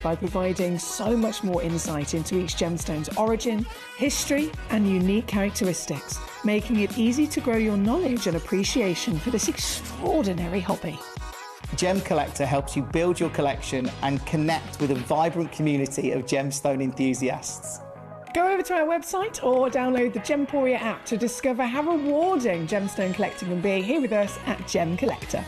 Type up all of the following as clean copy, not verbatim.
by providing so much more insight into each gemstone's origin, history, and unique characteristics, making it easy to grow your knowledge and appreciation for this extraordinary hobby. Gemcollector helps you build your collection and connect with a vibrant community of gemstone enthusiasts. Go over to our website or download the Gemporia app to discover how rewarding gemstone collecting can be here with us at Gemcollector.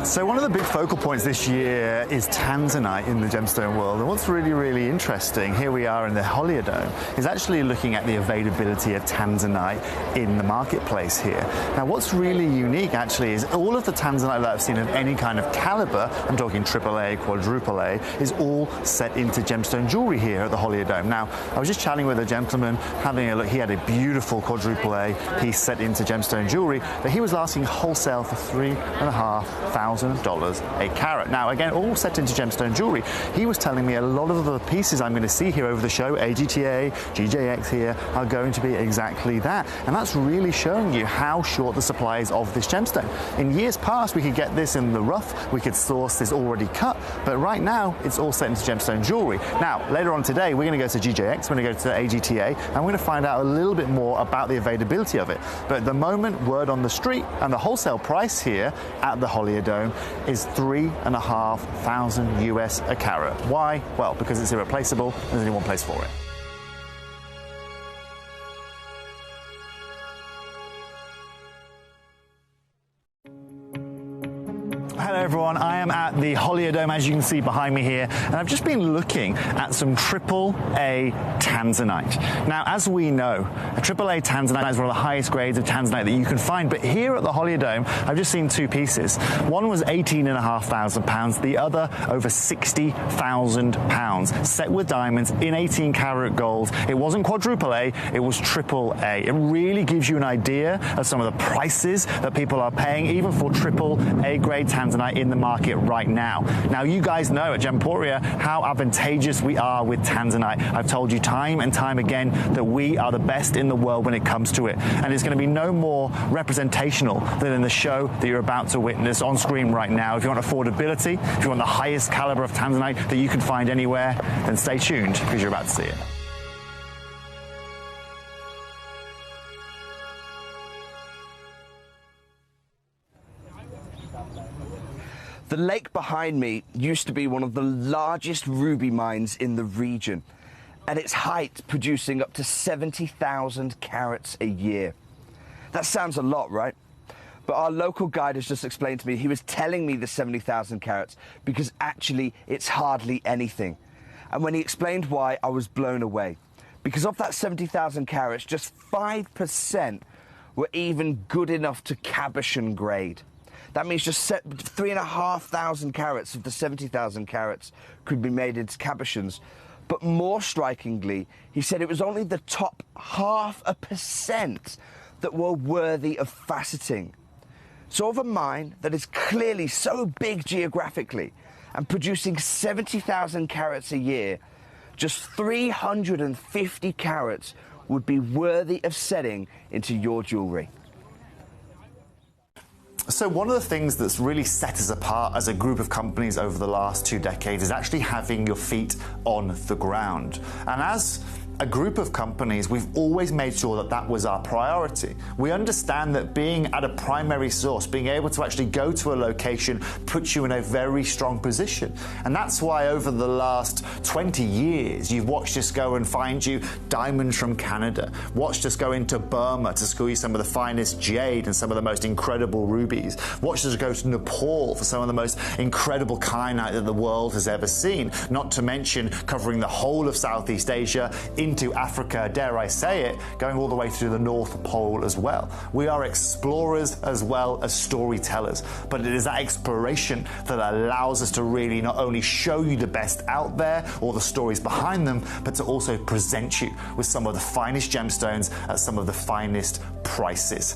So one of the big focal points this year is tanzanite in the gemstone world, and what's really, really interesting, here we are in the Holiodome, is actually looking at the availability of tanzanite in the marketplace here. Now what's really unique actually is all of the tanzanite that I've seen of any kind of caliber, I'm talking AAA, quadruple A, is all set into gemstone jewelry here at the Holiodome. Now I was just chatting with a gentleman, having a look, he had a beautiful quadruple A piece set into gemstone jewelry that he was asking wholesale for $3,500 a carat. Now again, all set into gemstone jewelry. He was telling me a lot of the pieces I'm going to see here over the show, AGTA, GJX here, are going to be exactly that. And that's really showing you how short the supply is of this gemstone. In years past, we could get this in the rough, we could source this already cut, but right now it's all set into gemstone jewelry. Now, later on today, we're going to go to GJX, we're going to go to AGTA, and we're going to find out a little bit more about the availability of it. But at the moment, word on the street, and the wholesale price here at the Holiodome is $3,500 US a carat. Why? Well, because it's irreplaceable, and there's only one place for it. Hello everyone, I am at the Holiodome, as you can see behind me here, and I've just been looking at some AAA tanzanite. Now, as we know, a AAA tanzanite is one of the highest grades of tanzanite that you can find, but here at the Holiodome, I've just seen two pieces. One was £18,500, the other over £60,000, set with diamonds in 18 karat gold. It wasn't quadruple A, it was AAA. It really gives you an idea of some of the prices that people are paying, even for AAA grade tanzanite in the market right now. Now, you guys know at Gemporia how advantageous we are with tanzanite. I've told you time and time again that we are the best in the world when it comes to it, and it's going to be no more representational than in the show that you're about to witness on screen right now. If you want affordability, if you want the highest caliber of tanzanite that you can find anywhere, then stay tuned because you're about to see it. The lake behind me used to be one of the largest ruby mines in the region, at its height producing up to 70,000 carats a year. That sounds a lot, right? But our local guide has just explained to me, he was telling me the 70,000 carats because actually it's hardly anything. And when he explained why, I was blown away. Because of that 70,000 carats, just 5% were even good enough to cabochon grade. That means just 3,500 carats of the 70,000 carats could be made into cabochons. But more strikingly, he said it was only the top 0.5% that were worthy of faceting. So of a mine that is clearly so big geographically and producing 70,000 carats a year, just 350 carats would be worthy of setting into your jewellery. So one of the things that's really set us apart as a group of companies over the last 2 decades is actually having your feet on the ground. And as a group of companies, we've always made sure that that was our priority. We understand that being at a primary source, being able to actually go to a location, puts you in a very strong position. And that's why over the last 20 years, you've watched us go and find you diamonds from Canada, watched us go into Burma to squeeze some of the finest jade and some of the most incredible rubies, watched us go to Nepal for some of the most incredible kyanite that the world has ever seen, not to mention covering the whole of Southeast Asia, into Africa, dare I say it, going all the way through the North Pole as well. We are explorers as well as storytellers, but it is that exploration that allows us to really not only show you the best out there or the stories behind them, but to also present you with some of the finest gemstones at some of the finest prices.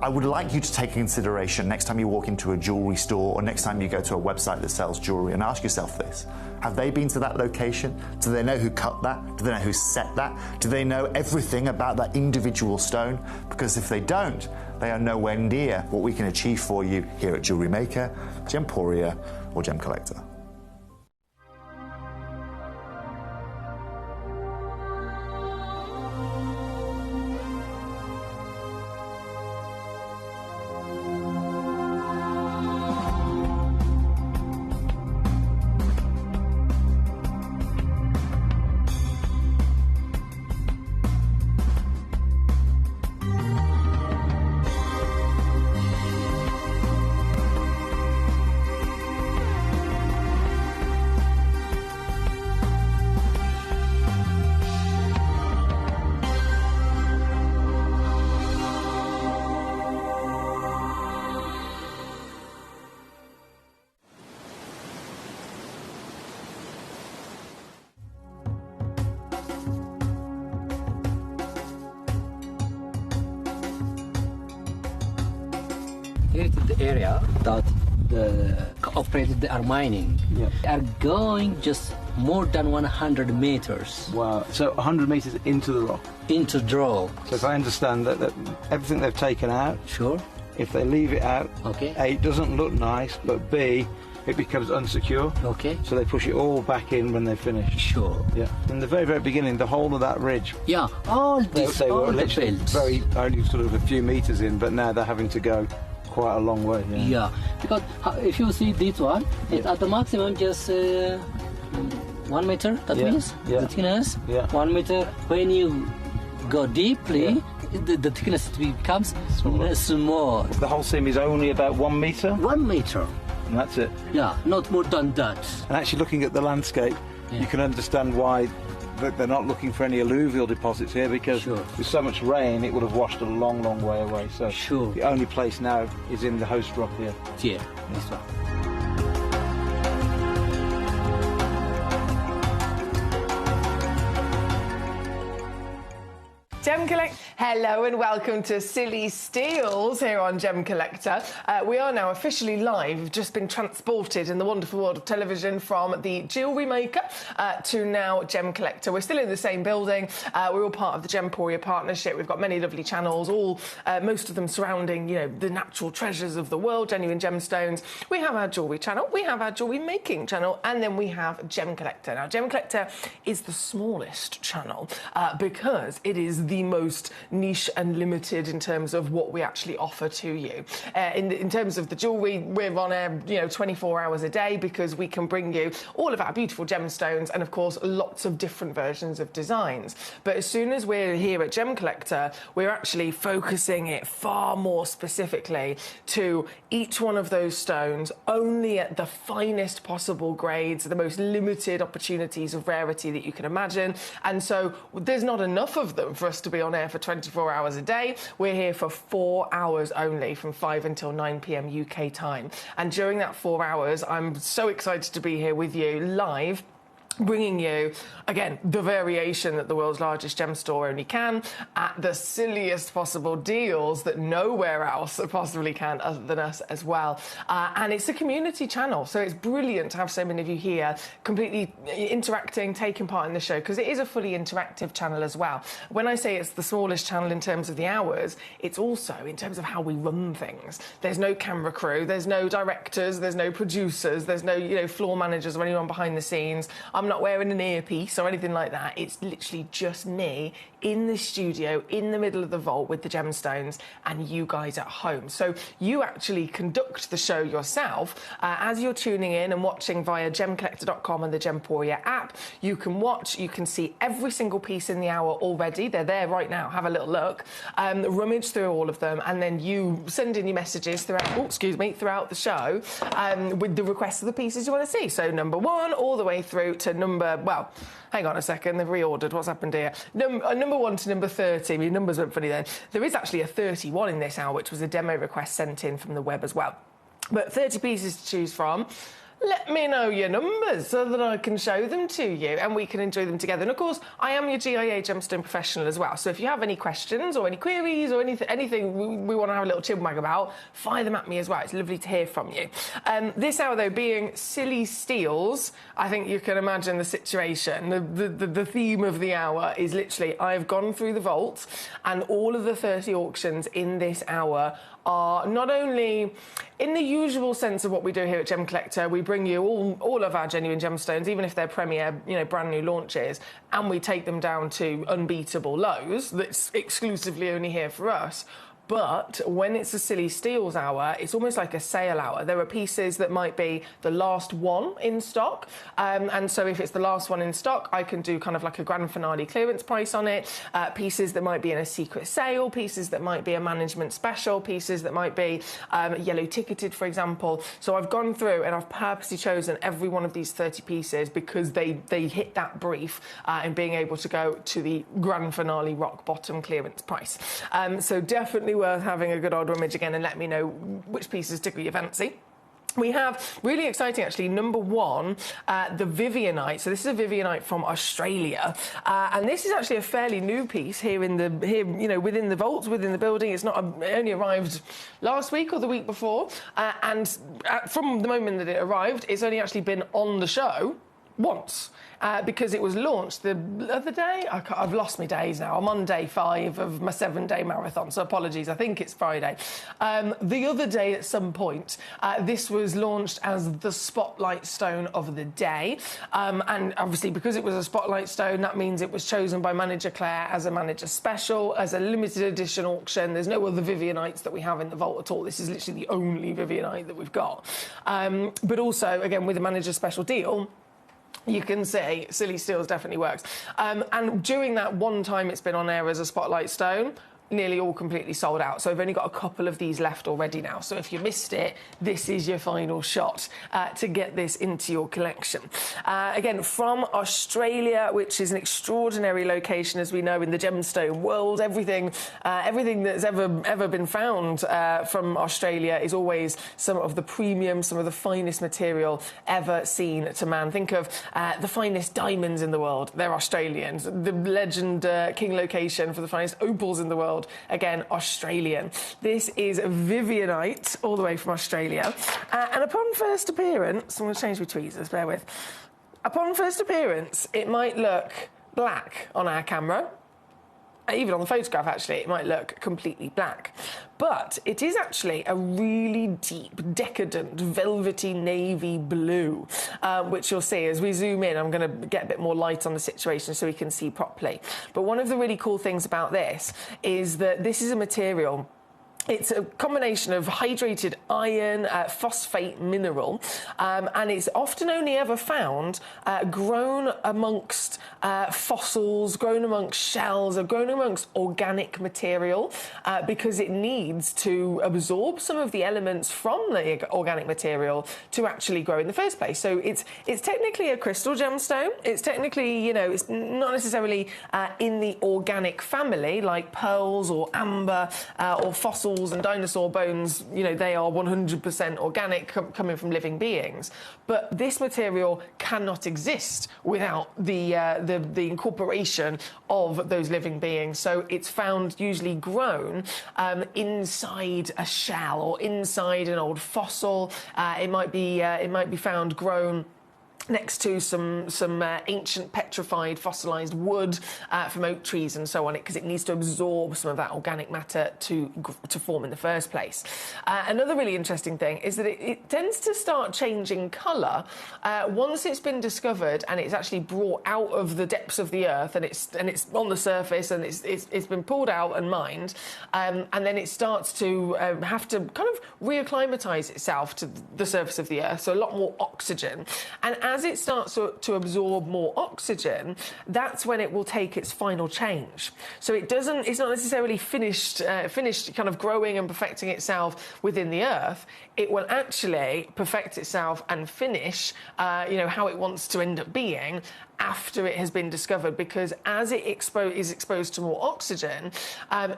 I would like you to take consideration next time you walk into a jewellery store or next time you go to a website that sells jewellery and ask yourself this. Have they been to that location? Do they know who cut that? Do they know who set that? Do they know everything about that individual stone? Because if they don't, they are nowhere near what we can achieve for you here at Jewellery Maker, Gemporia or Gemcollector. Here is the area that the operators they are mining. Yeah. They are going just more than 100 meters Wow. So 100 meters into the rock. into draw. So if I understand that everything they've taken out, Sure. if they leave it out, Okay. A, it doesn't look nice, but B, it becomes unsecure. Okay. So they push it all back in when they finish. Sure. Yeah. In the very, very beginning, the whole of that ridge, Yeah. All this, they all were the literally fields. only sort of a few meters in, but now they're having to go quite a long way. Yeah. Yeah. Because if you see this one, it's at the maximum just 1 meter. That Yeah. means Yeah. the thickness. Yeah. 1 meter. When you go deeply, the thickness becomes small. The whole seam is only about 1 meter, 1 meter. and that's it. Yeah, not more than that. And actually looking at the landscape, Yeah. you can understand why they're not looking for any alluvial deposits here, because Sure. with so much rain it would have washed a long, long way away. So Sure. the only place now is in the host rock here. Yeah, this one. Gemcollector. Hello and welcome to Silly Steals here on Gemcollector. We are now officially live. We've just been transported in the wonderful world of television from the Jewellery Maker to now Gemcollector. We're still in the same building. We're all part of the Gemporia partnership. We've got many lovely channels, all most of them surrounding, you know, the natural treasures of the world, genuine gemstones. We have our jewellery channel, we have our jewellery making channel, and then we have Gemcollector. Now, Gemcollector is the smallest channel because it is the most niche and limited in terms of what we actually offer to you. In terms of the jewellery, we're on air, 24 hours a day because we can bring you all of our beautiful gemstones and, of course, lots of different versions of designs. But as soon as we're here at Gemcollector, we're actually focusing it far more specifically to each one of those stones only at the finest possible grades, the most limited opportunities of rarity that you can imagine. And so there's not enough of them for us to be on air for 24 hours a day. We're here for 4 hours only, from 5 until 9 p.m. UK time. And during that 4 hours, I'm so excited to be here with you live, bringing you, again, the variation that the world's largest gem store only can, at the silliest possible deals that nowhere else possibly can other than us as well. And it's a community channel, so it's brilliant to have so many of you here completely interacting, taking part in the show, because it is a fully interactive channel as well. When I say it's the smallest channel in terms of the hours, it's also in terms of how we run things. There's no camera crew, there's no directors, there's no producers, there's no, floor managers or anyone behind the scenes. I'm not wearing an earpiece or anything like that. It's literally just me in the studio, in the middle of the vault with the gemstones, and you guys at home. So you actually conduct the show yourself as you're tuning in and watching via gemcollector.com and the Gemporia app. You can watch, you can see every single piece in the hour already. They're there right now. Have a little look. Rummage through all of them, and then you send in your messages throughout the show with the requests of the pieces you want to see. So number 1 all the way through to hang on a second, they've reordered. What's happened here? Number 1 to number 30. My numbers went funny then. There is actually a 31 in this hour, which was a demo request sent in from the web as well. But 30 pieces to choose from. let me know your numbers so that I can show them to you and we can enjoy them together. And of course, I am your GIA Gemstone professional as well. So if you have any questions or any queries or anything we want to have a little chibwag about, fire them at me as well. It's lovely to hear from you. This hour, though, being silly steals, I think you can imagine the situation. The theme of the hour is literally, I've gone through the vault and all of the 30 auctions in this hour are not only in the usual sense of what we do here at Gemcollector. We bring you all of our genuine gemstones, even if they're premier, brand new launches, and we take them down to unbeatable lows that's exclusively only here for us. But when it's a silly steals hour, it's almost like a sale hour. There are pieces that might be the last one in stock. And so if it's the last one in stock, I can do kind of like a grand finale clearance price on it. Pieces that might be in a secret sale, pieces that might be a management special, pieces that might be yellow ticketed, for example. So I've gone through and I've purposely chosen every one of these 30 pieces because they hit that brief in being able to go to the grand finale rock bottom clearance price. So definitely worth having a good old rummage again and let me know which pieces tickle your fancy. We have, really exciting actually, number one, the Vivianite. So this is a Vivianite from Australia. And this is actually a fairly new piece here within the vaults, within the building. It's not, it only arrived last week or the week before. And from the moment that it arrived, it's only actually been on the show once. Because it was launched the other day. I've lost my days now. I'm on day 5 of my 7-day marathon, so apologies. I think it's Friday. The other day at some point, this was launched as the Spotlight Stone of the day. And obviously, because it was a Spotlight Stone, that means it was chosen by Manager Claire as a Manager Special, as a limited edition auction. There's no other Vivianites that we have in the vault at all. This is literally the only Vivianite that we've got. But also, again, with a Manager Special deal, you can see Silly Steals definitely works. And during that one time it's been on air as a Spotlight Stone, nearly all completely sold out. So I've only got a couple of these left already now. So if you missed it, this is your final shot to get this into your collection. Again, from Australia, which is an extraordinary location, as we know, in the gemstone world. Everything that's ever been found from Australia is always some of the premium, some of the finest material ever seen to man. Think of the finest diamonds in the world. They're Australians. The legend king location for the finest opals in the world. Again, Australian. This is Vivianite, all the way from Australia. And upon first appearance, I'm going to change my tweezers, bear with. Upon first appearance, it might look black on our camera. Even on the photograph, actually, it might look completely black. But it is actually a really deep, decadent, velvety navy blue, which you'll see as we zoom in. I'm going to get a bit more light on the situation so we can see properly. But one of the really cool things about this is that this is a material. It's a combination of hydrated iron, phosphate mineral, and it's often only ever found grown amongst fossils, grown amongst shells, or grown amongst organic material, because it needs to absorb some of the elements from the organic material to actually grow in the first place. So it's technically a crystal gemstone. It's technically, it's not necessarily in the organic family like pearls or amber or fossils and dinosaur bones. They are 100% organic, coming from living beings. But this material cannot exist without the incorporation of those living beings. So it's found usually grown inside a shell or inside an old fossil. It might be found grown next to some ancient petrified fossilised wood from oak trees and so on, because it needs to absorb some of that organic matter to form in the first place. Another really interesting thing is that it tends to start changing colour once it's been discovered and it's actually brought out of the depths of the earth and it's on the surface and it's been pulled out and mined, and then it starts to have to kind of reacclimatise itself to the surface of the earth, so a lot more oxygen. And as it starts to absorb more oxygen, that's when it will take its final change. So it's not necessarily finished kind of growing and perfecting itself within the earth. It will actually perfect itself and finish, how it wants to end up being after it has been discovered, because as it is exposed to more oxygen,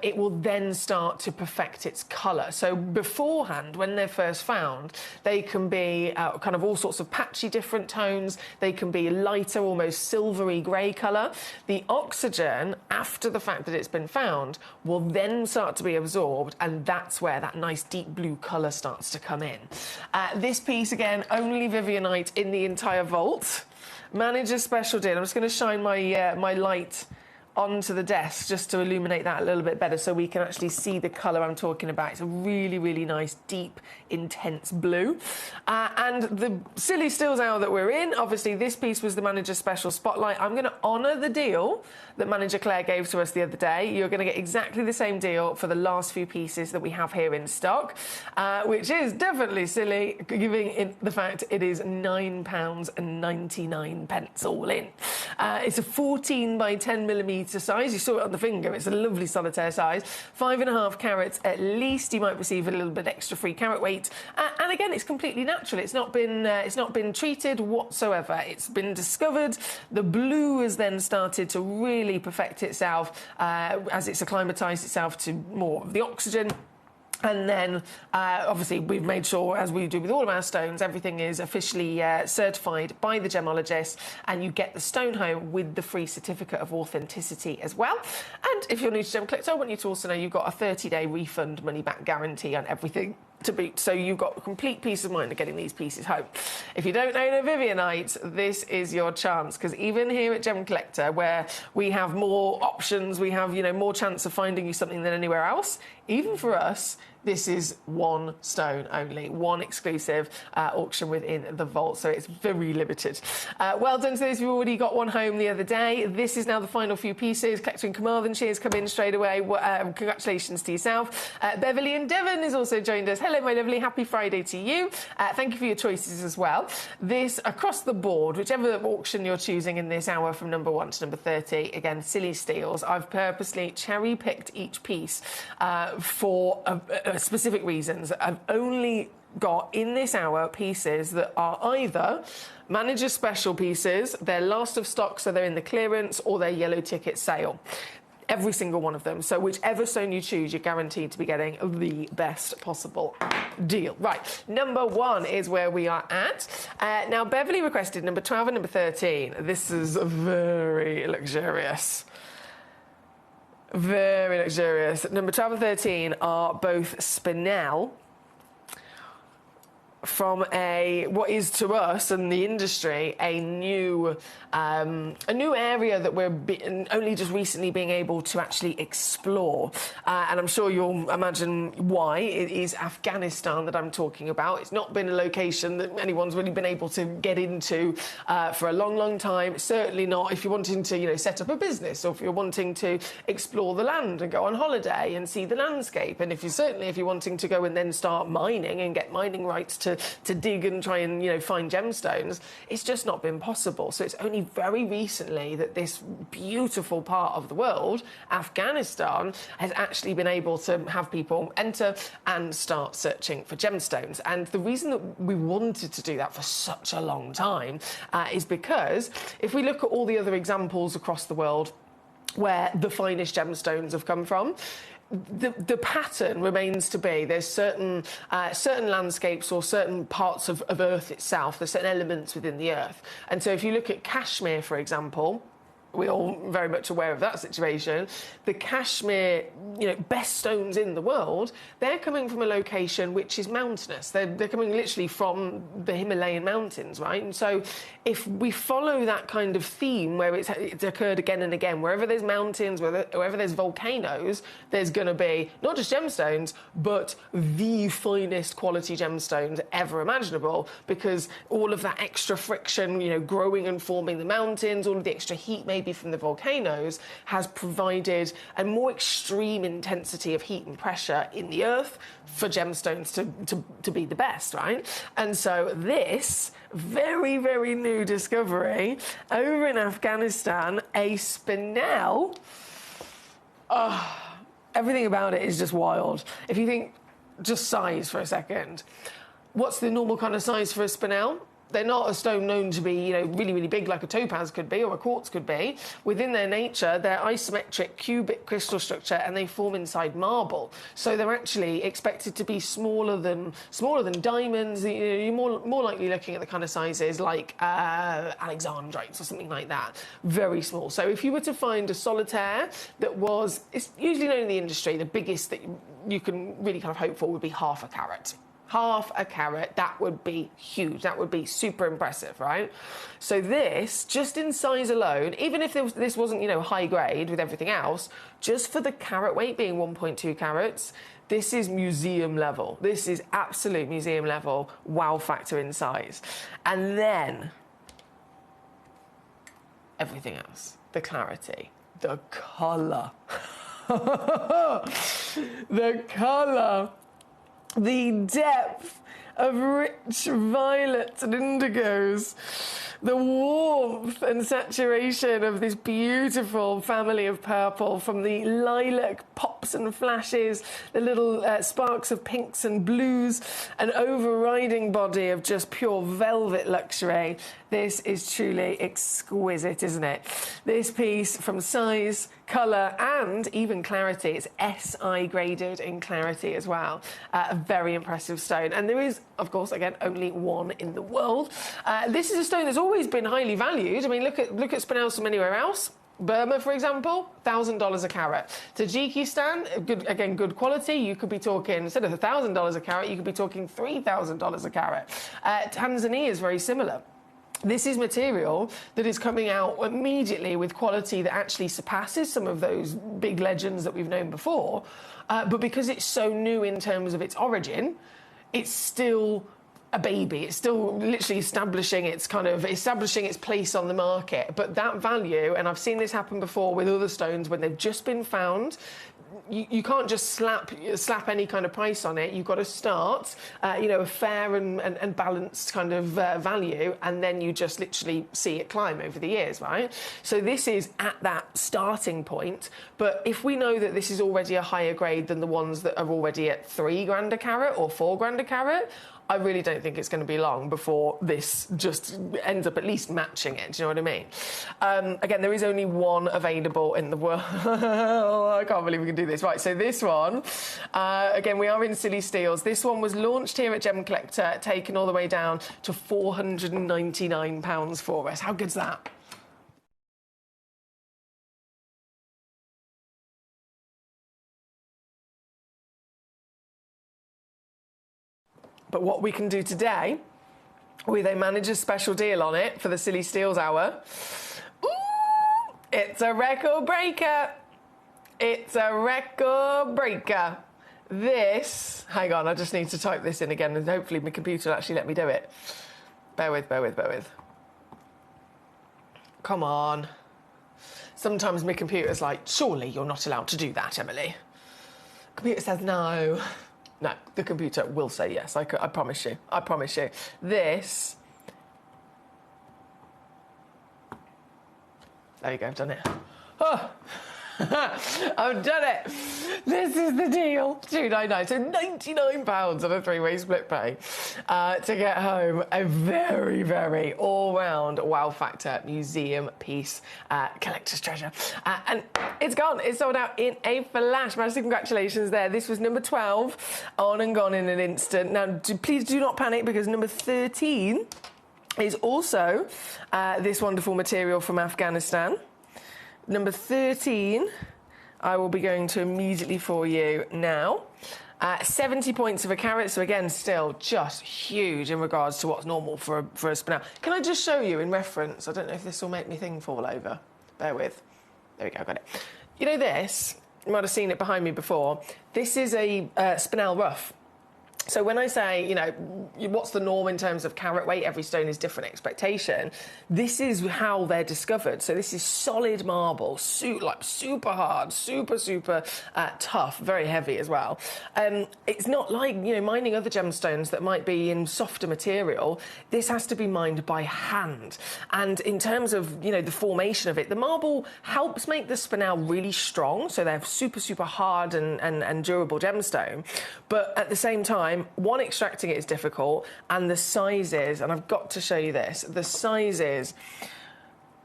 it will then start to perfect its colour. So beforehand, when they're first found, they can be kind of all sorts of patchy different tones. They can be lighter, almost silvery grey colour. The oxygen, after the fact that it's been found, will then start to be absorbed, and that's where that nice deep blue colour starts to come in. This piece, again, only Vivianite in the entire vault. Manager's special deal. I'm just going to shine my my light onto the desk just to illuminate that a little bit better so we can actually see the colour I'm talking about. It's a really, really nice, deep, intense blue. And the silly stills hour that we're in, obviously this piece was the Manager Special Spotlight. I'm going to honour the deal that Manager Claire gave to us the other day. You're going to get exactly the same deal for the last few pieces that we have here in stock, which is definitely silly, given it the fact it is £9.99 all in. It's a 14 by 10 millimetre size. You saw it on the finger. It's a lovely solitaire size. 5.5 carats at least. You might receive a little bit extra free carat weight. And again, it's completely natural. It's not been treated whatsoever. It's been discovered. The blue has then started to really perfect itself as it's acclimatised itself to more of the oxygen. And then, obviously, we've made sure, as we do with all of our stones, everything is officially certified by the gemologist, and you get the stone home with the free certificate of authenticity as well. And if you're new to Gemcollector, I want you to also know you've got a 30-day refund money-back guarantee on everything to boot, so you've got complete peace of mind of getting these pieces home. If you don't own a Vivianite, this is your chance, because even here at Gemcollector, where we have more options, we have, you know, more chance of finding you something than anywhere else, even for us, this is one stone only, one exclusive auction within the vault, so it's very limited. Well done to those who already got one home the other day. This is now the final few pieces. Collector in Carmarthenshire has come in straight away. Congratulations to yourself. Beverly and Devon has also joined us. Hello, my lovely. Happy Friday to you. Thank you for your choices as well. This, across the board, whichever auction you're choosing in this hour from number 1 to number 30, again, silly steals. I've purposely cherry-picked each piece for specific reasons. I've only got in this hour pieces that are either Manager Special pieces, they're last of stock, so they're in the clearance, or they're yellow ticket sale. Every single one of them. So whichever stone you choose, you're guaranteed to be getting the best possible deal. Right, number 1 is where we are at. Now, Beverly requested number 12 and number 13. This is very luxurious. Very luxurious. Number 12 and 13 are both spinel from what is to us and the industry a new area that we're only just recently being able to actually explore. And I'm sure you'll imagine why. It is Afghanistan that I'm talking about. It's not been a location that anyone's really been able to get into for a long, long time. Certainly not if you're wanting to, you know, set up a business, or if you're wanting to explore the land and go on holiday and see the landscape. And if you're wanting to go and then start mining and get mining rights to dig and try and, you know, find gemstones, it's just not been possible. So it's only very recently that this beautiful part of the world, Afghanistan, has actually been able to have people enter and start searching for gemstones. And the reason that we wanted to do that for such a long time is because if we look at all the other examples across the world where the finest gemstones have come from, the pattern remains to be there's certain landscapes or certain parts of Earth itself, there's certain elements within the Earth. And so if you look at Kashmir, for example, we're all very much aware of that situation. The Kashmir, you know, best stones in the world, they're coming from a location which is mountainous. They're coming literally from the Himalayan mountains, right? And so if we follow that kind of theme where it's occurred again and again, wherever there's mountains, wherever there's volcanoes, there's going to be not just gemstones, but the finest quality gemstones ever imaginable, because all of that extra friction, you know, growing and forming the mountains, all of the extra heat maybe from the volcanoes has provided a more extreme intensity of heat and pressure in the earth for gemstones to be the best, right? And so this very, very new discovery over in Afghanistan, a spinel, everything about it is just wild. If you think just size for a second, what's the normal kind of size for a spinel? They're not a stone known to be, really, really big like a topaz could be or a quartz could be. Within their nature, they're isometric cubic crystal structure and they form inside marble. So they're actually expected to be smaller than diamonds. You're more likely looking at the kind of sizes like alexandrites or something like that. Very small. So if you were to find a solitaire that it's usually known in the industry, the biggest that you can really kind of hope for would be half a carat. Half a carat, that would be huge. That would be super impressive, right? So this, just in size alone, even if this wasn't, high grade with everything else, just for the carat weight being 1.2 carats, this is museum level. This is absolute museum level wow factor in size. And then everything else, the clarity, the colour, the colour, the depth of rich violets and indigos, the warmth and saturation of this beautiful family of purple, from the lilac pops and flashes, the little sparks of pinks and blues, an overriding body of just pure velvet luxury. This is truly exquisite, isn't it? This piece, from size, colour and even clarity, it's SI graded in clarity as well. A very impressive stone. And there is, of course, again, only one in the world. This is a stone that's always been highly valued. I mean, look at spinels from anywhere else. Burma, for example, $1,000 a carat. Tajikistan, good quality. You could be talking, instead of $1,000 a carat, you could be talking $3,000 a carat. Tanzania is very similar. This is material that is coming out immediately with quality that actually surpasses some of those big legends that we've known before. But because it's so new in terms of its origin, it's still a baby. It's still literally establishing its place on the market. But that value, and I've seen this happen before with other stones when they've just been found, you can't just slap any kind of price on it. You've got to start, a fair and balanced kind of value, and then you just literally see it climb over the years, right? So this is at that starting point. But if we know that this is already a higher grade than the ones that are already at $3,000 a carat or $4,000 a carat, I really don't think it's going to be long before this just ends up at least matching it. Do you know what I mean? Again, there is only one available in the world. I can't believe we can do this. Right, so this one, again, we are in Silly Steels. This one was launched here at Gemcollector, taken all the way down to £499 for us. How good's that? But what we can do today, with a manager's special deal on it for the Silly Steels Hour, it's a record breaker. It's a record breaker. This, hang on, I just need to type this in again and hopefully my computer will actually let me do it. Bear with. Come on. Sometimes my computer's like, surely you're not allowed to do that, Emily. Computer says no. No, the computer will say yes. I promise you. I promise you. This. There you go. I've done it. Oh. I've done it. This is the deal. $299. So £99 on a three-way split pay to get home a very, very all-round wow factor museum piece, collector's treasure. And it's gone. It's sold out in a flash. Massive congratulations there. This was number 12, on and gone in an instant. Now, please do not panic, because number 13 is also this wonderful material from Afghanistan. Number 13, I will be going to immediately for you now. 70 points of a carat, so again, still just huge in regards to what's normal for a spinel. Can I just show you in reference? I don't know if this will make my thing fall over. Bear with. There we go, got it. You know this? You might have seen it behind me before. This is a spinel rough. So when I say, what's the norm in terms of carat weight, every stone is different expectation, this is how they're discovered. So this is solid marble, super hard, super tough, very heavy as well. It's not like, mining other gemstones that might be in softer material. This has to be mined by hand. And in terms of, the formation of it, the marble helps make the spinel really strong. So they're super hard and durable gemstone. But at the same time, time. One, extracting it is difficult, and the sizes, and I've got to show you this, the sizes,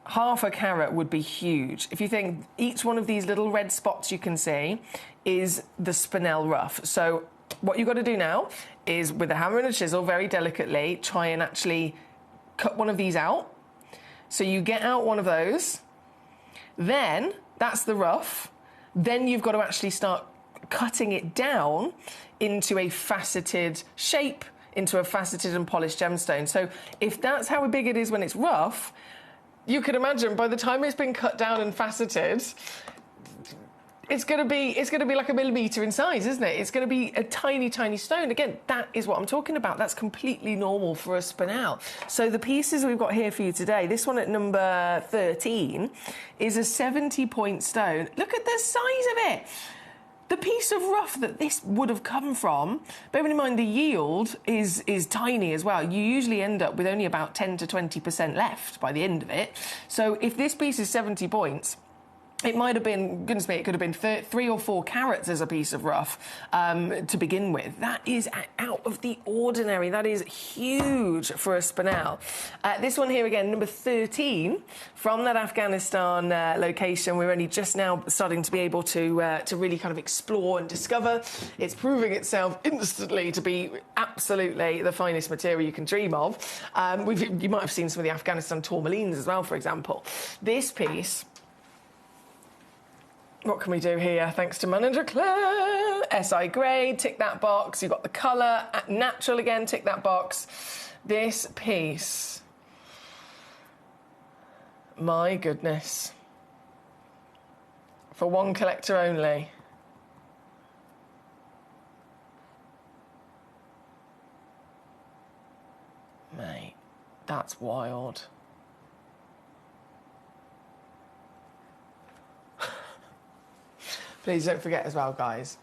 half a carat would be huge. If you think each one of these little red spots you can see is the spinel rough. So what you've got to do now is, with a hammer and a chisel, very delicately, try and actually cut one of these out. So you get out one of those, then that's the rough. Then you've got to actually start cutting it down into a faceted shape, into a faceted and polished gemstone. So if that's how big it is when it's rough, you can imagine by the time it's been cut down and faceted, it's going to be like a millimetre in size, isn't it? It's going to be a tiny, tiny stone. Again, that is what I'm talking about. That's completely normal for a spinel. So the pieces we've got here for you today, this one at number 13, is a 70-point stone. Look at the size of it. The piece of rough that this would have come from, bearing in mind the yield is tiny as well. You usually end up with only about 10 to 20% left by the end of it. So if this piece is 70 points, it might have been, goodness me, it could have been 3 or 4 carats as a piece of rough to begin with. That is out of the ordinary. That is huge for a spinel. This one here again, number 13, from that Afghanistan location. We're only just now starting to be able to really kind of explore and discover. It's proving itself instantly to be absolutely the finest material you can dream of. You might have seen some of the Afghanistan tourmalines as well, for example. This piece... What can we do here? Thanks to Manager Claire. SI grade, tick that box. You've got the colour. Natural again, tick that box. This piece. My goodness. For one collector only. Mate, that's wild. Please don't forget as well, guys,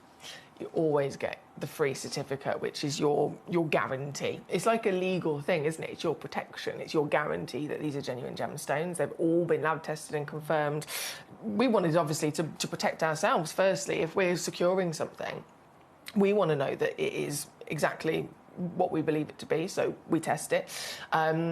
you always get the free certificate, which is your guarantee. It's like a legal thing, isn't it? It's your protection. It's your guarantee that these are genuine gemstones. They've all been lab tested and confirmed. We wanted, obviously, to protect ourselves, firstly. If we're securing something, we want to know that it is exactly what we believe it to be, so we test it.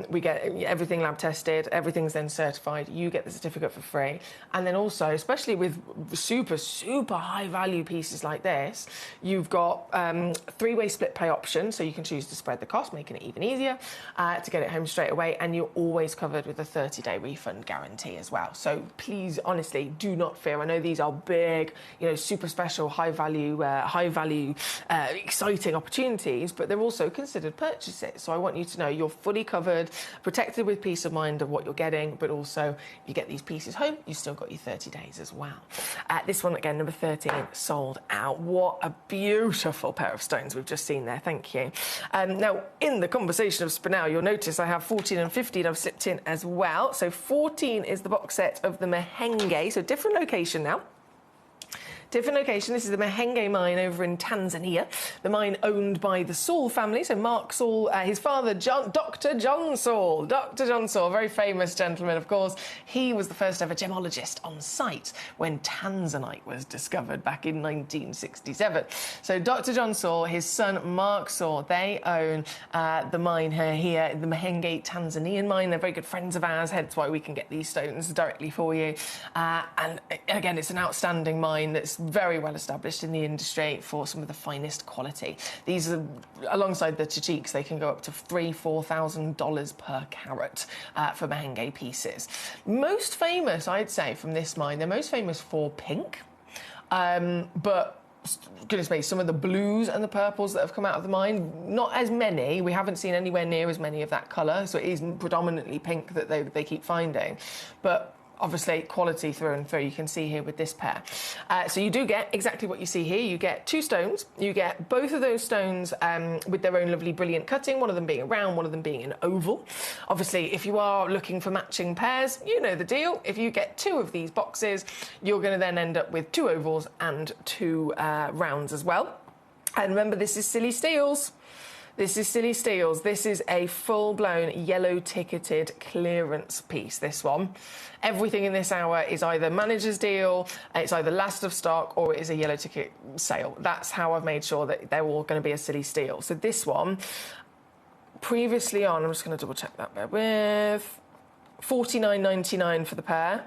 We get everything lab tested, everything's then certified, you get the certificate for free. And then also, especially with super, super high value pieces like this, you've got 3-way split pay option, so you can choose to spread the cost, making it even easier to get it home straight away, and you're always covered with a 30-day refund guarantee as well. So please, honestly, do not fear. I know these are big, you know, super special, high value, exciting opportunities, but they're also considered purchases. So I want you to know you're fully covered, protected with peace of mind of what you're getting, but also you get these pieces home, you've still got your 30 days as well. This one, again, number 13, sold out. What a beautiful pair of stones we've just seen there. Thank you. Now, in the conversation of spinel, you'll notice I have 14 and 15 I've slipped in as well. So 14 is the box set of the Mahenge, so different location now. Different location. This is the Mahenge mine over in Tanzania. The mine owned by the Saul family. So Mark Saul, his father, Dr. John Saul. Dr. John Saul, very famous gentleman, of course. He was the first ever gemologist on site when tanzanite was discovered back in 1967. So Dr. John Saul, his son Mark Saul, they own the mine here, the Mahenge Tanzanian mine. They're very good friends of ours, hence why we can get these stones directly for you. And again, it's an outstanding mine that's very well established in the industry for some of the finest quality. These are, alongside the Chichiks, they can go up to $3,000–4,000 per carat for Mahenge pieces. Most famous, I'd say, from this mine, they're most famous for pink, but goodness me, some of the blues and the purples that have come out of the mine, not as many. We haven't seen anywhere near as many of that colour, so it is predominantly pink that they keep finding. But obviously, quality through and through, you can see here with this pair. So you do get exactly what you see here. You get 2 stones. You get both of those stones with their own lovely, brilliant cutting, one of them being a round, one of them being an oval. Obviously, if you are looking for matching pairs, you know the deal. If you get 2 of these boxes, you're going to then end up with 2 ovals and 2 rounds as well. And remember, this is Silly Steels. This is Silly Steels. This is a full-blown yellow ticketed clearance piece, this one. Everything in this hour is either manager's deal, it's either last of stock, or it is a yellow ticket sale. That's how I've made sure that they're all going to be a Silly Steal. So this one, previously on, I'm just going to double check that, bear with, $49.99 for the pair.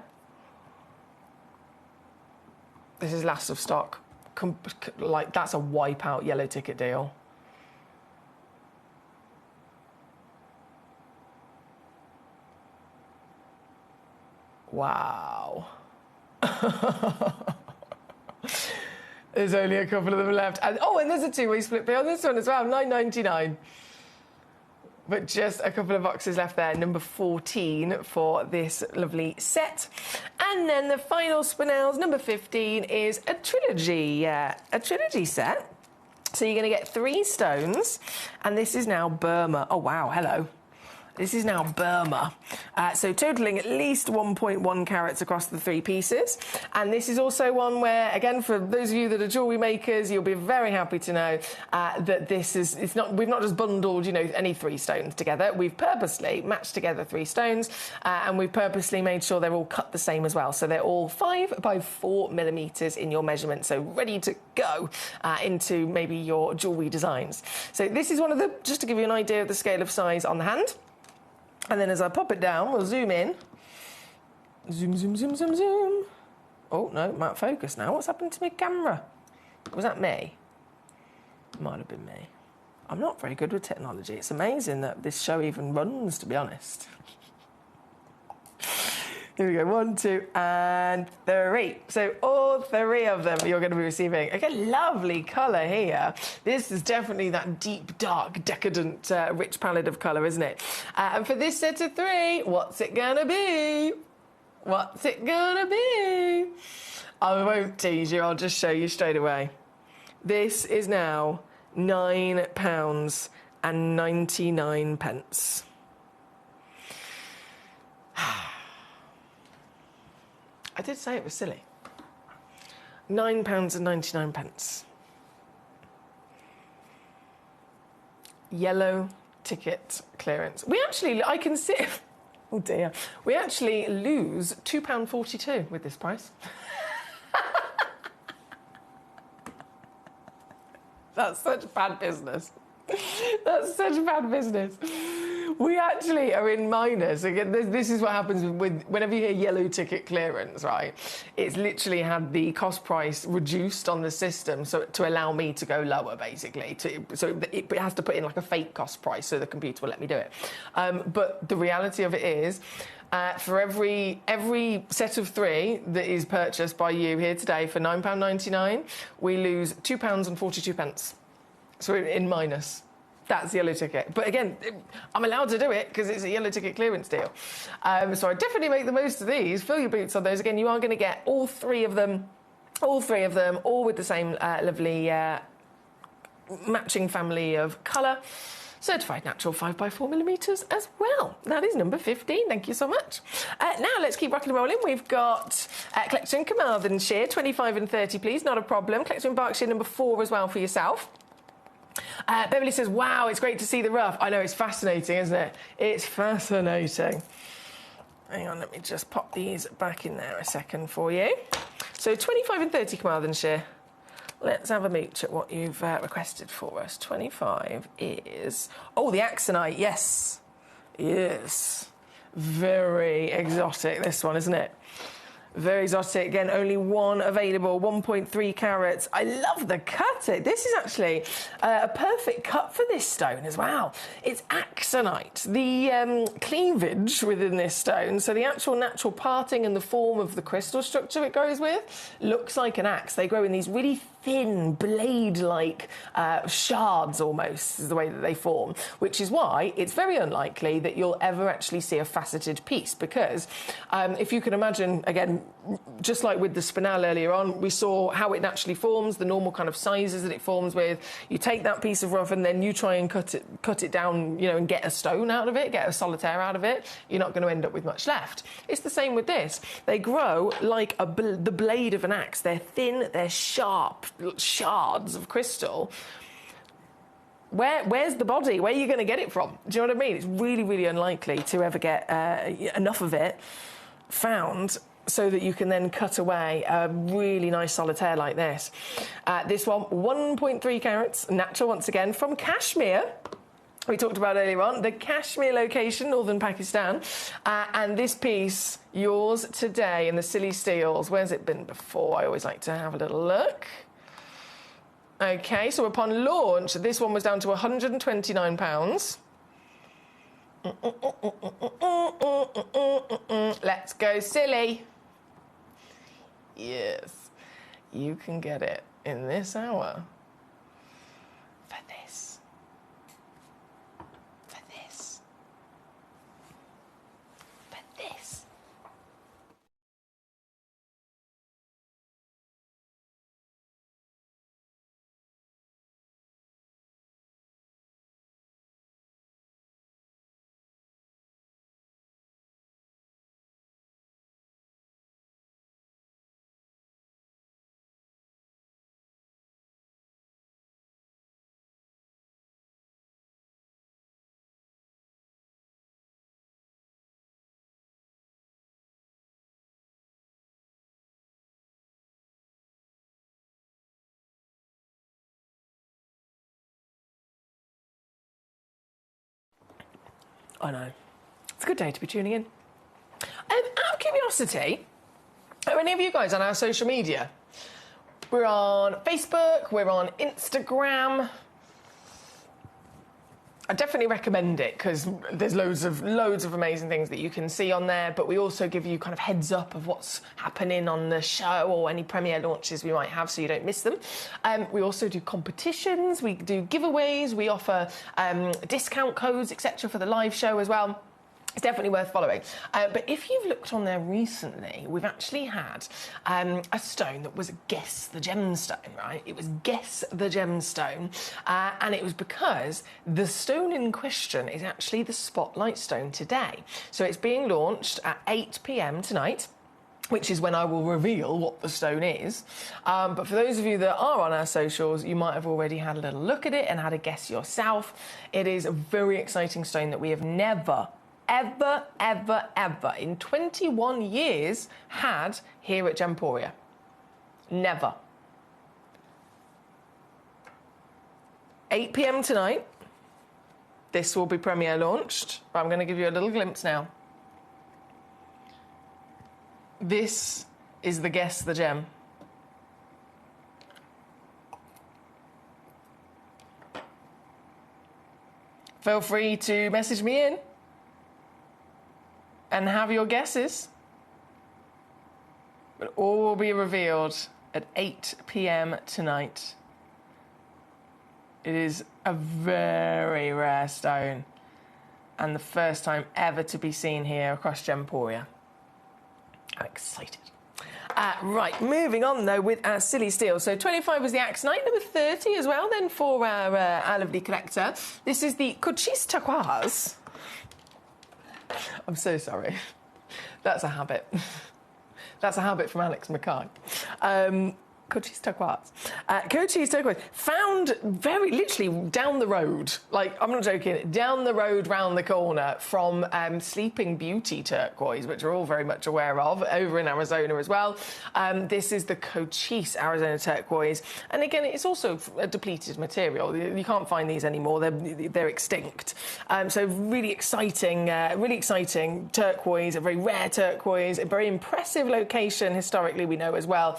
This is last of stock. Like, that's a wipeout yellow ticket deal. Wow. There's only a couple of them left. And, oh, and there's a two-way split pay on this one as well, $9.99. But just a couple of boxes left there, number 14 for this lovely set. And then the final Spinels, number 15, is a trilogy, a trilogy set. So you're going to get 3 stones, and this is now Burma. Oh, wow, hello. This is now Burma. So totaling at least 1.1 carats across the 3 pieces. And this is also one where, again, for those of you that are jewellery makers, you'll be very happy to know that this is, we've not just bundled, you know, any 3 stones together. We've purposely matched together 3 stones, and we've purposely made sure they're all cut the same as well. So they're all 5 by 4 millimetres in your measurement, so ready to go into maybe your jewellery designs. So this is one of the, just to give you an idea of the scale of size on the hand. And then as I pop it down, we'll zoom in. Zoom, zoom, zoom, zoom, zoom. Oh, no, it might focus now. What's happened to my camera? Was that me? Might have been me. I'm not very good with technology. It's amazing that this show even runs, to be honest. Here we go, 1, 2, and 3. So all 3 of them you're going to be receiving. Again, lovely colour here. This is definitely that deep, dark, decadent, rich palette of colour, isn't it? And for this set of 3, what's it going to be? What's it going to be? I won't tease you, I'll just show you straight away. This is now £9.99. I did say it was silly. £9.99. Yellow ticket clearance. We actually, I can see, oh dear, we actually lose £2.42 with this price. That's such bad business. That's such bad business. We actually are in minus. Again, this is what happens with whenever you hear yellow ticket clearance, right? It's literally had the cost price reduced on the system so to allow me to go lower, basically. So it has to put in like a fake cost price so the computer will let me do it. But the reality of it is, for every set of 3 that is purchased by you here today for £9.99, we lose £2.42. So we're in minus. That's yellow ticket. But again, I'm allowed to do it because it's a yellow ticket clearance deal. So I definitely make the most of these. Fill your boots on those. Again, you are going to get all 3 of them, all with the same lovely matching family of colour. Certified natural 5 by 4 millimetres as well. That is number 15. Thank you so much. Now let's keep rocking and rolling. We've got Collector in Carmarthenshire, 25 and 30, please. Not a problem. Collector in Berkshire, number 4 as well for yourself. Beverly says, wow, it's great to see the rough. I know, it's fascinating, isn't it? It's fascinating. Hang on, let me just pop these back in there a second for you. So 25 and 30 Carmarthenshire. Let's have a mooch at what you've requested for us. 25 is... Oh, the Axonite, yes. Yes. Very exotic, this one, isn't it? Very exotic. Again, only 1 available, 1.3 carats. I love the cut. This is actually a perfect cut for this stone as well. It's Axonite. The cleavage within this stone, so the actual natural parting and the form of the crystal structure it goes with, looks like an axe. They grow in these really thin, blade-like shards almost, is the way that they form, which is why it's very unlikely that you'll ever actually see a faceted piece, because if you can imagine, again, just like with the spinel earlier on, we saw how it naturally forms, the normal kind of sizes that it forms with. You take that piece of rough and then you try and cut it down, you know, and get a stone out of it, get a solitaire out of it. You're not going to end up with much left. It's the same with this. They grow like the blade of an axe. They're thin, they're sharp shards of crystal. Where's the body? Where are you going to get it from? Do you know what I mean? It's really, really unlikely to ever get enough of it found so that you can then cut away a really nice solitaire like this. This one, 1.3 carats, natural once again, from Kashmir. We talked about earlier on, the Kashmir location, northern Pakistan. And this piece, yours today in the Silly Steels. Where's it been before? I always like to have a little look. OK, so upon launch, this one was down to £129. Let's go, Silly. Yes, you can get it in this hour for this. For this. For this. I know. It's a good day to be tuning in. Out of curiosity, are any of you guys on our social media? We're on Facebook, we're on Instagram. I definitely recommend it because there's loads of amazing things that you can see on there, but we also give you kind of heads up of what's happening on the show or any premiere launches we might have so you don't miss them. We also do competitions, we do giveaways, we offer discount codes, etc. for the live show as well. It's definitely worth following. But if you've looked on there recently, we've actually had a stone that was Guess the Gemstone, right? It was Guess the Gemstone. And it was because the stone in question is actually the Spotlight Stone today. So it's being launched at 8 p.m. tonight, which is when I will reveal what the stone is. But for those of you that are on our socials, you might have already had a little look at it and had a guess yourself. It is a very exciting stone that we have never ever in 21 years had here at Gemporia. Never. 8 p.m. tonight, this will be premiere launched. But I'm going to give you a little glimpse now. This is the Guess the Gem. Feel free to message me in and have your guesses. But all will be revealed at 8 p.m. tonight. It is a very rare stone and the first time ever to be seen here across Gemporia. I'm excited. Right, moving on though with our Silly Steel. So 25 was the Axonite, number 30 as well then for our lovely collector. This is the Cochise Turquoise. I'm so sorry. That's a habit. That's a habit from Alex Mackay. Cochise Turquoise. Cochise Turquoise, found very literally down the road, like, I'm not joking, down the road round the corner from Sleeping Beauty turquoise, which we're all very much aware of, over in Arizona as well. This is the Cochise Arizona turquoise. And again, it's also a depleted material. You can't find these anymore. They're extinct. So really exciting turquoise, a very rare turquoise, a very impressive location historically, we know as well,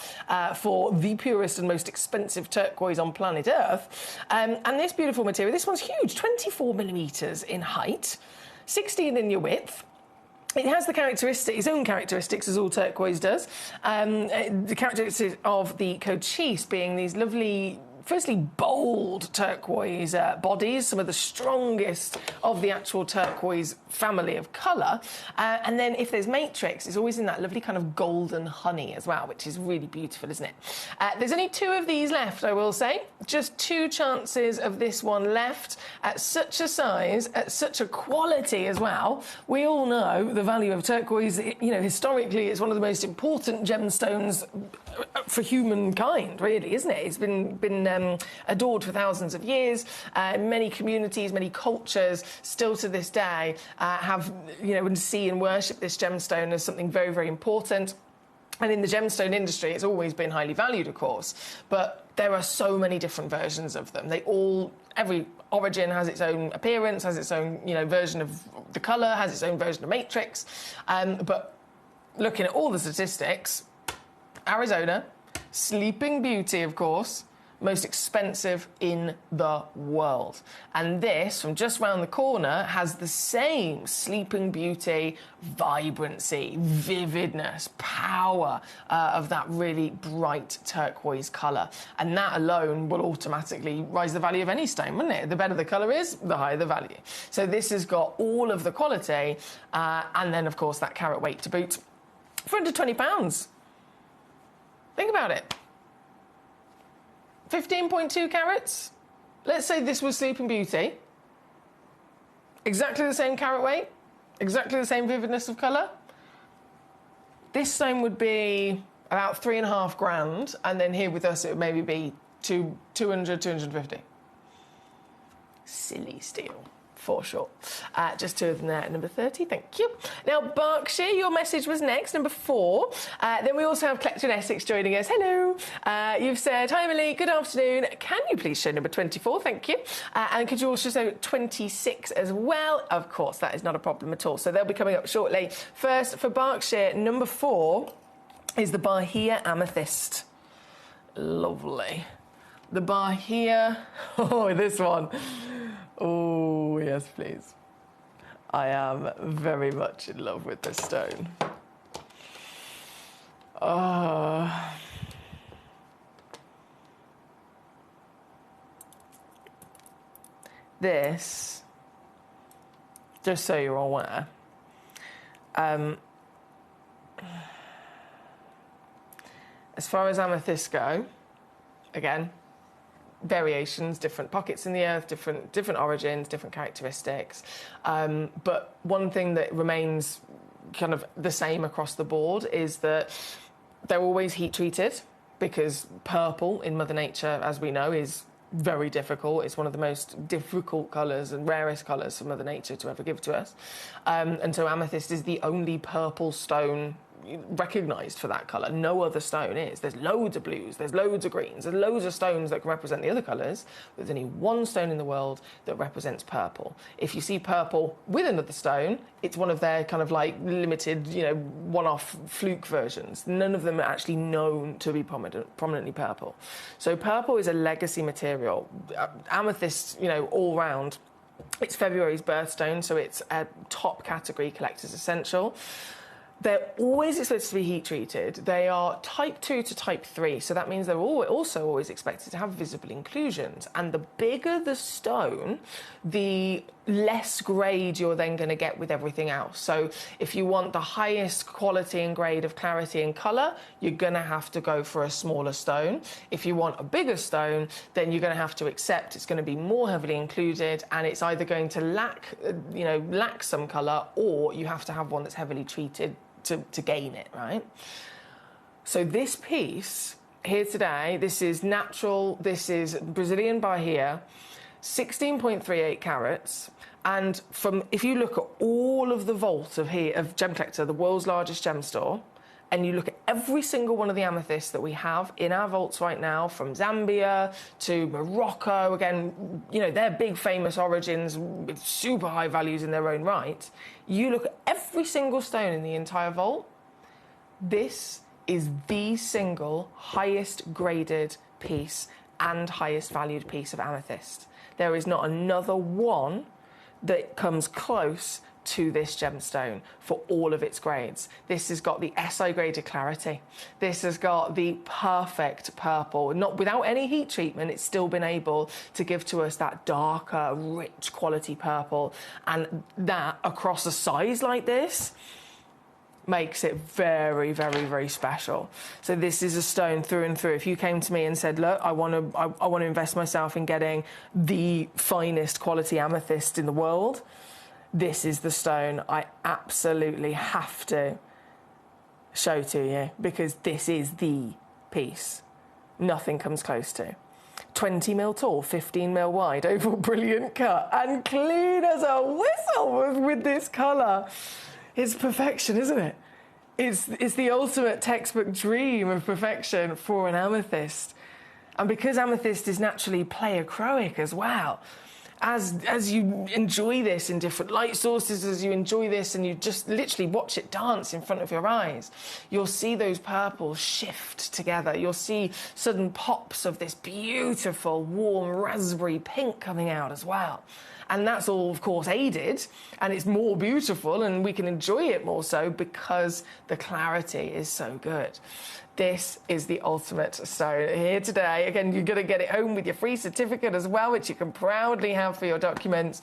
for the purest and most expensive turquoise on planet Earth. And this beautiful material, this one's huge, 24 millimetres in height, 16 in your width. It has the its own characteristics, as all turquoise does. The characteristics of the Cochise being these lovely, firstly, bold turquoise bodies, some of the strongest of the actual turquoise family of colour. And then if there's matrix, it's always in that lovely kind of golden honey as well, which is really beautiful, isn't it? There's only 2 of these left, I will say. Just 2 chances of this one left at such a size, at such a quality as well. We all know the value of turquoise. You know, historically, it's one of the most important gemstones for humankind, really, isn't it? It's been adored for thousands of years. Many communities, many cultures, still to this day, have, and see and worship this gemstone as something very, very important. And in the gemstone industry, it's always been highly valued, of course. But there are so many different versions of them. Every origin has its own appearance, has its own, version of the colour, has its own version of matrix. But looking at all the statistics, Arizona, Sleeping Beauty, of course, most expensive in the world. And this, from just round the corner, has the same Sleeping Beauty vibrancy, vividness, power of that really bright turquoise colour. And that alone will automatically rise the value of any stone, wouldn't it? The better the colour is, the higher the value. So this has got all of the quality, and then, of course, that carat weight to boot. For under £20. Think about it. 15.2 carats. Let's say this was Sleeping Beauty. Exactly the same carat weight, exactly the same vividness of colour. This stone would be about 3.5 grand, and then here with us it would maybe be 200, 250. Silly steal. For sure. Just two of them there at number 30, thank you. Now, Berkshire, your message was next, number 4. Then we also have Collector in Essex joining us. Hello. You've said, hi, Emily, good afternoon. Can you please show number 24? Thank you. And could you also show 26 as well? Of course, that is not a problem at all. So they'll be coming up shortly. First, for Berkshire, number 4 is the Bahia Amethyst. Lovely. The Bahia... Oh, this one. Oh, yes, please. I am very much in love with this stone. This, just so you're aware, as far as amethysts go, again, variations, different pockets in the earth, different origins, different characteristics. But one thing that remains kind of the same across the board is that they're always heat treated, because purple in Mother Nature, as we know, is very difficult. It's one of the most difficult colours and rarest colours for Mother Nature to ever give to us. And so amethyst is the only purple stone recognised for that colour. No other stone is. There's loads of blues, there's loads of greens, there's loads of stones that can represent the other colours. There's only one stone in the world that represents purple. If you see purple with another stone, it's one of their kind of like limited, one-off fluke versions. None of them are actually known to be prominently purple. So purple is a legacy material. Amethyst, all round. It's February's birthstone, so it's a top category collector's essential. They're always expected to be heat treated. They are type 2 to type 3, so that means they're also always expected to have visible inclusions. And the bigger the stone, the less grade you're then going to get with everything else. So if you want the highest quality and grade of clarity and colour, you're going to have to go for a smaller stone. If you want a bigger stone, then you're going to have to accept it's going to be more heavily included, and it's either going to lack some colour, or you have to have one that's heavily treated to gain it, right? So this piece here today, this is natural, this is Brazilian Bahia, 16.38 carats, and if you look at all of the vault of Gemcollector, the world's largest gem store, and you look at every single one of the amethysts that we have in our vaults right now, from Zambia to Morocco, again, they're big famous origins with super high values in their own right. You look at every single stone in the entire vault, this is the single highest graded piece and highest valued piece of amethyst. There is not another one that comes close to this gemstone for all of its grades. This has got the SI graded clarity. This has got the perfect purple. Not without any heat treatment, it's still been able to give to us that darker, rich quality purple. And that, across a size like this, makes it very, very, very special. So this is a stone through and through. If you came to me and said, look, I want to invest myself in getting the finest quality amethyst in the world, this is the stone I absolutely have to show to you, because this is the piece. Nothing comes close to. 20 mil tall, 15 mil wide, oval, brilliant cut, and clean as a whistle with this colour. It's perfection, isn't it? It's the ultimate textbook dream of perfection for an amethyst. And because amethyst is naturally pleochroic as well, as you enjoy this in different light sources, as you enjoy this and you just literally watch it dance in front of your eyes, you'll see those purples shift together. You'll see sudden pops of this beautiful, warm raspberry pink coming out as well. And that's all, of course, aided, and it's more beautiful, and we can enjoy it more so because the clarity is so good. This is the ultimate stone here today. Again, you're going to get it home with your free certificate as well, which you can proudly have for your documents.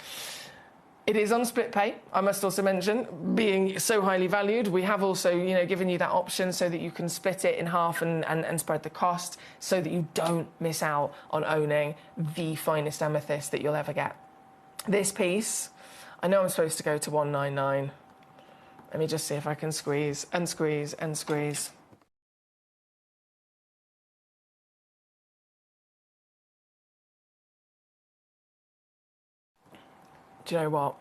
It is on split pay, I must also mention, being so highly valued. We have also, given you that option so that you can split it in half and spread the cost so that you don't miss out on owning the finest amethyst that you'll ever get. This piece, I know I'm supposed to go to 199. Let me just see if I can squeeze and squeeze and squeeze. Do you know what?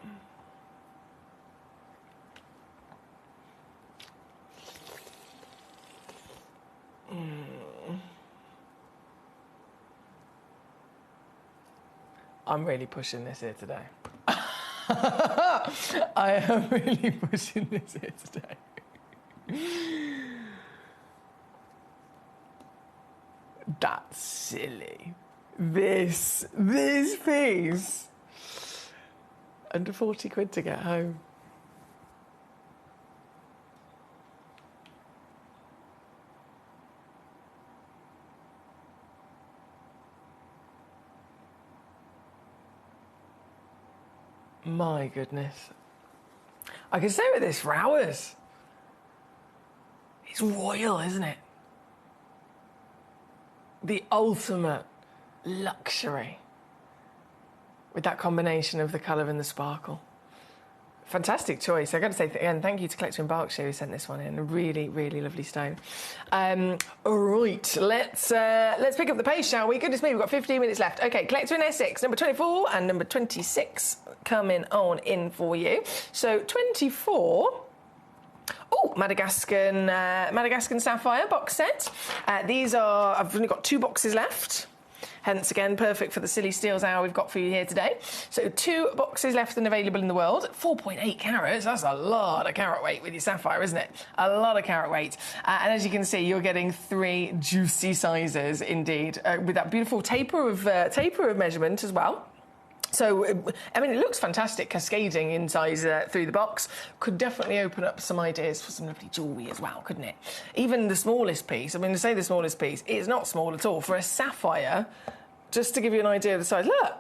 I'm really pushing this here today. I am really pushing this here today. That's silly. This piece. Under 40 quid to get home. My goodness. I can stay with this for hours. It's royal, isn't it? The ultimate luxury with that combination of the colour and the sparkle. Fantastic choice. I've got to say again, thank you to Collector in Berkshire who sent this one in. A really, really lovely stone. All right, let's pick up the pace, shall we? Goodness me, we've got 15 minutes left. Okay, Collector in Essex, number 24 and number 26 coming on in for you. So 24. Oh, Madagascan Sapphire box set. These are, I've only got 2 boxes left. Hence, again, perfect for the Silly Steals hour we've got for you here today. So 2 boxes left and available in the world. 4.8 carats, that's a lot of carat weight with your sapphire, isn't it? A lot of carat weight. And as you can see, you're getting 3 juicy sizes indeed, with that beautiful taper of measurement as well. So, I mean, it looks fantastic, cascading in size through the box. Could definitely open up some ideas for some lovely jewellery as well, couldn't it? Even the smallest piece, I mean, to say the smallest piece, it's not small at all. For a sapphire, just to give you an idea of the size, look!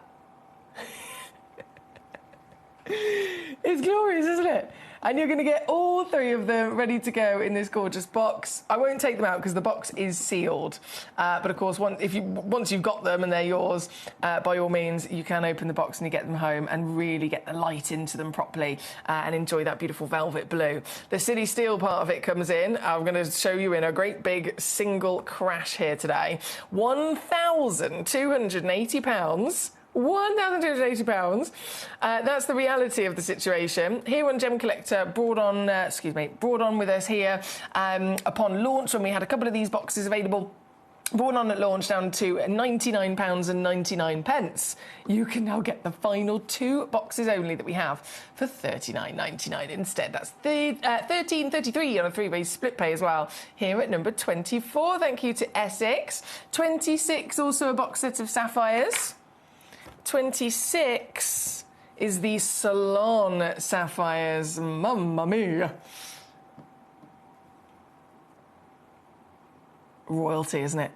It's glorious, isn't it? And you're going to get all 3 of them ready to go in this gorgeous box. I won't take them out because the box is sealed. But of course, once you've got them and they're yours, by all means, you can open the box and you get them home and really get the light into them properly and enjoy that beautiful velvet blue. The Silly Steal part of it comes in. I'm going to show you in a great big single crash here today. £1,280. £1,280. That's the reality of the situation. Here on Gemcollector, brought on with us here upon launch when we had a couple of these boxes available. Brought on at launch down to £99.99. You can now get the final 2 boxes only that we have for £39.99 instead. That's £13.33 on a 3-way split pay as well. Here at number 24. Thank you to Essex. 26, also a box set of sapphires. 26 is the Salon Sapphires. Mamma mia. Royalty, isn't it?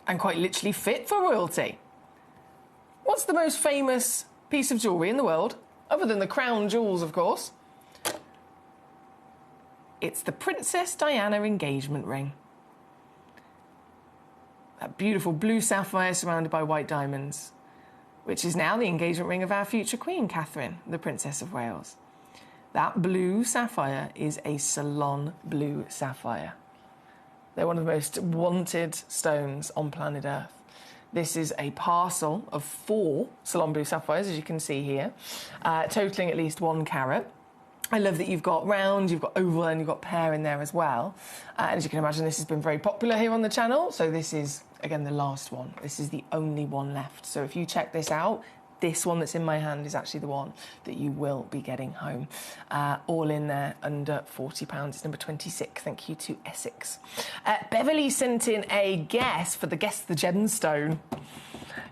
And quite literally fit for royalty. What's the most famous piece of jewellery in the world? Other than the crown jewels, of course. It's the Princess Diana engagement ring. That beautiful blue sapphire surrounded by white diamonds, which is now the engagement ring of our future Queen, Catherine, the Princess of Wales. That blue sapphire is a Salon blue sapphire. They're one of the most wanted stones on planet Earth. This is a parcel of 4 Ceylon Blue sapphires, as you can see here, totaling at least 1 carat. I love that you've got round, you've got oval, and you've got pear in there as well. And as you can imagine, this has been very popular here on the channel. So this is, again, the last one. This is the only one left. So if you check this out, this one that's in my hand is actually the one that you will be getting home. All in there, under £40. It's number 26. Thank you to Essex. Beverly sent in a guess for the Guess the Gemstone.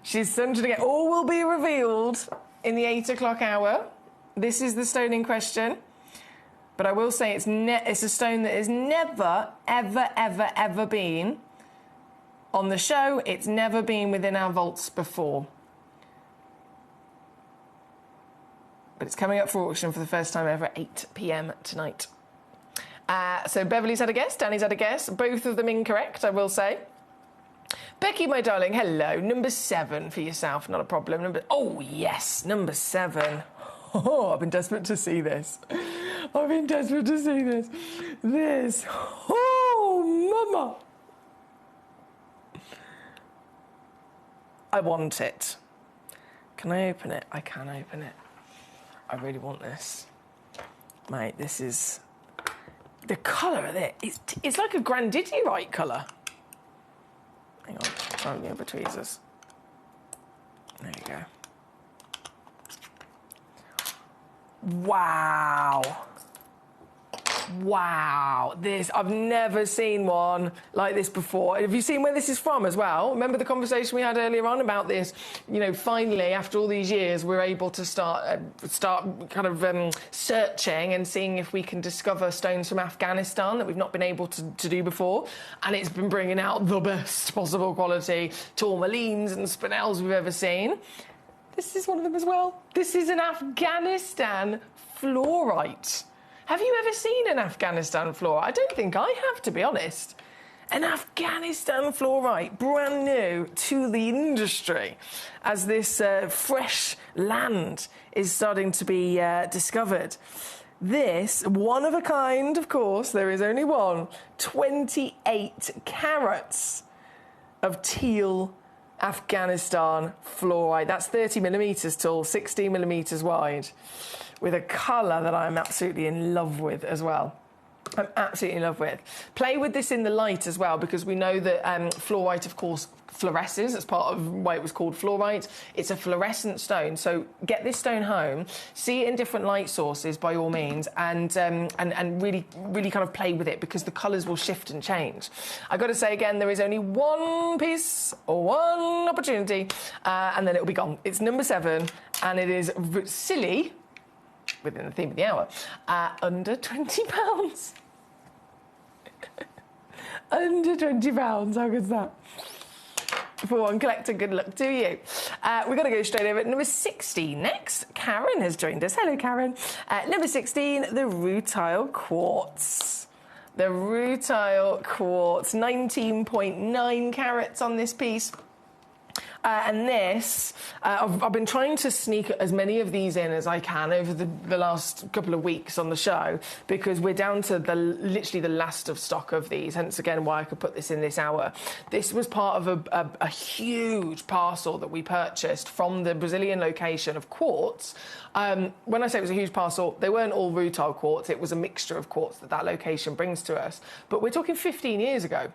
She's sent in a guess. All will be revealed in the 8 o'clock hour. This is the stone in question. But I will say it's a stone that has never, ever, ever, ever been on the show. It's never been within our vaults before. But it's coming up for auction for the first time ever at 8 p.m. tonight. So Beverly's had a guess, Danny's had a guess. Both of them incorrect, I will say. Becky, my darling, hello. Number 7 for yourself, not a problem. Oh, yes, number 7. Oh, I've been desperate to see this. I've been desperate to see this. This. Oh, mama. I want it. Can I open it? I can open it. I really want this. Mate, this is... The colour of it, it's like a grandidierite colour. Hang on, try and get the tweezers. There you go. Wow. Wow. This, I've never seen one like this before. Have you seen where this is from as well? Remember the conversation we had earlier on about this? You know, finally, after all these years, we're able to start kind of searching and seeing if we can discover stones from Afghanistan that we've not been able to do before. And it's been bringing out the best possible quality tourmalines and spinels we've ever seen. This is one of them as well. This is an Afghanistan fluorite. Have you ever seen an Afghanistan fluorite? I don't think I have, to be honest. An Afghanistan fluorite, brand new to the industry, as this fresh land is starting to be discovered. This, one of a kind, of course, there is only one, 28 carats of teal Afghanistan fluorite. That's 30 millimetres tall, 16 millimetres wide, with a colour that I'm absolutely in love with as well. I'm absolutely in love with. Play with this in the light as well, because we know that fluorite, of course, fluoresces. That's part of why it was called fluorite. It's a fluorescent stone. So get this stone home, see it in different light sources by all means, and really kind of play with it, because the colours will shift and change. I've got to say again, there is only one piece or one opportunity, and then it'll be gone. It's number 7, and it is silly, within the theme of the hour, under £20. Under £20, how good's that? For one collector, good luck to you. We're going to go straight over at number 16 next. Karen has joined us. Hello, Karen. Number 16, the rutile quartz. The rutile quartz, 19.9 carats on this piece. And this, I've been trying to sneak as many of these in as I can over the last couple of weeks on the show, because we're down to literally the last of stock of these, hence again why I could put this in this hour. This was part of a huge parcel that we purchased from the Brazilian location of quartz. When I say it was a huge parcel, they weren't all rutile quartz, it was a mixture of quartz that location brings to us. But we're talking 15 years ago.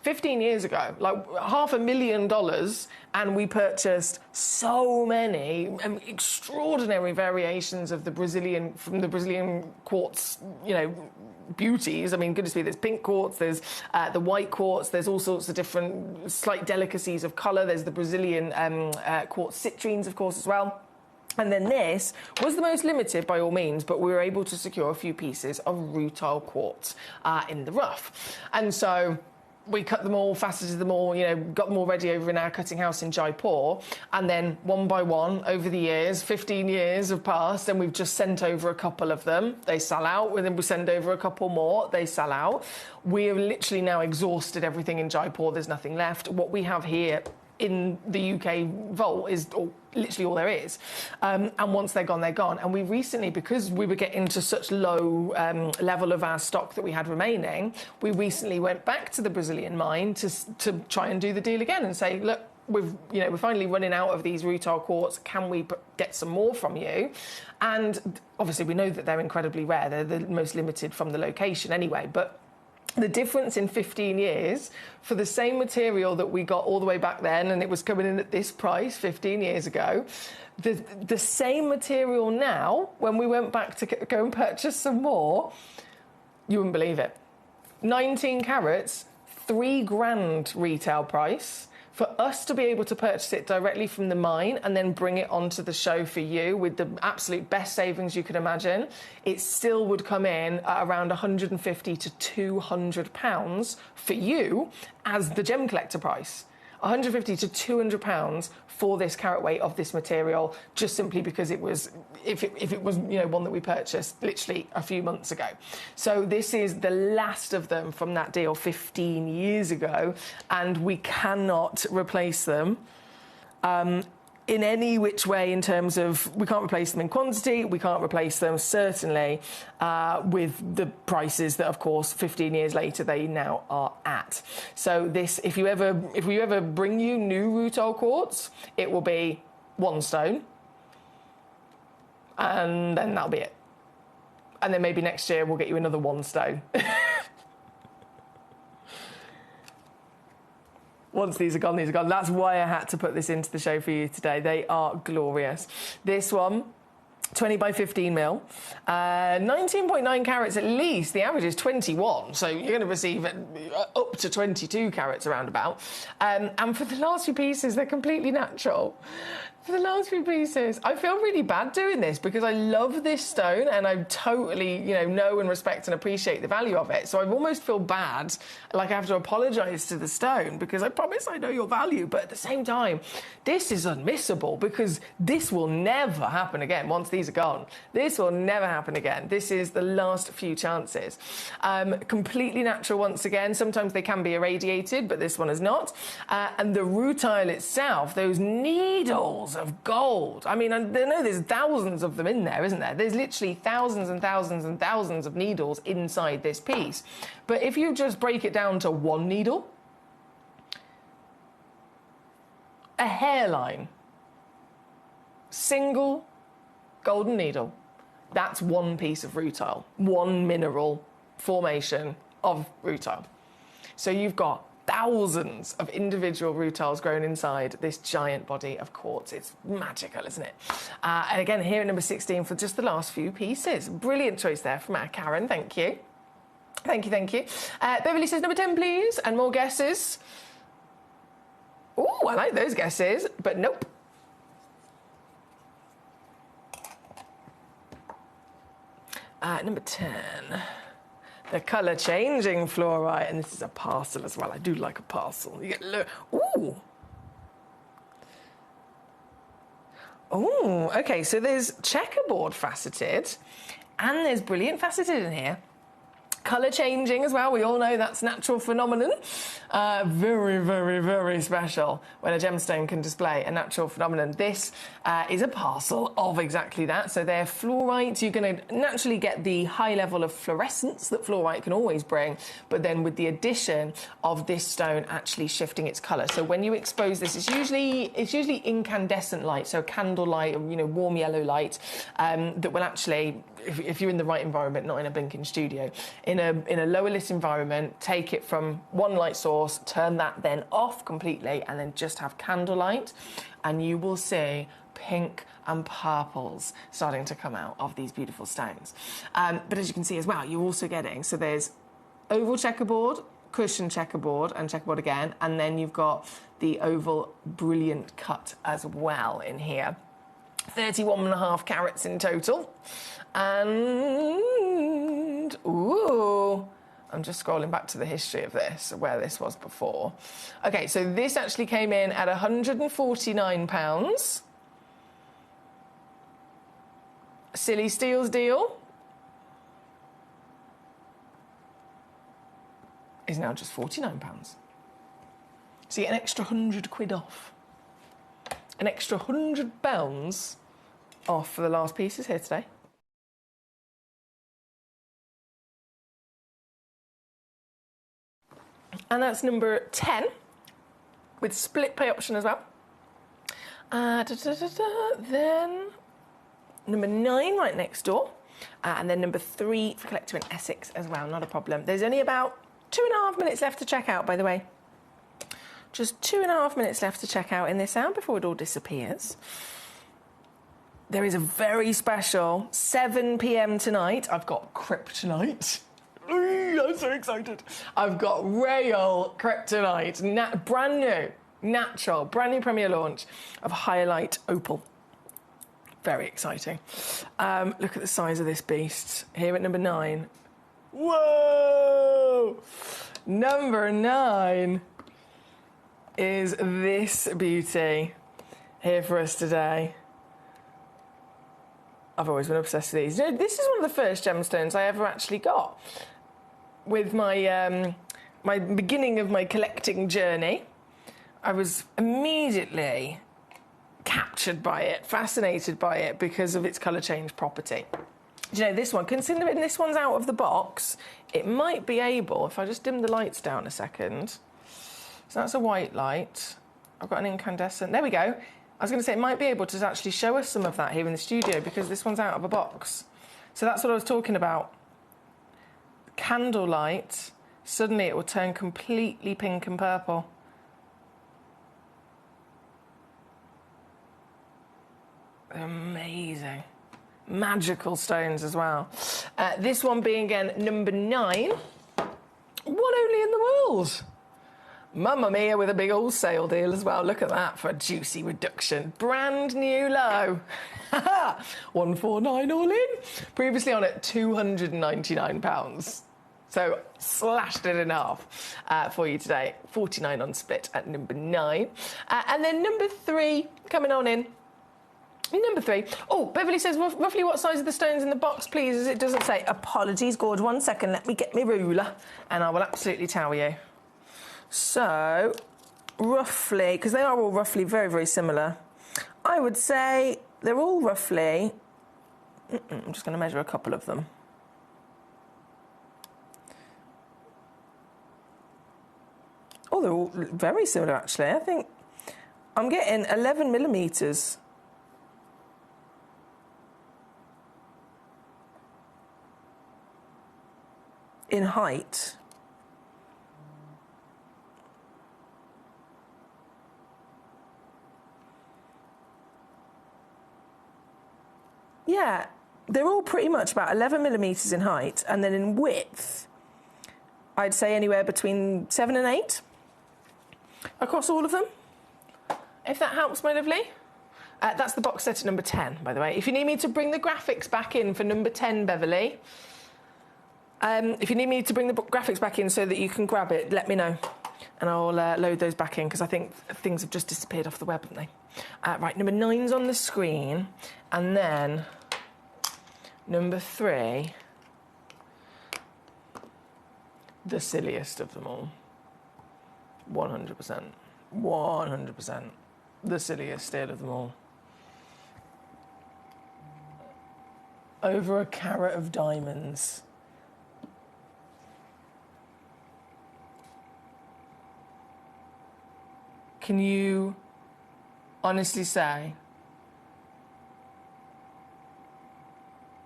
15 years ago, like $500,000, and we purchased so many extraordinary variations of from the Brazilian quartz, you know, beauties. I mean, goodness me, there's pink quartz, there's the white quartz, there's all sorts of different slight delicacies of colour. There's the Brazilian quartz citrines, of course, as well. And then this was the most limited by all means, but we were able to secure a few pieces of rutile quartz in the rough. And so we cut them all, faceted them all, you know, got them all ready over in our cutting house in Jaipur. And then one by one, over the years, 15 years have passed, and we've just sent over a couple of them. They sell out, and then we send over a couple more. They sell out. We have literally now exhausted everything in Jaipur. There's nothing left. What we have here in the UK vault is literally all there is. And once they're gone, they're gone. And we recently, because we were getting to such low level of our stock that we had remaining, we recently went back to the Brazilian mine to try and do the deal again and say, look, we're finally running out of these rutile quartz. Can we get some more from you? And obviously we know that they're incredibly rare. They're the most limited from the location anyway. But the difference in 15 years for the same material that we got all the way back then, and it was coming in at this price 15 years ago, the same material now, when we went back to go and purchase some more, you wouldn't believe it. 19 carats, £3,000 retail price. For us to be able to purchase it directly from the mine and then bring it onto the show for you with the absolute best savings you could imagine, it still would come in at around £150 to £200 for you as the gem collector price. £150 to £200 for this carat weight of this material, just simply because it was, if it was one that we purchased literally a few months ago. So this is the last of them from that deal 15 years ago, and we cannot replace them in any which way in terms of, we can't replace them in quantity, we can't replace them certainly with the prices that, of course, 15 years later they now are at. So this, if we ever bring you new rutile quartz, it will be one stone, and then that'll be it. And then maybe next year we'll get you another one stone. Once these are gone, these are gone. That's why I had to put this into the show for you today. They are glorious. This one, 20 by 15 mil, 19.9 carats at least. The average is 21, so you're going to receive up to 22 carats around about. And for the last few pieces, they're completely natural. For the last few pieces, I feel really bad doing this because I love this stone and I totally, know and respect and appreciate the value of it. So I almost feel bad, like I have to apologise to the stone because I promise I know your value. But at the same time, this is unmissable because this will never happen again once these are gone. This will never happen again. This is the last few chances. Completely natural once again. Sometimes they can be irradiated, but this one is not. And the rutile itself, those needles of gold. I mean, I know there's thousands of them in there, isn't there? There's literally thousands and thousands and thousands of needles inside this piece. But if you just break it down to one needle, a hairline, single golden needle, that's one piece of rutile, one mineral formation of rutile. So you've got thousands of individual rutiles grown inside this giant body of quartz. It's magical, isn't it? And again, here at number 16 for just the last few pieces. Brilliant choice there from our Karen. Thank you. Thank you, thank you. Beverly says number 10, please. And more guesses. Oh, I like those guesses, but nope. Number 10. The colour changing fluorite, and this is a parcel as well. I do like a parcel. You get ooh. Oh, okay. So there's checkerboard faceted, and there's brilliant faceted in here. Colour changing as well. We all know that's natural phenomenon. Very, very, very special when a gemstone can display a natural phenomenon. This is a parcel of exactly that. So they're fluorite. You're going to naturally get the high level of fluorescence that fluorite can always bring, but then with the addition of this stone actually shifting its colour. So when you expose this, it's usually incandescent light, so candle light, or warm yellow light that will actually, if you're in the right environment, not in a blinking studio, in a lower lit environment, take it from one light source, turn that then off completely, and then just have candlelight, and you will see pink and purples starting to come out of these beautiful stones. But as you can see as well, you're also getting, so there's oval checkerboard, cushion checkerboard, and checkerboard again, and then you've got the oval brilliant cut as well in here. 31.5 carats in total. And, ooh, I'm just scrolling back to the history of this, where this was before. Okay, so this actually came in at £149. Silly Steel's deal is now just £49. So you get an extra £100 off. An extra £100 off for the last pieces here today. And that's number 10, with split pay option as well. Then number 9 right next door. And then number 3 for Collector in Essex as well, not a problem. There's only about 2.5 minutes left to check out, by the way. Just 2.5 minutes left to check out in this hour before it all disappears. There is a very special 7 p.m. tonight. I've got Kryptonite. I'm so excited. I've got Rail Kryptonite, brand new, natural, brand new premiere launch of Highlight Opal. Very exciting. Look at the size of this beast. Here at number 9. Whoa! Number 9 is this beauty here for us today. I've always been obsessed with these. You know, this is one of the first gemstones I ever actually got. With my my beginning of my collecting journey, I was immediately captured by it, fascinated by it because of its colour change property. Do you know, this one, considering this one's out of the box, it might be able, if I just dim the lights down a second. So that's a white light. I've got an incandescent. There we go. I was going to say it might be able to actually show us some of that here in the studio because this one's out of a box. So that's what I was talking about. Candlelight, suddenly it will turn completely pink and purple. Amazing. Magical stones as well. This one being, again, number 9. One only in the world. Mamma mia, with a big old sale deal as well. Look at that for a juicy reduction. Brand new low. 149 all in. Previously on at £299. So slashed it in half for you today. 49 on split at number 9. And then number 3 coming on in. Number 3. Oh, Beverly says, roughly what size are the stones in the box, please? As it doesn't say. Apologies, Gord. 1 second. Let me get my ruler and I will absolutely tell you. So, roughly, because they are all roughly very, very similar, I would say they're all roughly... I'm just going to measure a couple of them. Oh, they're all very similar, actually. I think I'm getting 11 millimetres. In height. Yeah, they're all pretty much about 11 millimetres in height, and then in width, I'd say anywhere between 7 and 8 across all of them, if that helps, my lovely. That's the box set at number 10, by the way. If you need me to bring the graphics back in for number 10, Beverly, if you need me to bring the graphics back in so that you can grab it, let me know. And I'll load those back in, because I think things have just disappeared off the web, haven't they? Right, number 9's on the screen. And then number 3, the silliest of them all. 100%. 100%. The silliest steal of them all. Over a carat of diamonds. Can you honestly say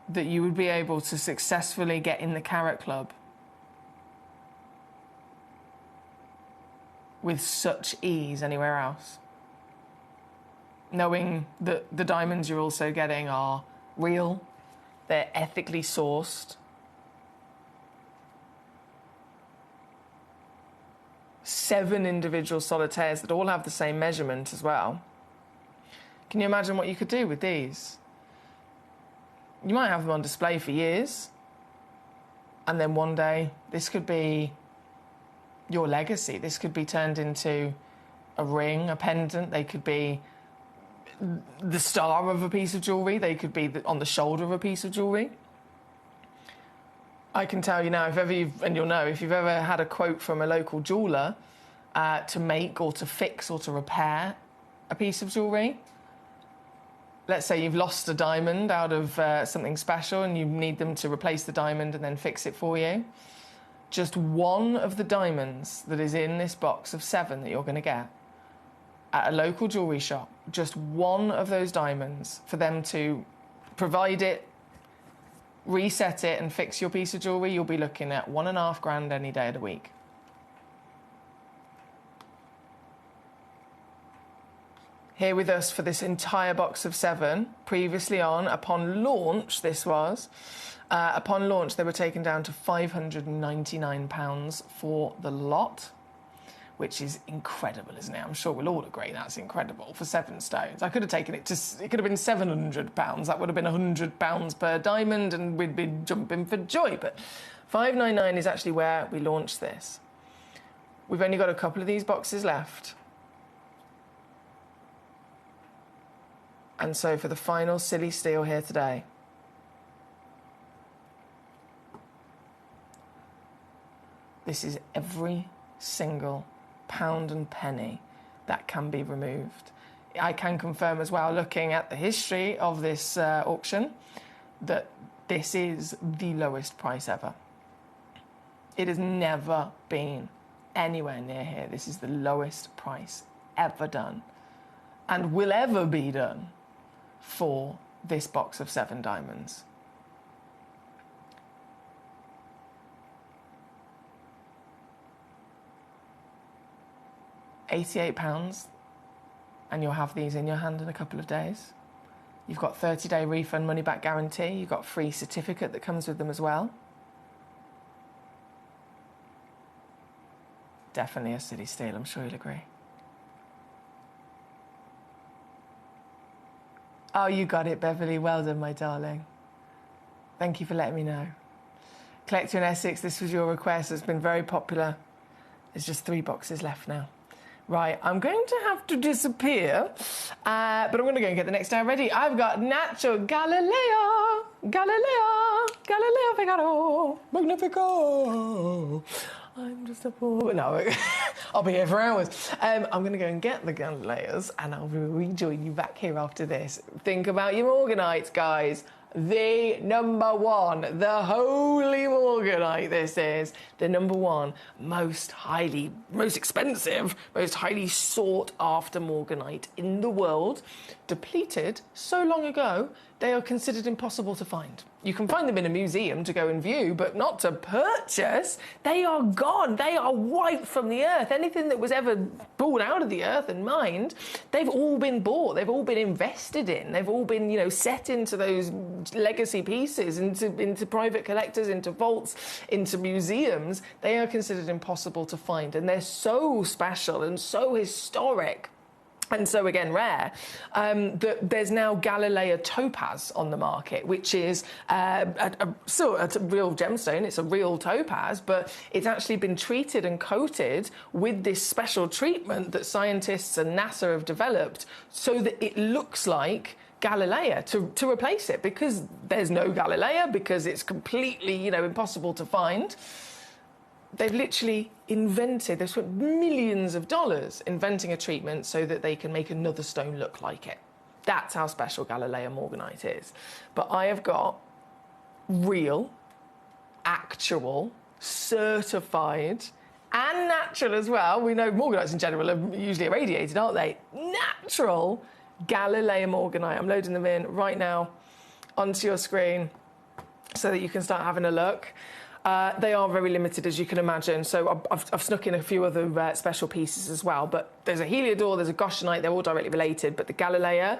that you would be able to successfully get in the Carat Club with such ease anywhere else? Knowing that the diamonds you're also getting are real, they're ethically sourced. 7 individual solitaires that all have the same measurement as well. Can you imagine what you could do with these? You might have them on display for years, and then one day this could be your legacy. This could be turned into a ring, a pendant. They could be the star of a piece of jewellery. They could be on the shoulder of a piece of jewellery. I can tell you now, if ever you've, and you'll know, if you've ever had a quote from a local jeweller to make or to fix or to repair a piece of jewellery. Let's say you've lost a diamond out of something special and you need them to replace the diamond and then fix it for you. Just one of the diamonds that is in this box of 7 that you're going to get at a local jewellery shop, just one of those diamonds for them to provide it, reset it and fix your piece of jewellery, you'll be looking at £1,500 any day of the week. Here with us for this entire box of 7, previously upon launch upon launch they were taken down to £599 for the lot, which is incredible, isn't it? I'm sure we'll all agree that's incredible for 7 stones. I could have taken it to, it could have been £700, that would have been £100 per diamond and we'd be jumping for joy, but £599 is actually where we launched this. We've only got a couple of these boxes left. And so for the final silly steal here today, this is every single pound and penny that can be removed. I can confirm as well, looking at the history of this auction, that this is the lowest price ever. It has never been anywhere near here. This is the lowest price ever done and will ever be done for this box of 7 diamonds. £88, and you'll have these in your hand in a couple of days. You've got 30-day refund money-back guarantee. You've got a free certificate that comes with them as well. Definitely a city steal, I'm sure you'll agree. Oh, you got it, Beverly. Well done, my darling. Thank you for letting me know. Collector in Essex, this was your request. It's been very popular. There's just 3 boxes left now. Right, I'm going to have to disappear, but I'm going to go and get the next day ready. I've got Nacho Galileo Figaro, Magnifico. I'm just a poor... No, I'll be here for hours. I'm going to go and get the Galileos, and I'll rejoin you back here after this. Think about your Morganites, guys. The number 1, the holy Morganite, this is the number 1 most expensive, most highly sought after Morganite in the world, depleted so long ago they are considered impossible to find. You can find them in a museum to go and view, but not to purchase. They are gone. They are wiped from the earth. Anything that was ever pulled out of the earth and mined, they've all been bought. They've all been invested in. They've all been, you know, set into those legacy pieces, into private collectors, into vaults, into museums. They are considered impossible to find, and they're so special and so historic. And so, again, rare, that there's now Galileo topaz on the market, which is still a real gemstone. It's a real topaz, but it's actually been treated and coated with this special treatment that scientists and NASA have developed so that it looks like Galileo to replace it, because there's no Galileo, because it's completely, you know, impossible to find. They've literally invented, they've spent millions of dollars inventing a treatment so that they can make another stone look like it. That's how special Galileo Morganite is. But I have got real, actual, certified, and natural as well. We know Morganites in general are usually irradiated, aren't they? Natural Galileo Morganite. I'm loading them in right now onto your screen so that you can start having a look. They are very limited, as you can imagine, so I've snuck in a few other special pieces as well, but there's a Heliodor, there's a Goshenite, they're all directly related, but the Galileo,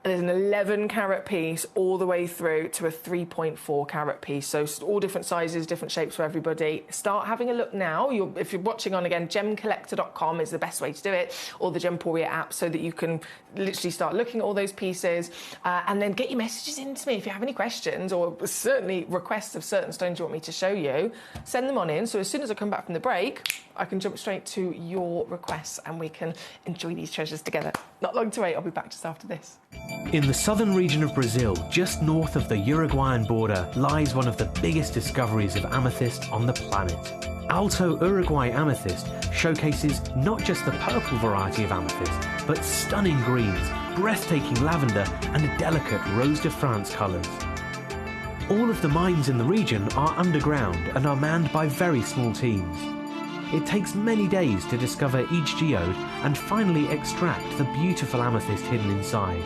there's an 11 carat piece all the way through to a 3.4 carat piece, so all different sizes, different shapes for everybody. Start having a look now. If you're watching on, again, gemcollector.com is the best way to do it, or the Gemporia app, so that you can literally start looking at all those pieces, and then get your messages in to me if you have any questions, or certainly requests of certain stones you want me to show you. Send them on in, so as soon as I come back from the break, I can jump straight to your requests and we can enjoy these treasures together. Not long to wait, I'll be back just after this. In the southern region of Brazil, just north of the Uruguayan border, lies one of the biggest discoveries of amethyst on the planet. Alto Uruguay Amethyst showcases not just the purple variety of amethyst, but stunning greens, breathtaking lavender, and delicate Rose de France colours. All of the mines in the region are underground and are manned by very small teams. It takes many days to discover each geode and finally extract the beautiful amethyst hidden inside.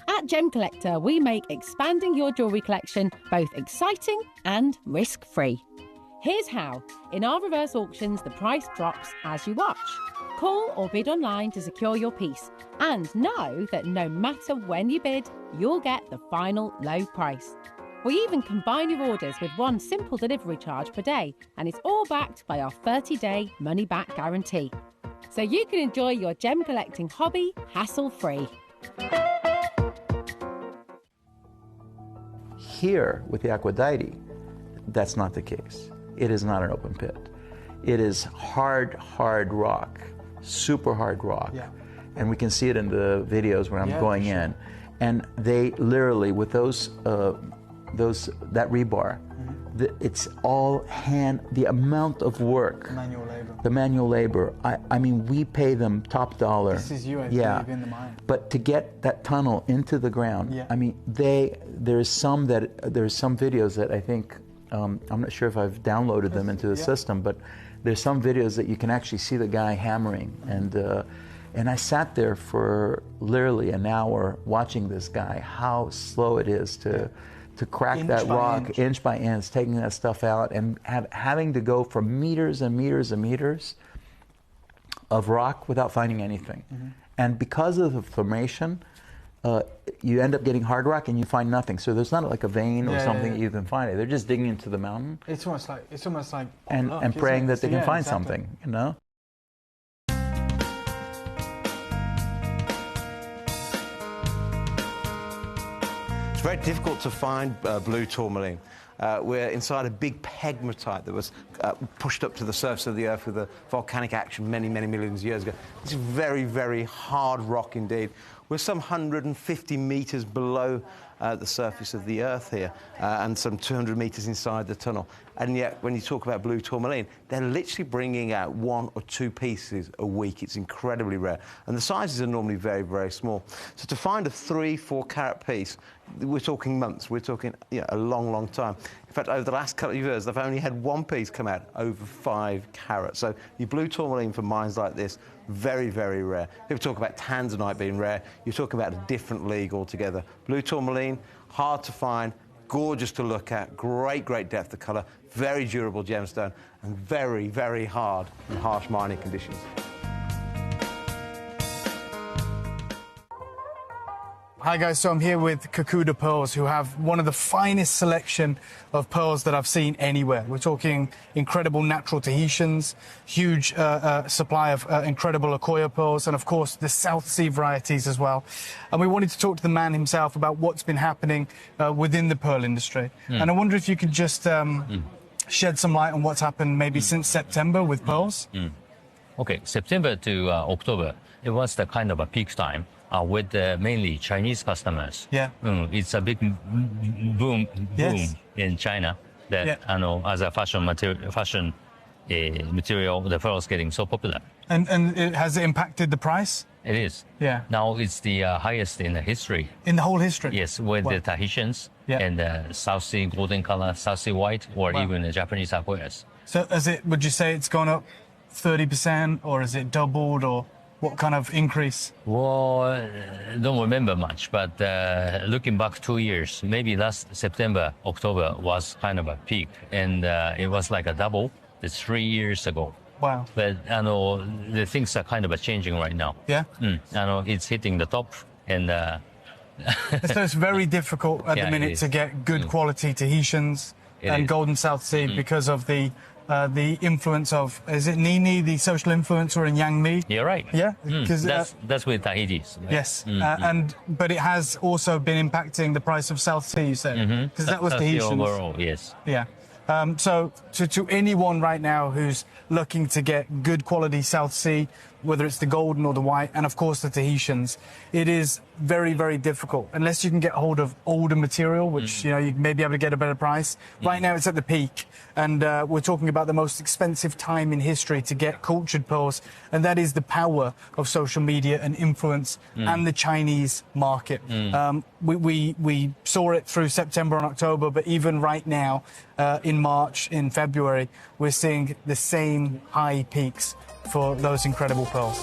At Gemcollector, we make expanding your jewellery collection both exciting and risk-free. Here's how. In our reverse auctions, the price drops as you watch. Call or bid online to secure your piece, and know that no matter when you bid, you'll get the final low price. We even combine your orders with one simple delivery charge per day, and it's all backed by our 30-day money-back guarantee. So you can enjoy your gem collecting hobby hassle-free. Here, with the Aquadite, that's not the case. It is not an open pit. It is hard rock, super hard rock. Yeah. And we can see it in the videos where I'm going in. And they literally, with that rebar, it's all hand, the amount of work. Manual labor. The manual labor. I mean, we pay them top dollar. This is you, I believe, in the mine. But to get that tunnel into the ground, I mean, there's some videos that I think, I'm not sure if I've downloaded them into the system, but there's some videos that you can actually see the guy hammering. And I sat there for literally an hour watching this guy, how slow it is to crack that rock inch by inch, taking that stuff out, and having to go for meters and meters and meters of rock without finding anything. And because of the formation, you end up getting hard rock and you find nothing. So there's not like a vein or something that you can find. They're just digging into the mountain. It's almost like and praying that they can find something, you know? It's very difficult to find blue tourmaline. We're inside a big pegmatite that was pushed up to the surface of the Earth with a volcanic action many, many millions of years ago. It's very, very hard rock indeed. We're some 150 metres below the surface of the Earth here, and some 200 metres inside the tunnel. And yet, when you talk about blue tourmaline, they're literally bringing out 1 or 2 pieces a week. It's incredibly rare. And the sizes are normally very, very small. So to find a 3-4 carat piece, we're talking months. We're talking a long, long time. In fact, over the last couple of years, they've only had 1 piece come out over 5 carats. So your blue tourmaline for mines like this, very, very rare. People talk about tanzanite being rare. You're talking about a different league altogether. Blue tourmaline, hard to find, gorgeous to look at, great, great depth of colour, very durable gemstone, and very, very hard in harsh mining conditions. Hi guys, so I'm here with Kakuda Pearls, who have one of the finest selection of pearls that I've seen anywhere. We're talking incredible natural Tahitians, huge supply of incredible Akoya pearls, and of course the South Sea varieties as well. And we wanted to talk to the man himself about what's been happening within the pearl industry. And I wonder if you could just shed some light on what's happened maybe since September with pearls. Okay, September to October, it was the kind of a peak time. With mainly Chinese customers. Yeah. It's a big boom in China that as a fashion material, the pearl is getting so popular. And has it impacted the price? It is. Yeah. Now it's the highest in the history. In the whole history? Yes, with the Tahitians and the South Sea golden color, South Sea white, or even the Japanese Akoyas. So would you say it's gone up 30%, or is it doubled, or what kind of increase? Well, don't remember much, but looking back 2 years, maybe last September, October was kind of a peak, and it was like a double. It's 3 years ago. Wow. But I know the things are kind of changing right now. Yeah. I know it's hitting the top, and so it's very difficult at the minute to get good quality Tahitians and Golden South Sea because of the influence of, is it Nini, the social influencer in Yang Mi? You're right. Yeah, because that's with Tahiti's. Right? Yes, but it has also been impacting the price of South Sea, you said, because that was Tahitians. Overall, yes. Yeah. So to anyone right now who's looking to get good quality South Sea, whether it's the golden or the white, and of course the Tahitians, it is very, very difficult unless you can get hold of older material, which you may be able to get a better price. Right now it's at the peak, and we're talking about the most expensive time in history to get cultured pearls, and that is the power of social media and influence and the Chinese market. We saw it through September and October, but even right now in March, in February, we're seeing the same high peaks for those incredible pearls.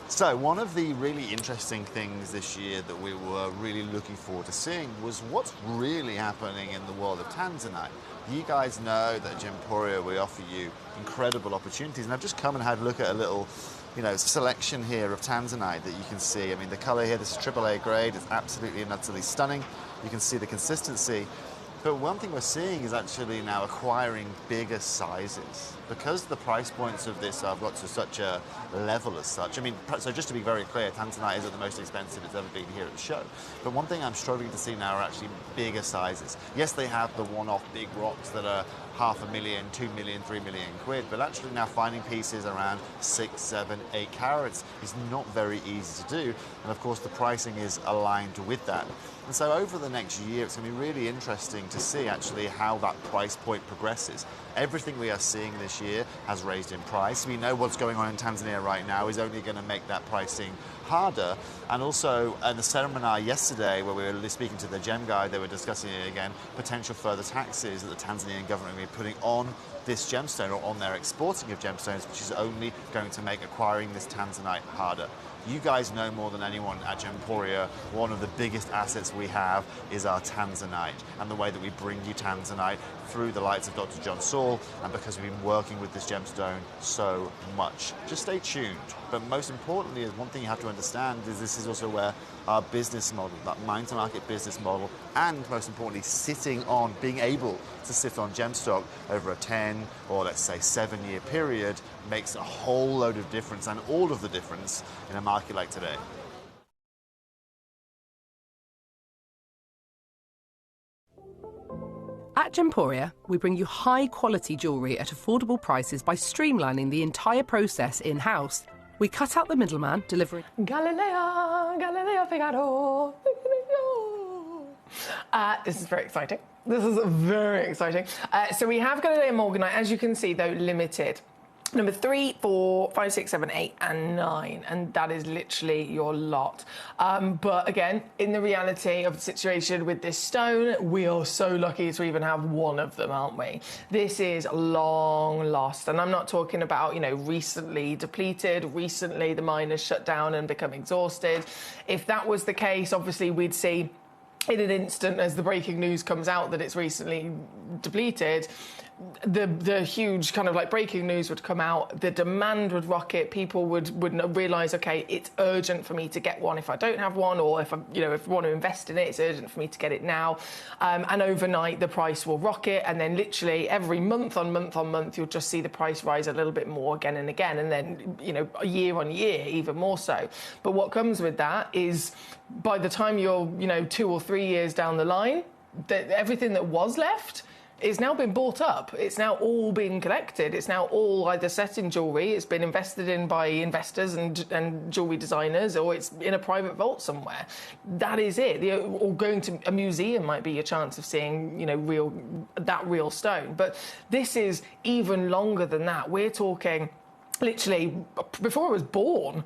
So one of the really interesting things this year that we were really looking forward to seeing was what's really happening in the world of Tanzanite. You guys know that at Gemporia we offer you incredible opportunities, and I've just come and had a look at a little selection here of Tanzanite that you can see. I mean, the color here, this is AAA grade, it's absolutely and utterly stunning. You can see the consistency. But one thing we're seeing is actually now acquiring bigger sizes. Because the price points of this have got to such a level as such. I mean, so just to be very clear, Tanzanite isn't the most expensive it's ever been here at the show. But one thing I'm struggling to see now are actually bigger sizes. Yes, they have the one-off big rocks that are $500,000, 2 million, 3 million quid, but actually now finding pieces around 6, 7, 8 carats is not very easy to do. And of course, the pricing is aligned with that. And so over the next year, it's going to be really interesting to see actually how that price point progresses. Everything we are seeing this year has raised in price. We know what's going on in Tanzania right now is only going to make that pricing harder. And also in the seminar yesterday where we were speaking to the Gem guy, they were discussing it again, potential further taxes that the Tanzanian government will be putting on this gemstone or on their exporting of gemstones, which is only going to make acquiring this Tanzanite harder. You guys know more than anyone at Gemporia, one of the biggest assets we have is our Tanzanite, and the way that we bring you Tanzanite through the lights of Dr. John Saul, and because we've been working with this gemstone so much. Just stay tuned. But most importantly, is one thing you have to understand is this is also where our business model, that mine-to-market business model, and most importantly, being able to sit on gemstock over a 10 or let's say 7-year period makes a whole load of difference, and all of the difference in a market like today. At Gemporia, we bring you high-quality jewellery at affordable prices by streamlining the entire process in-house. We cut out the middleman, delivering Galileo Figaro. This is very exciting. This is very exciting. So we have Galileo Morganite, as you can see, though, limited. Number 3, 4, 5, 6, 7, 8, and 9, and that is literally your lot. But again, in the reality of the situation with this stone, we are so lucky to even have one of them, aren't we? This is long lost, and I'm not talking about, recently depleted, recently the mine has shut down and become exhausted. If that was the case, obviously we'd see in an instant as the breaking news comes out that it's recently depleted, the huge kind of like breaking news would come out, the demand would rocket, people would realise, okay, it's urgent for me to get one if I don't have one, or if I want to invest in it, it's urgent for me to get it now. And overnight the price will rocket, and then literally every month on month you'll just see the price rise a little bit more again and again, and then year on year even more so. But what comes with that is by the time you're 2 or 3 years down the line, everything that was left it's now been bought up. It's now all being collected. It's now all either set in jewellery, it's been invested in by investors and jewellery designers, or it's in a private vault somewhere. That is it. Or going to a museum might be your chance of seeing, real stone. But this is even longer than that. We're talking literally before I was born,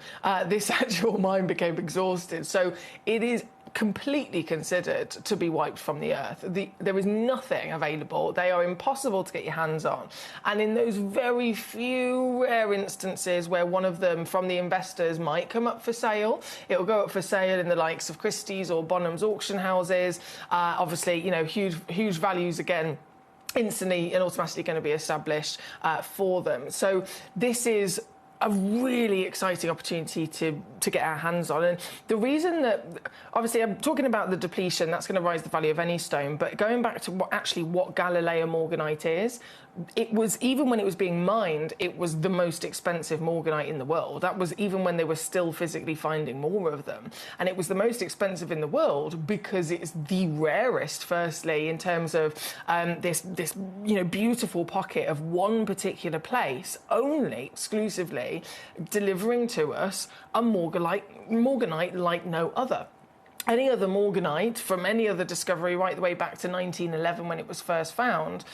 this actual mine became exhausted. So it is completely considered to be wiped from the earth. There is nothing available. They are impossible to get your hands on. And in those very few rare instances where one of them from the investors might come up for sale, it will go up for sale in the likes of Christie's or Bonham's auction houses. Obviously, huge values again, instantly and automatically going to be established for them. So this is a really exciting opportunity to get our hands on. And the reason that, obviously, I'm talking about the depletion, that's going to rise the value of any stone, but going back to what Galilea morganite is, it was, even when it was being mined, it was the most expensive morganite in the world. That was even when they were still physically finding more of them. And it was the most expensive in the world because it's the rarest, firstly, in terms of this beautiful pocket of one particular place, only exclusively delivering to us a morganite like no other. Any other morganite from any other discovery right the way back to 1911 when it was first found,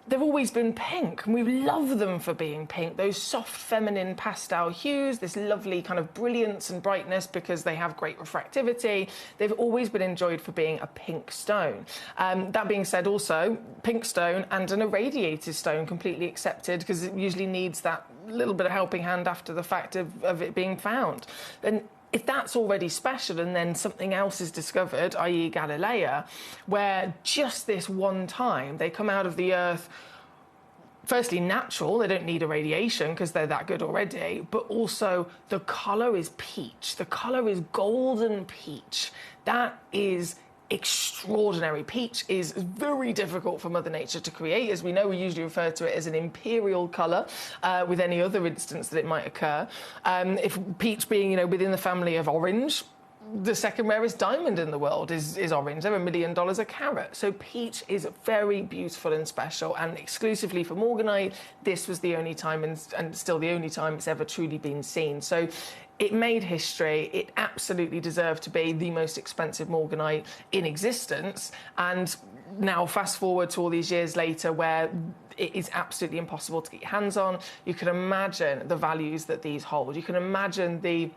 they've always been pink, and we love them for being pink. Those soft, feminine pastel hues, this lovely kind of brilliance and brightness because they have great refractivity. They've always been enjoyed for being a pink stone. That being said, also, pink stone and an irradiated stone completely accepted because it usually needs that little bit of helping hand after the fact of it being found. And if that's already special and then something else is discovered, i.e. Galilea, where just this one time they come out of the earth, firstly natural, they don't need irradiation because they're that good already, but also the colour is peach. The colour is golden peach. That is extraordinary. Peach is very difficult for Mother Nature to create. As we know, we usually refer to it as an imperial colour with any other instance that it might occur. If peach being, within the family of orange, the second rarest diamond in the world is orange. They're $1 million a carat. So peach is very beautiful and special, and exclusively for morganite, this was the only time and still the only time it's ever truly been seen. So it made history. It absolutely deserved to be the most expensive morganite in existence. And now fast forward to all these years later where it is absolutely impossible to get your hands on. You can imagine the values that these hold. You can imagine the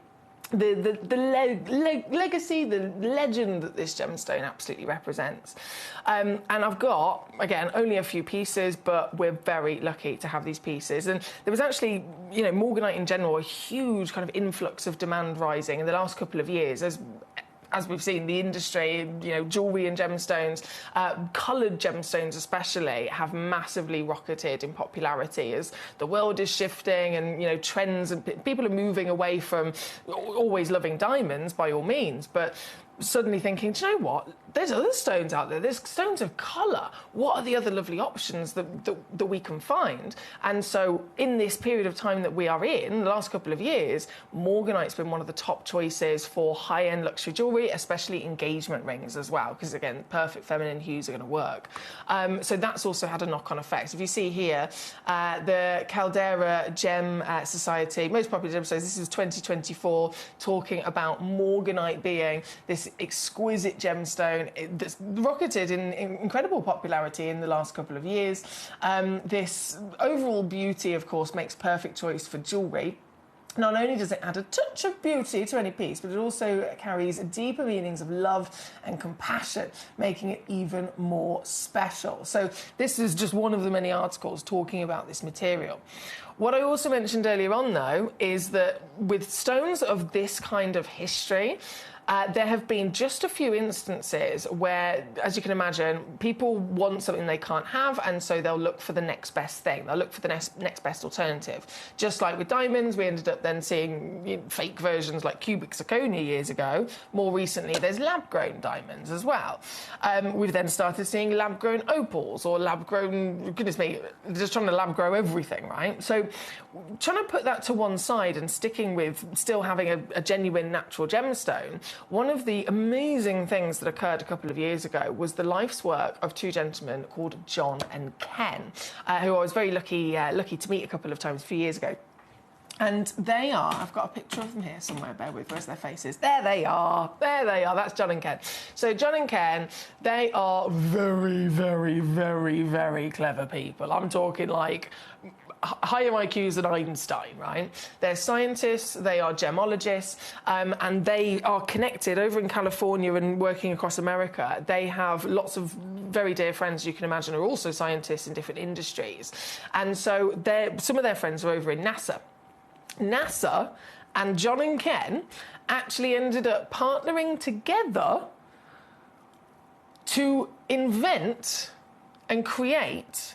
legacy, the legend that this gemstone absolutely represents. And I've got, again, only a few pieces, but we're very lucky to have these pieces. And there was actually, morganite in general, a huge kind of influx of demand rising in the last couple of years as we've seen, the industry, jewellery and gemstones, coloured gemstones especially, have massively rocketed in popularity as the world is shifting and, trends and people are moving away from always loving diamonds, by all means, but suddenly thinking, do you know what? There's other stones out there. There's stones of colour. What are the other lovely options that we can find? And so in this period of time that we are in, the last couple of years, morganite's been one of the top choices for high-end luxury jewellery, especially engagement rings as well, because, again, perfect feminine hues are going to work. So that's also had a knock-on effect. If you see here, the Caldera Gem Society, most popular gemstones, this is 2024, talking about morganite being this exquisite gemstone that's rocketed in incredible popularity in the last couple of years. This overall beauty, of course, makes perfect choice for jewellery. Not only does it add a touch of beauty to any piece, but it also carries deeper meanings of love and compassion, making it even more special. So this is just one of the many articles talking about this material. What I also mentioned earlier on, though, is that with stones of this kind of history, there have been just a few instances where, as you can imagine, people want something they can't have, and so they'll look for the next best thing. They'll look for the next best alternative. Just like with diamonds, we ended up then seeing fake versions like cubic zirconia years ago. More recently, there's lab-grown diamonds as well. We've then started seeing lab-grown opals or lab-grown, goodness me, just trying to lab-grow everything, right? So trying to put that to one side and sticking with still having a genuine natural gemstone, one of the amazing things that occurred a couple of years ago was the life's work of two gentlemen called John and Ken, who I was very lucky to meet a couple of times a few years ago. And they are, I've got a picture of them here somewhere, bear with, where's their faces? There they are, that's John and Ken. So John and Ken, they are very, very, very, very clever people. I'm talking like higher IQs than Einstein, right? They're scientists, they are gemologists, and they are connected over in California and working across America. They have lots of very dear friends, you can imagine, who are also scientists in different industries. And so some of their friends are over in NASA. NASA and John and Ken actually ended up partnering together to invent and create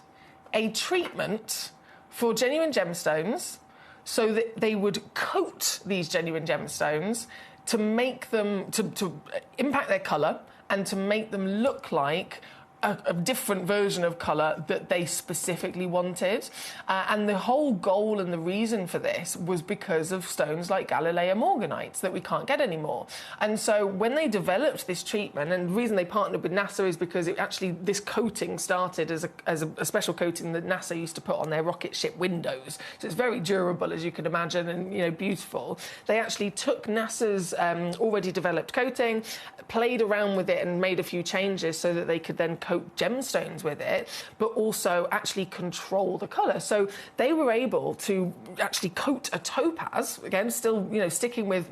a treatment for genuine gemstones so that they would coat these genuine gemstones to make them, to impact their colour and to make them look like a different version of colour that they specifically wanted. And the whole goal and the reason for this was because of stones like Galilea morganites that we can't get anymore. And so when they developed this treatment, and the reason they partnered with NASA is because it actually, this coating started as a special coating that NASA used to put on their rocket ship windows. So it's very durable, as you can imagine, and, you know, beautiful. They actually took NASA's already developed coating, played around with it and made a few changes so that they could then coat gemstones with it, but also actually control the colour. So they were able to actually coat a topaz, again, still, you know, sticking with,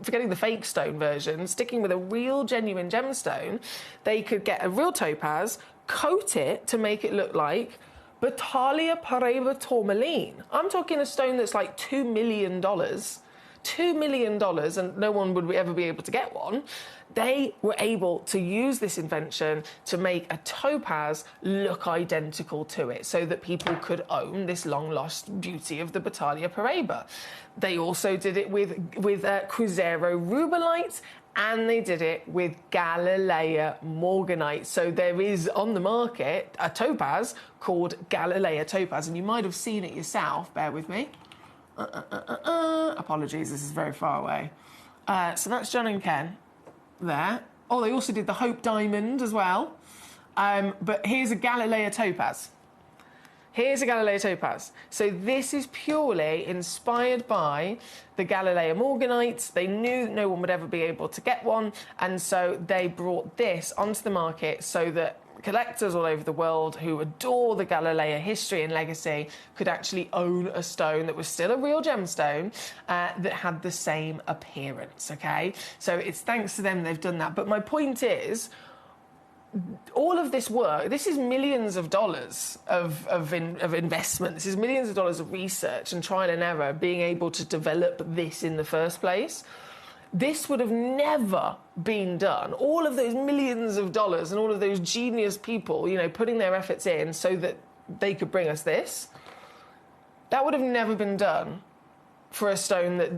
forgetting the fake stone version, sticking with a real genuine gemstone. They could get a real topaz, coat it to make it look like Battalia Paraiba tourmaline. I'm talking a stone that's like $2 million. $2 million, and no one would ever be able to get one. They were able to use this invention to make a topaz look identical to it so that people could own this long-lost beauty of the Battalia Paraiba. They also did it with Cruzeiro rubellite, and they did it with Galilea morganite. So there is on the market a topaz called Galilea topaz, and you might have seen it yourself. Bear with me. Apologies, this is very far away. So that's John and Ken there. Oh, they also did the Hope Diamond as well. But here's a Galilea topaz. Here's a Galilea topaz. So this is purely inspired by the Galilea morganite. They knew no one would ever be able to get one, and so they brought this onto the market so that collectors all over the world who adore the Galilea history and legacy could actually own a stone that was still a real gemstone that had the same appearance, okay? So it's thanks to them they've done that. But my point is, all of this work, this is millions of dollars of investment. This is millions of dollars of research and trial and error being able to develop this in the first place. This would have never been done. All of those millions of dollars and all of those genius people, you know, putting their efforts in so that they could bring us this, that would have never been done for a stone that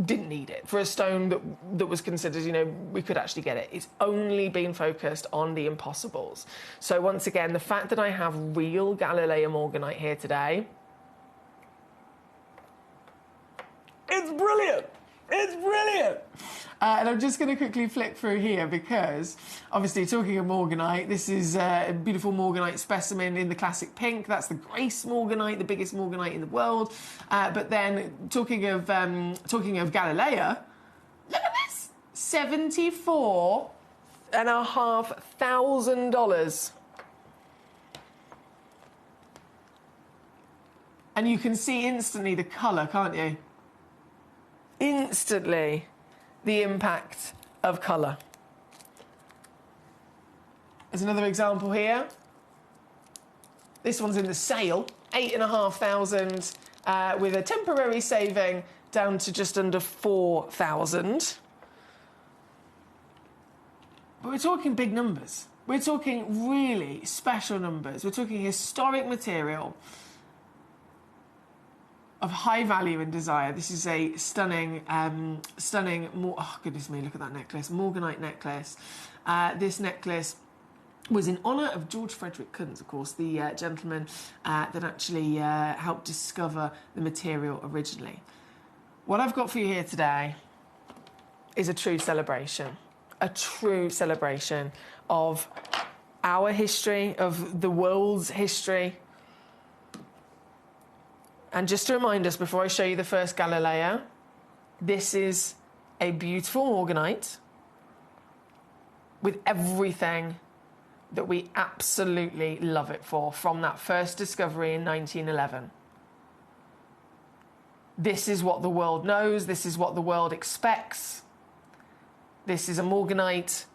didn't need it, for a stone that was considered, you know, we could actually get it. It's only been focused on the impossibles. So once again, the fact that I have real Galilea morganite here today, it's brilliant. It's brilliant! And I'm just going to quickly flick through here because, obviously, talking of morganite, this is a beautiful morganite specimen in the classic pink. That's the Grace morganite, the biggest morganite in the world. But then, talking of Galilea, look at this! $74,500. And you can see instantly the colour, can't you? Instantly the impact of colour. There's another example here. This one's in the sale, $8,500 with a temporary saving down to just under $4,000. But we're talking big numbers. We're talking really special numbers. We're talking historic material of high value and desire. This is a stunning, oh goodness me, look at that necklace, morganite necklace. This necklace was in honour of George Frederick Kunz, of course, the gentleman that actually helped discover the material originally. What I've got for you here today is a true celebration of our history, of the world's history. And just to remind us, before I show you the first Galilea, this is a beautiful morganite with everything that we absolutely love it for from that first discovery in 1911. This is what the world knows. This is what the world expects. This is a morganite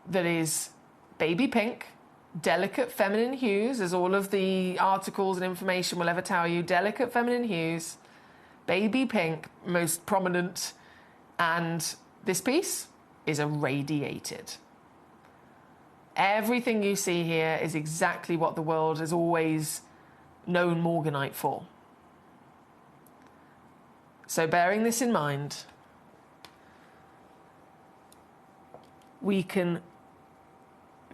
that is baby pink, delicate feminine hues, as all of the articles and information will ever tell you. Delicate feminine hues, baby pink, most prominent, and this piece is irradiated. Everything you see here is exactly what the world has always known morganite for. So bearing this in mind, we can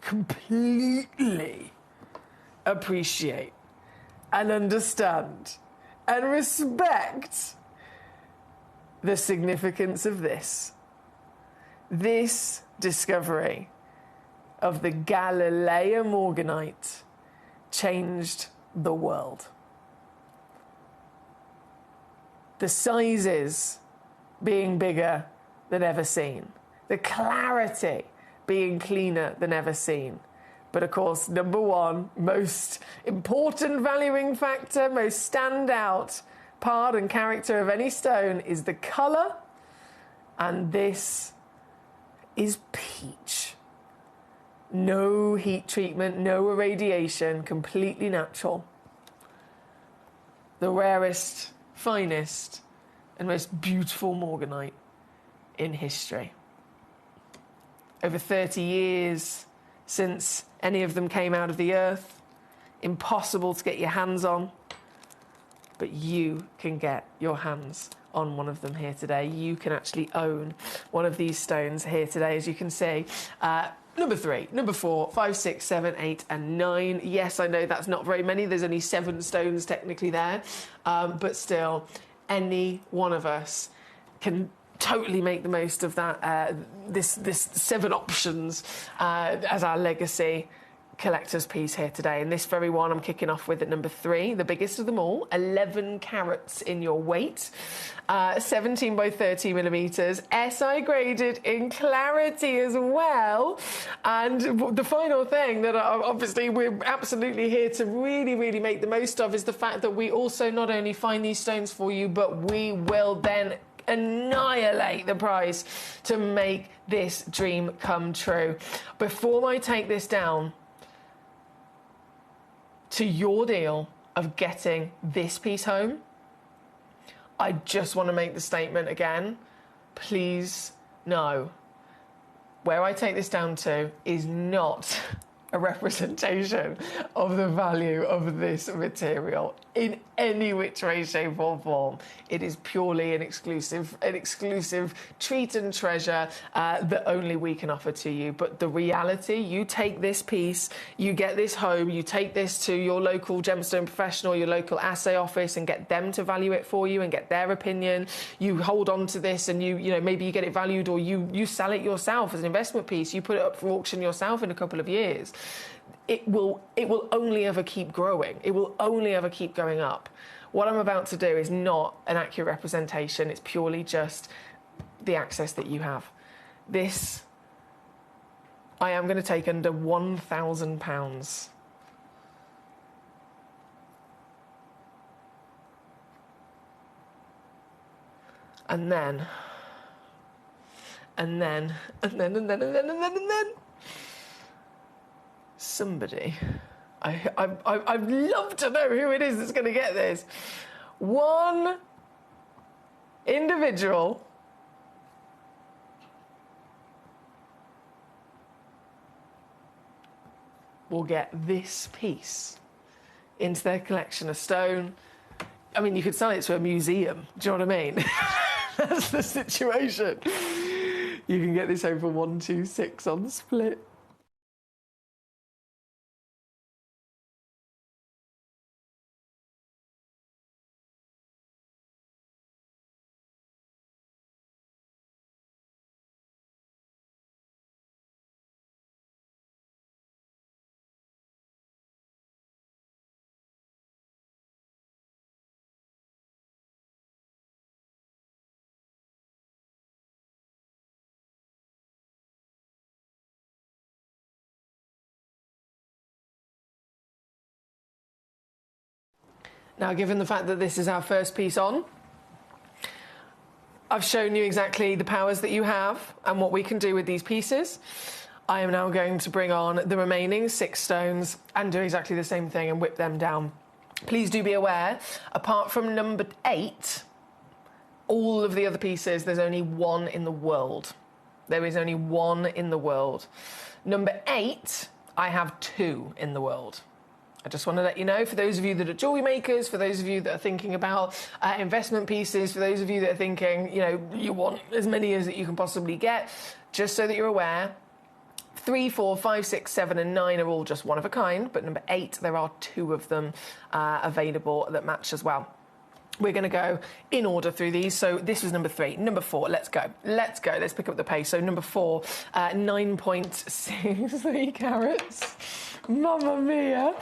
completely appreciate and understand and respect the significance of this discovery of the Galilean morganite changed the world. The sizes being bigger than ever seen, the clarity being cleaner than ever seen. But of course, number one, most important valuing factor, most standout part and character of any stone is the colour, and this is peach. No heat treatment, no irradiation, completely natural. The rarest, finest, and most beautiful morganite in history. Over 30 years since any of them came out of the earth, impossible to get your hands on, but you can get your hands on one of them here today. You can actually own one of these stones here today, as you can see. Number 3, number 4, 5, 6, 7, 8, and 9. Yes, I know that's not very many. There's only 7 stones technically there. But still, any one of us can totally make the most of that. This 7 options as our legacy collector's piece here today. And this very one I'm kicking off with at number 3, the biggest of them all, 11 carats in your weight, 17 by 30 millimeters, SI graded in clarity as well. And the final thing that obviously we're absolutely here to really make the most of is the fact that we also not only find these stones for you, but we will then annihilate the price to make this dream come true. Before I take this down to your deal of getting this piece home, I just want to make the statement again. Please know, where I take this down to is not a representation of the value of this material in any which way, shape or form. It is purely an exclusive treat and treasure that only we can offer to you. But the reality, you take this piece, you get this home, you take this to your local gemstone professional, your local assay office, and get them to value it for you and get their opinion. You hold on to this and you know, maybe you get it valued, or you sell it yourself as an investment piece. You put it up for auction yourself in a couple of years. It will only ever keep growing. It will only ever keep going up. What I'm about to do is not an accurate representation. It's purely just the access that you have. This, I am going to take under £1,000. And then somebody, I'd love to know who it is that's going to get this. One individual will get this piece into their collection of stone. I mean, you could sell it to a museum. Do you know what I mean? That's the situation. You can get this home for 126 on split. Now, given the fact that this is our first piece on, I've shown you exactly the powers that you have and what we can do with these pieces. I am now going to bring on the remaining 6 stones and do exactly the same thing and whip them down. Please do be aware, apart from number 8, all of the other pieces, there's only 1 in the world. There is only 1 in the world. Number 8, I have 2 in the world. I just want to let you know, for those of you that are jewellery makers, for those of you that are thinking about investment pieces, for those of you that are thinking, you know, you want as many as that you can possibly get, just so that you're aware, 3, 4, 5, 6, 7 and 9 are all just one of a kind, but number 8, there are 2 of them available that match as well. We're going to go in order through these. So this was number 3. Number 4, let's go. Let's pick up the pace. So number 4, 9.63 carats. Mamma mia.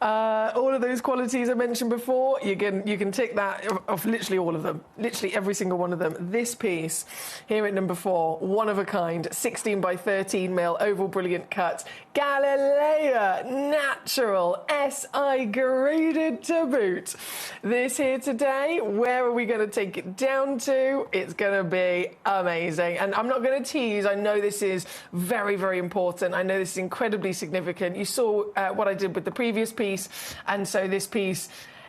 All of those qualities I mentioned before, you can tick that off literally all of them. Literally every single one of them. This piece here at number 4, one of a kind, 16 by 13 mil, oval brilliant cut. Galilea natural SI graded to boot. This here today, where are we going to take it down to? It's going to be amazing. And I'm not going to tease. I know this is very, very important. I know this is incredibly significant. You saw what I did with the previous piece, and so this piece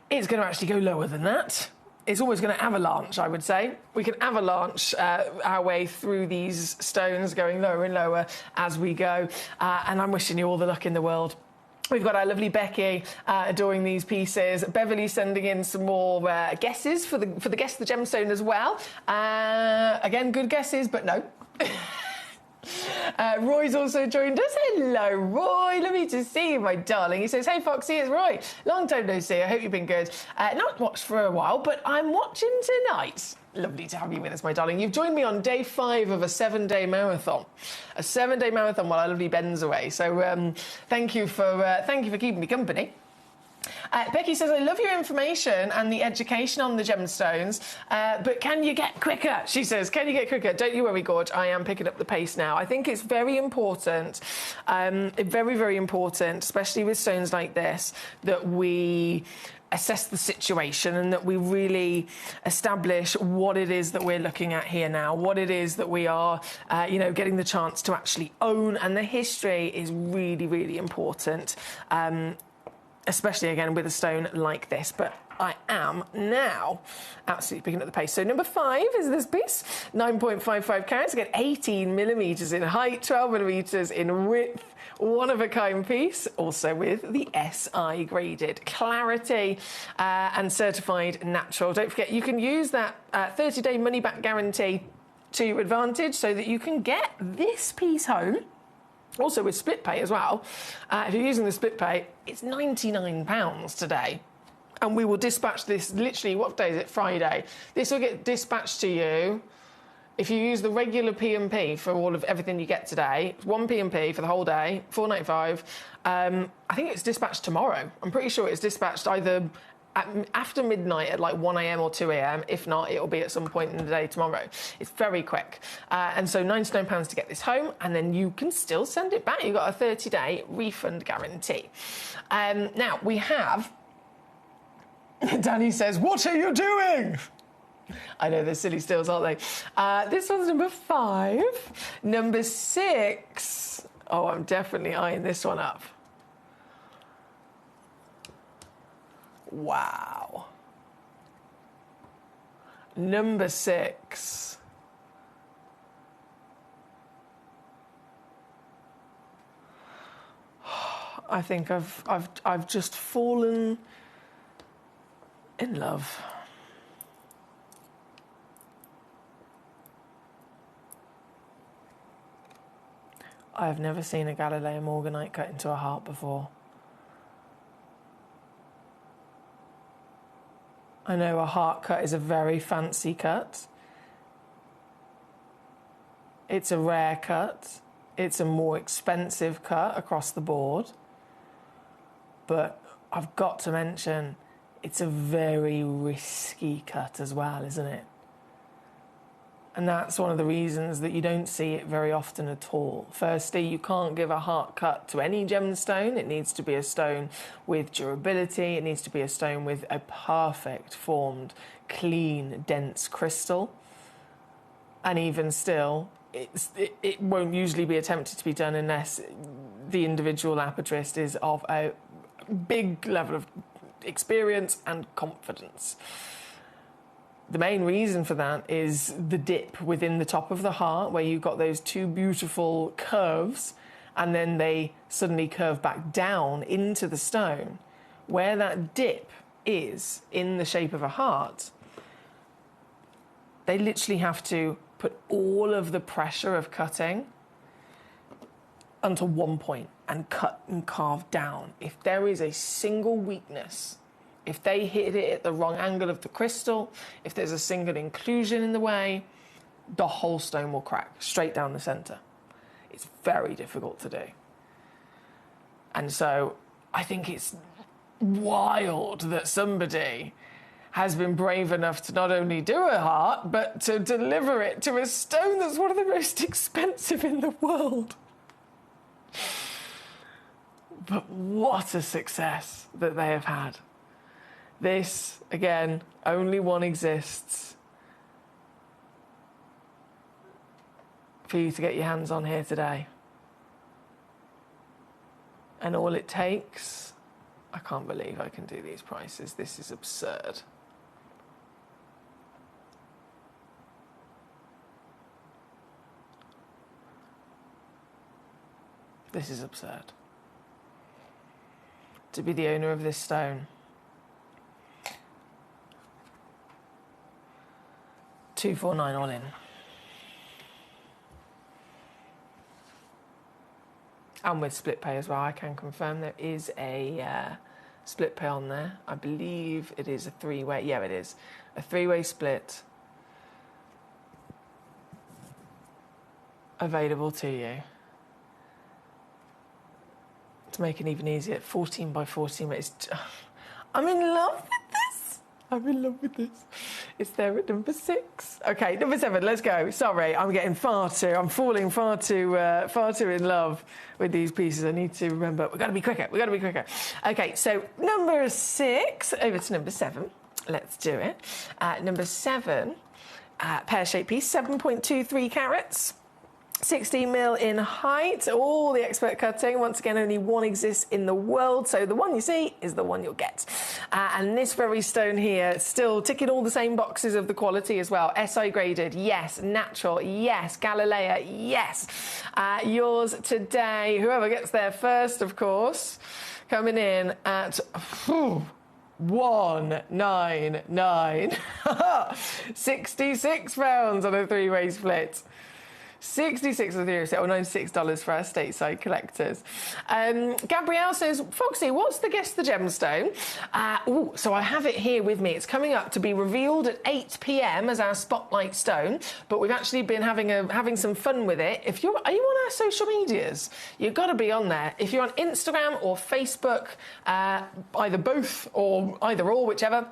is going to actually go lower than that. It's always going to avalanche, I would say. We can avalanche our way through these stones, going lower and lower as we go. And I'm wishing you all the luck in the world. We've got our lovely Becky adoring these pieces. Beverly sending in some more guesses for the guess of the gemstone as well. Again, good guesses, but no. Roy's also joined us. Hello, Roy. Lovely to see you, my darling. He says, hey, Foxy, it's Roy. Long time no see. I hope you've been good. Not watched for a while, but I'm watching tonight. Lovely to have you with us, my darling. You've joined me on day 5 of a 7-day marathon. A 7-day marathon while our lovely Ben's away. So thank you for keeping me company. Becky says, I love your information and the education on the gemstones, but can you get quicker? She says, can you get quicker? Don't you worry, Gorge, I am picking up the pace now. I think it's very important, very, very important, especially with stones like this, that we assess the situation and that we really establish what it is that we're looking at here now, what it is that we are, getting the chance to actually own. And the history is really, really important. Especially, again, with a stone like this. But I am now absolutely picking up the pace. So number 5 is this piece, 9.55 carats, again, 18 millimetres in height, 12 millimetres in width, one-of-a-kind piece, also with the SI graded clarity and certified natural. Don't forget, you can use that 30-day money-back guarantee to your advantage so that you can get this piece home. Also with split pay as well. If you're using the split pay, it's £99 today. And we will dispatch this literally, what day is it? Friday. This will get dispatched to you. If you use the regular P&P for everything you get today, it's 1 P&P for the whole day, £4.95. I think it's dispatched tomorrow. I'm pretty sure it's dispatched either after midnight at like 1 a.m. or 2 a.m. If not, it'll be at some point in the day tomorrow. It's very quick. And so £99 to get this home, and then you can still send it back. You've got a 30-day refund guarantee. Now, we have... Danny says, what are you doing? I know, they're silly steals, aren't they? This one's number 5. Number 6. Oh, I'm definitely eyeing this one up. Wow. Number 6. I think I've just fallen in love. I've never seen a Galileo morganite cut into a heart before. I know a heart cut is a very fancy cut. It's a rare cut. It's a more expensive cut across the board. But I've got to mention, it's a very risky cut as well, isn't it? And that's one of the reasons that you don't see it very often at all. Firstly, you can't give a heart cut to any gemstone. It needs to be a stone with durability. It needs to be a stone with a perfect formed, clean, dense crystal. And even still, it won't usually be attempted to be done unless the individual aperturist is of a big level of experience and confidence. The main reason for that is the dip within the top of the heart, where you've got those 2 beautiful curves, and then they suddenly curve back down into the stone. where that dip is in the shape of a heart, they literally have to put all of the pressure of cutting onto one point and cut and carve down. If there is a single weakness, if they hit it at the wrong angle of the crystal, if there's a single inclusion in the way, the whole stone will crack straight down the centre. It's very difficult to do. And so I think it's wild that somebody has been brave enough to not only do a heart, but to deliver it to a stone that's one of the most expensive in the world. But what a success that they have had. This, again, only one exists for you to get your hands on here today. And all it takes, I can't believe I can do these prices. This is absurd. This is absurd. To be the owner of this stone. $249 all in. And with split pay as well, I can confirm there is a split pay on there. I believe it is a three-way. Yeah, it is. A three-way split available to you. To make it even easier, 14 by 14 minutes. I'm in love with this. I'm in love with this. It's there at number 6. Okay, number 7. Let's go. Sorry, I'm falling far too in love with these pieces. I need to remember. We've got to be quicker. Okay, so number 6 over to number 7. Let's do it. Number 7, pear-shaped piece, 7.23 carats. 16 mil in height, all the expert cutting. Once again, only one exists in the world, so the one you see is the one you'll get. And this very stone here, still ticking all the same boxes of the quality as well. SI graded, yes. Natural, yes. Galilea, yes. Yours today, whoever gets there first, of course, coming in at... 199. 66 pounds on a three-way split. 66 or $96 for our stateside collectors. Gabrielle says, Foxy, what's the Guess the Gemstone? So I have it here with me. It's coming up to be revealed at 8 p.m. as our spotlight stone, but we've actually been having some fun with it. Are you on our social medias? You've got to be on there. If you're on Instagram or Facebook, either both or either or, whichever,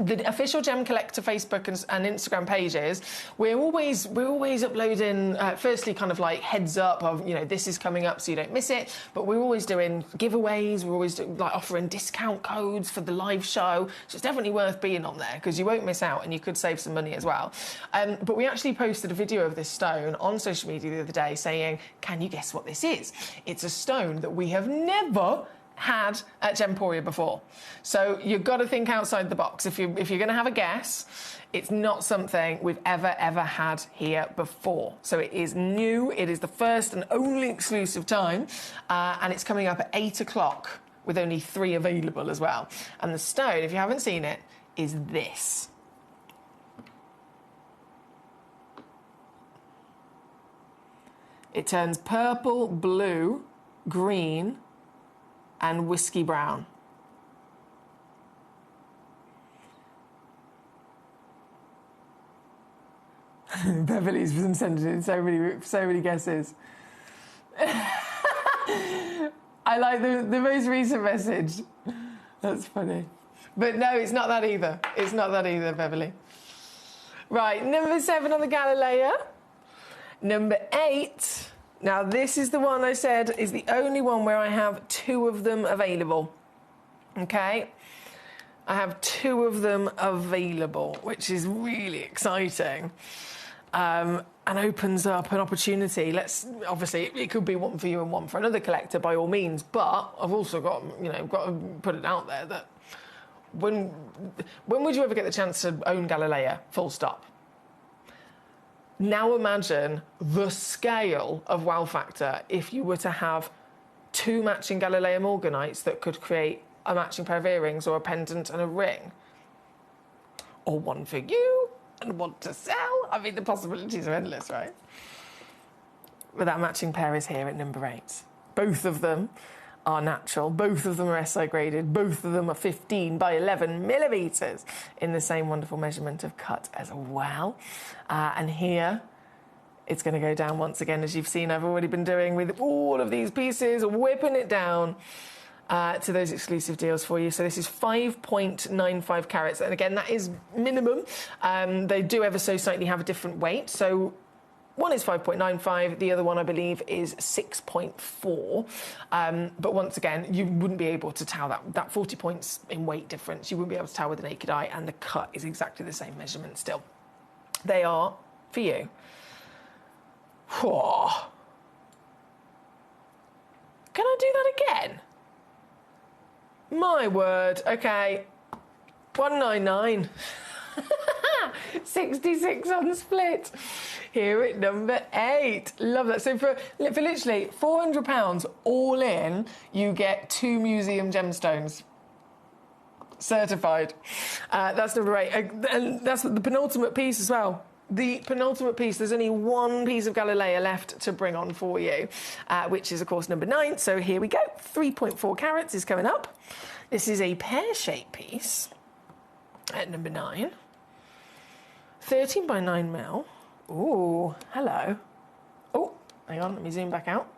the official Gemcollector Facebook and Instagram pages, we're always uploading, firstly kind of like heads up of, this is coming up so you don't miss it, but we're always doing giveaways, we're always offering discount codes for the live show, so it's definitely worth being on there because you won't miss out and you could save some money as well. But we actually posted a video of this stone on social media the other day saying, can you guess what this is? It's a stone that we have never had at Gemporia before. So you've got to think outside the box. If you're going to have a guess, it's not something we've ever had here before. So it is new. It is the first and only exclusive time, and it's coming up at 8 o'clock with only 3 available as well. And the stone, if you haven't seen it, is this. It turns purple, blue, green, and whiskey brown. Beverly's been sending in so many guesses. I like the most recent message. That's funny. But no, it's not that either. It's not that either, Beverly. Right, number 7 on the Galilea. Number 8. Now, this is the one I said is the only one where I have 2 of them available. Okay? I have 2 of them available, which is really exciting. And opens up an opportunity. Obviously, it could be one for you and one for another collector, by all means. But I've also got to put it out there that when would you ever get the chance to own Galilea? Full stop. Now imagine the scale of wow factor if you were to have 2 matching Galilea Morganites that could create a matching pair of earrings or a pendant and a ring. Or one for you and one to sell. I mean, the possibilities are endless, right? But that matching pair is here at number 8. Both of them are natural. Both of them are SI graded. Both of them are 15 by 11 millimetres in the same wonderful measurement of cut as well. And here, it's going to go down once again, as you've seen I've already been doing with all of these pieces, whipping it down to those exclusive deals for you. So this is 5.95 carats. And again, that is minimum. They do ever so slightly have a different weight. So one is 5.95, the other one, I believe, is 6.4. But once again, you wouldn't be able to tell that 40 points in weight difference. You wouldn't be able to tell with the naked eye, and the cut is exactly the same measurement still. They are for you. Whoa. Can I do that again? My word. Okay. 199. 66 on split. Here at number 8. Love that. So for literally £400 all in, you get 2 museum gemstones. Certified. That's number 8. And that's the penultimate piece as well. The penultimate piece, there's only one piece of Galilea left to bring on for you, which is, of course, number 9. So here we go. 3.4 carats is coming up. This is a pear-shaped piece at number 9. 13 by 9 mil. Ooh, hello. Oh, hang on, let me zoom back out.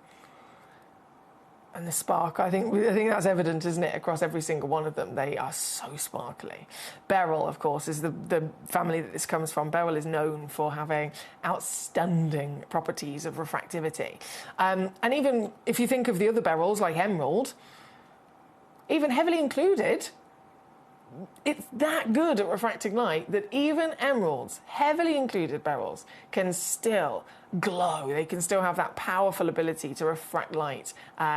And the spark, I think that's evident, isn't it, across every single one of them. They are so sparkly. Beryl, of course, is the family that this comes from. Beryl is known for having outstanding properties of refractivity. And even if you think of the other beryls, like emerald, even heavily included, it's that good at refracting light that even emeralds, heavily included beryls, can still glow. They can still have that powerful ability to refract light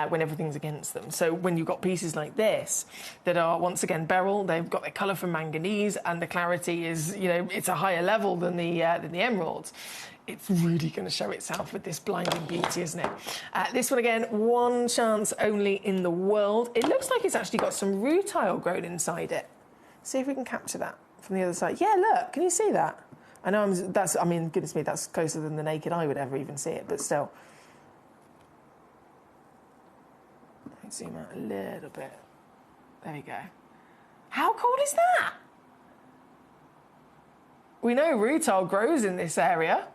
when everything's against them. So when you've got pieces like this that are, once again, beryl, they've got their colour from manganese, and the clarity is, you know, it's a higher level than the emeralds. It's really going to show itself with this blinding beauty, isn't it? This one, again, one chance only in the world. It looks like it's actually got some rutile grown inside it. See if we can capture that from the other side. Yeah, look, can you see that? I know I mean, goodness me, that's closer than the naked eye would ever even see it, but still. Let me zoom out a little bit. There we go. How cool is that? We know rutile grows in this area,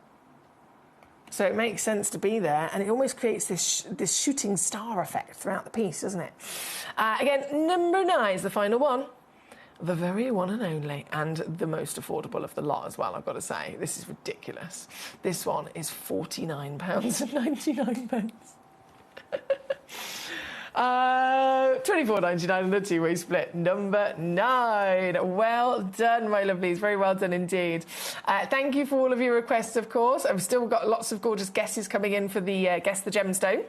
so it makes sense to be there, and it almost creates this shooting star effect throughout the piece, doesn't it? Again, number 9 is the final one. The very one and only, and the most affordable of the lot as well, I've got to say. This is ridiculous. This one is £49.99. £24.99 and a 2-way split. Number 9. Well done, my lovelies. Very well done indeed. Thank you for all of your requests, of course. I've still got lots of gorgeous guesses coming in for the Guess the Gemstone.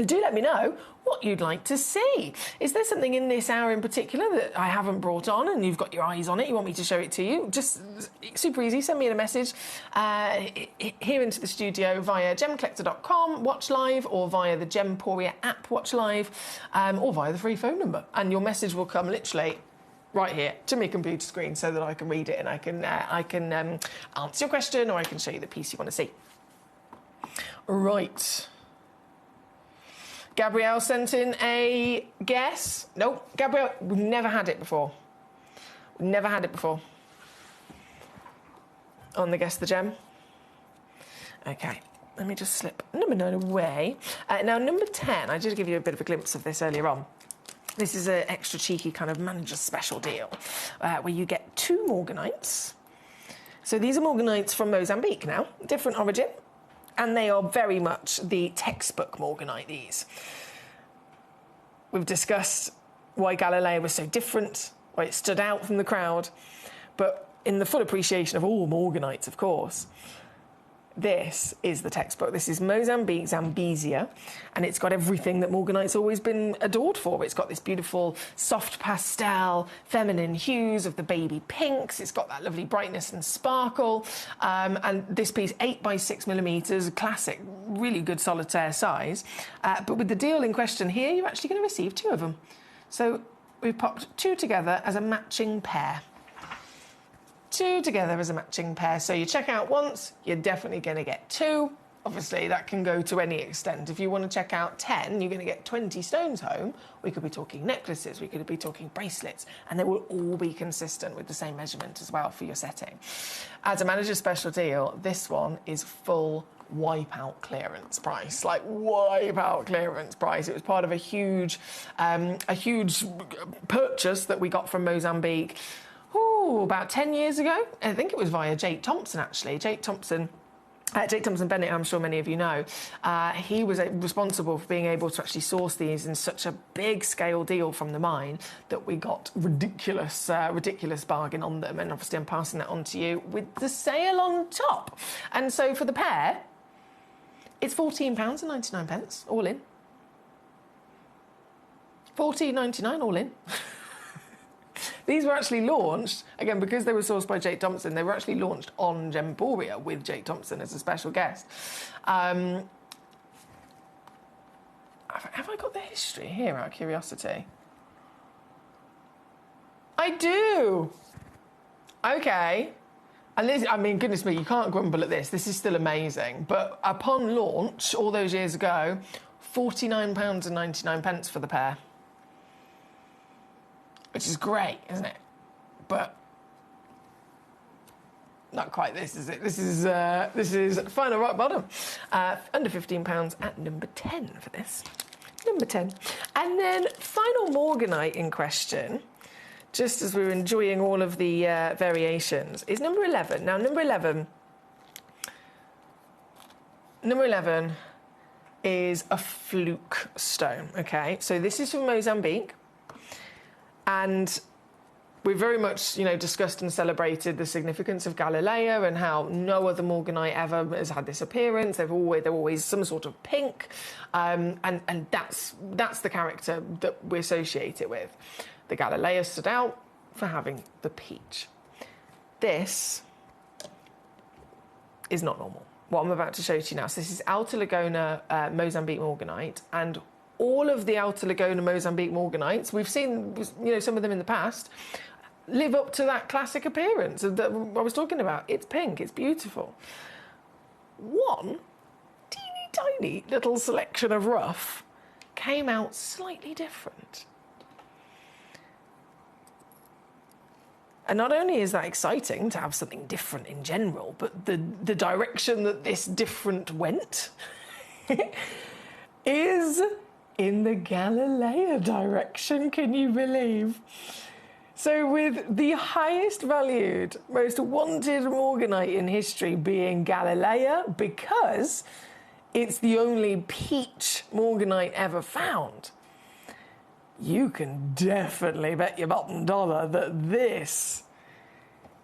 Do let me know what you'd like to see. Is there something in this hour in particular that I haven't brought on and you've got your eyes on it, you want me to show it to you? Just super easy, send me a message here into the studio via gemcollector.com, watch live, or via the Gemporia app, watch live, or via the free phone number. And your message will come literally right here to my computer screen so that I can read it and I can answer your question, or I can show you the piece you want to see. Right. Gabrielle sent in a guess. Nope, Gabrielle, we've never had it before. Never had it before. On the Guess the Gem. Okay, let me just slip number 9 away. Now, number 10, I did give you a bit of a glimpse of this earlier on. This is an extra cheeky kind of manager's special deal where you get 2 morganites. So these are morganites from Mozambique now, different origin. And they are very much the textbook morganite, these. We've discussed why Galileo was so different, why it stood out from the crowd. But in the full appreciation of all morganites, of course, this is the textbook. This is Mozambique Zambezia, and it's got everything that morganite's always been adored for. It's got this beautiful soft pastel, feminine hues of the baby pinks. It's got that lovely brightness and sparkle. And this piece, 8 by 6 millimetres, classic, really good solitaire size. But with the deal in question here, you're actually going to receive 2 of them. So we've popped 2 together as a matching pair. 2 together as a matching pair. So you check out once, you're definitely going to get 2. Obviously, that can go to any extent. If you want to check out 10, you're going to get 20 stones home. We could be talking necklaces, we could be talking bracelets, and they will all be consistent with the same measurement as well for your setting. As a manager special deal, this one is full wipeout clearance price, like wipeout clearance price. It was part of a huge purchase that we got from Mozambique about 10 years ago. I think it was via Jake Thompson, actually. Jake Thompson Bennett, I'm sure many of you know, he was responsible for being able to actually source these in such a big scale deal from the mine that we got ridiculous bargain on them. And obviously I'm passing that on to you with the sale on top. And so for the pair, it's £14.99 all in. £14.99 all in. These were actually launched, again, because they were sourced by Jake Thompson, they were actually launched on Gemporia with Jake Thompson as a special guest. Have I got the history here, out of curiosity? I do! OK. And this, I mean, goodness me, you can't grumble at this. This is still amazing. But upon launch, all those years ago, £49.99 for the pair. Which is great, isn't it? But not quite this, is it? This is final rock bottom. Under £15 at number 10 for this. Number 10. And then final Morganite in question, just as we were enjoying all of the variations, is number 11. Now, number 11 is a fluke stone, OK? So this is from Mozambique. And we very much, discussed and celebrated the significance of Galilea and how no other Morganite ever has had this appearance. They're always some sort of pink, and that's the character that we associate it with. The Galilea stood out for having the peach. This is not normal. What I'm about to show to you now. So this is Alta Lagona Mozambique Morganite, and all of the Alta Lagona Mozambique Morganites, we've seen, some of them in the past, live up to that classic appearance that I was talking about. It's pink, it's beautiful. One teeny tiny little selection of rough came out slightly different. And not only is that exciting to have something different in general, but the direction that this different went is in the Galilea direction, can you believe? So with the highest valued, most wanted Morganite in history being Galilea, because it's the only peach Morganite ever found, you can definitely bet your bottom dollar that this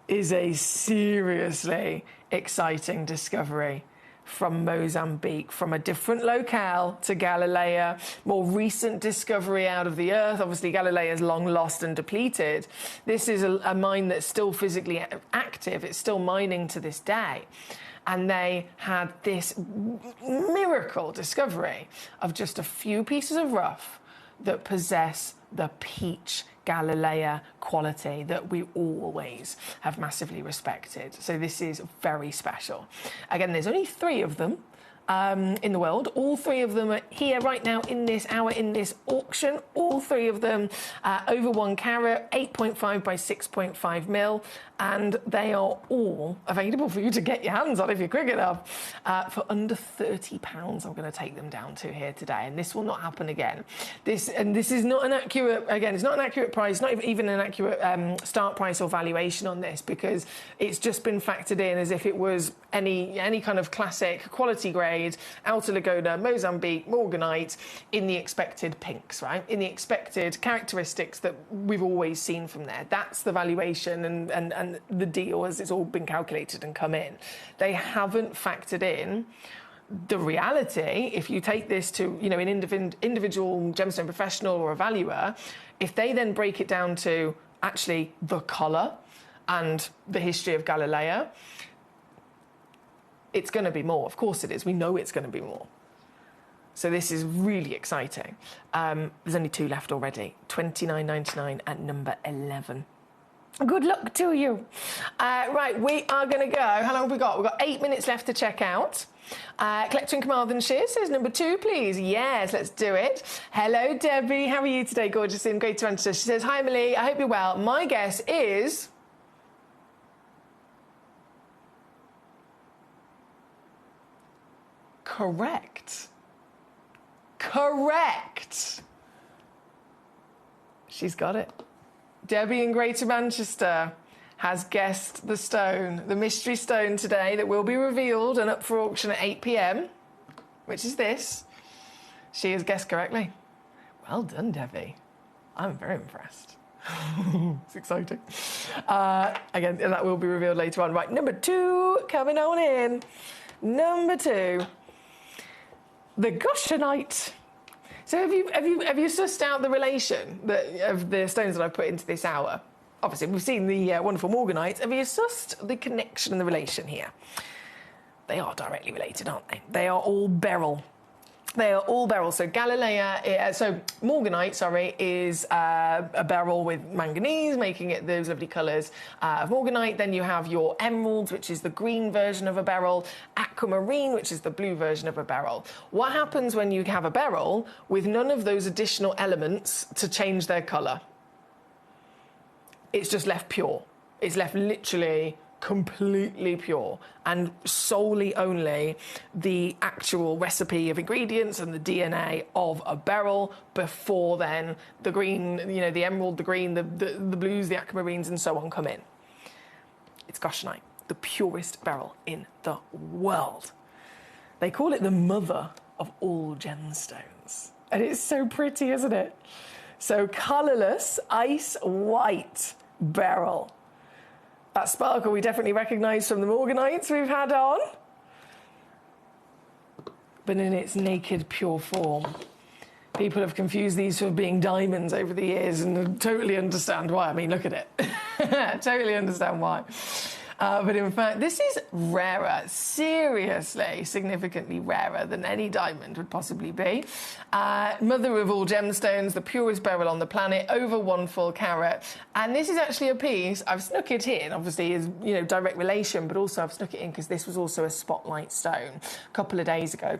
is a seriously exciting discovery from Mozambique, from a different locale to Galilea, more recent discovery out of the earth. Obviously, Galilea is long lost and depleted. This is a mine that's still physically active. It's still mining to this day. And they had this miracle discovery of just a few pieces of rough that possess the peach Galilea quality that we always have massively respected. So this is very special. Again, there's only 3 of them in the world. All 3 of them are here right now in this hour, in this auction. All 3 of them over 1 carat, 8.5 by 6.5 mil, and they are all available for you to get your hands on if you're quick enough. For under £30, I'm going to take them down to here today, and this will not happen again. This is not an accurate, again, it's not an accurate price, not even an accurate start price or valuation on this, because it's just been factored in as if it was any kind of classic quality grade Alta Lagona Mozambique Morganite in the expected pinks, right? In the expected characteristics that we've always seen from there. That's the valuation and the deal as it's all been calculated and come in. They haven't factored in the reality. If you take this to an individual gemstone professional or a valuer, if they then break it down to actually the colour and the history of Galilea, it's going to be more. Of course it is. We know it's going to be more. So this is really exciting. There's only 2 left already. $29.99 at number 11. Good luck to you. Right, we are going to go. How long have we got? We've got 8 minutes left to check out. Collector in Carmarthenshire says number 2, please. Yes, let's do it. Hello, Debbie. How are you today, gorgeous and great to answer. She says, hi, Emily. I hope you're well. My guess is... correct. Correct. She's got it. Debbie in Greater Manchester has guessed the stone, the mystery stone today that will be revealed and up for auction at 8 p.m, which is this. She has guessed correctly. Well done, Debbie. I'm very impressed. It's exciting. Again, that will be revealed later on. Right, number 2 coming on in. Number 2, the Goshenite. So have you sussed out the relation of the stones that I've put into this hour? Obviously, we've seen the wonderful Morganite. Have you sussed the connection and the relation here? They are directly related, aren't they? They are all beryl. They are all beryl. So Morganite, sorry, is a beryl with manganese, making it those lovely colours of Morganite. Then you have your emeralds, which is the green version of a beryl, aquamarine, which is the blue version of a beryl. What happens when you have a beryl with none of those additional elements to change their colour? It's just left pure. It's left literally completely pure, and solely only the actual recipe of ingredients and the DNA of a beryl. Before then, the green, the emerald, the green, the blues, the aquamarines, and so on come in. It's Goshenite, the purest beryl in the world. They call it the mother of all gemstones, and it's so pretty, isn't it? So colourless, ice white beryl. That sparkle we definitely recognise from the Morganites we've had on, but in its naked, pure form. People have confused these for being diamonds over the years, and totally understand why. I mean, look at it. Totally understand why. But in fact, this is rarer, seriously, significantly rarer than any diamond would possibly be. Mother of all gemstones, the purest beryl on the planet, over 1 full carat. And this is actually a piece, I've snuck it in, obviously, is direct relation, but also I've snuck it in because this was also a spotlight stone a couple of days ago.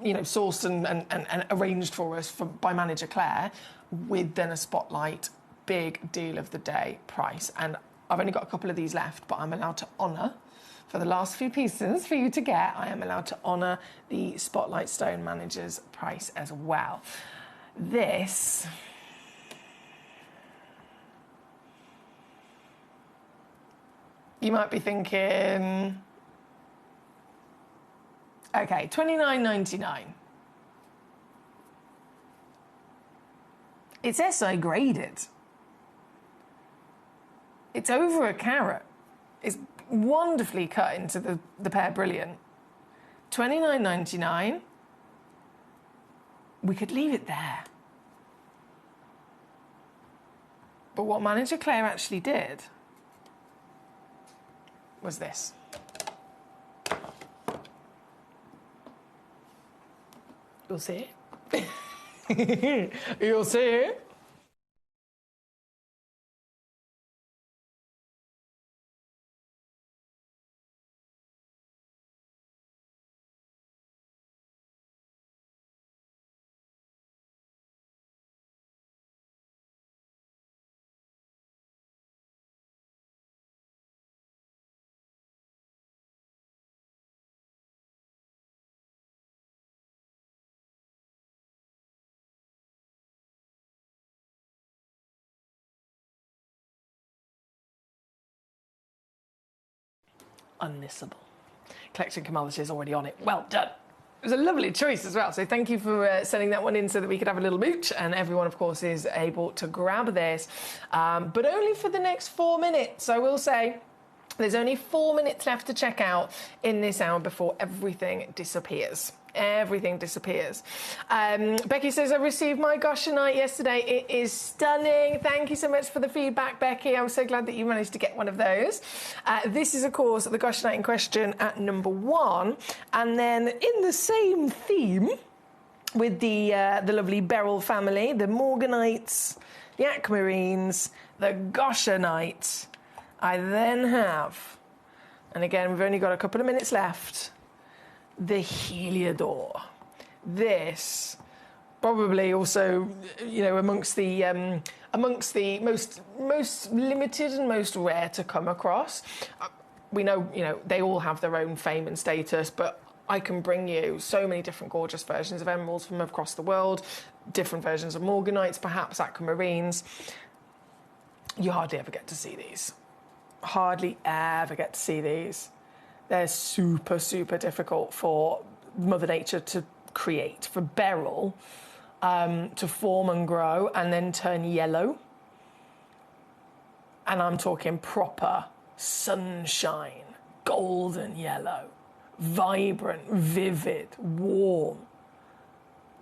Sourced and arranged for us by manager Claire, with then a spotlight big deal of the day price. And I've only got a couple of these left, but I'm allowed to honour, for the last few pieces for you to get, I am allowed to honour the Spotlight Stone manager's price as well. This... you might be thinking... OK, $29.99. It's SI graded. It's over a carat. It's wonderfully cut into the pear brilliant. $29.99. We could leave it there. But what manager Claire actually did was this. You'll see it. You'll see it. Unmissable. Collection Kamaldish is already on it. Well done. It was a lovely choice as well, so thank you for sending that one in so that we could have a little mooch, and everyone, of course, is able to grab this, but only for the next 4 minutes. I will say there's only 4 minutes left to check out in this hour before everything disappears. Everything disappears. Becky says, I received my Goshenite yesterday. It is stunning. Thank you so much for the feedback, Becky. I'm so glad that you managed to get one of those. This is, of course, the Goshenite in question at number 1. And then in the same theme, with the lovely beryl family, the morganites, the aquamarines, the goshenite. I then have, and again, we've only got a couple of minutes left, the heliodor. This probably also, you know, amongst the most limited and most rare to come across. We know, you know, they all have their own fame and status, but I can bring you so many different gorgeous versions of emeralds from across the world, different versions of morganites, perhaps aquamarines. You hardly ever get to see these. Hardly ever get to see these. They're super, super difficult for Mother Nature to create, for beryl to form and grow and then turn yellow. And I'm talking proper sunshine, golden yellow. Vibrant, vivid, warm.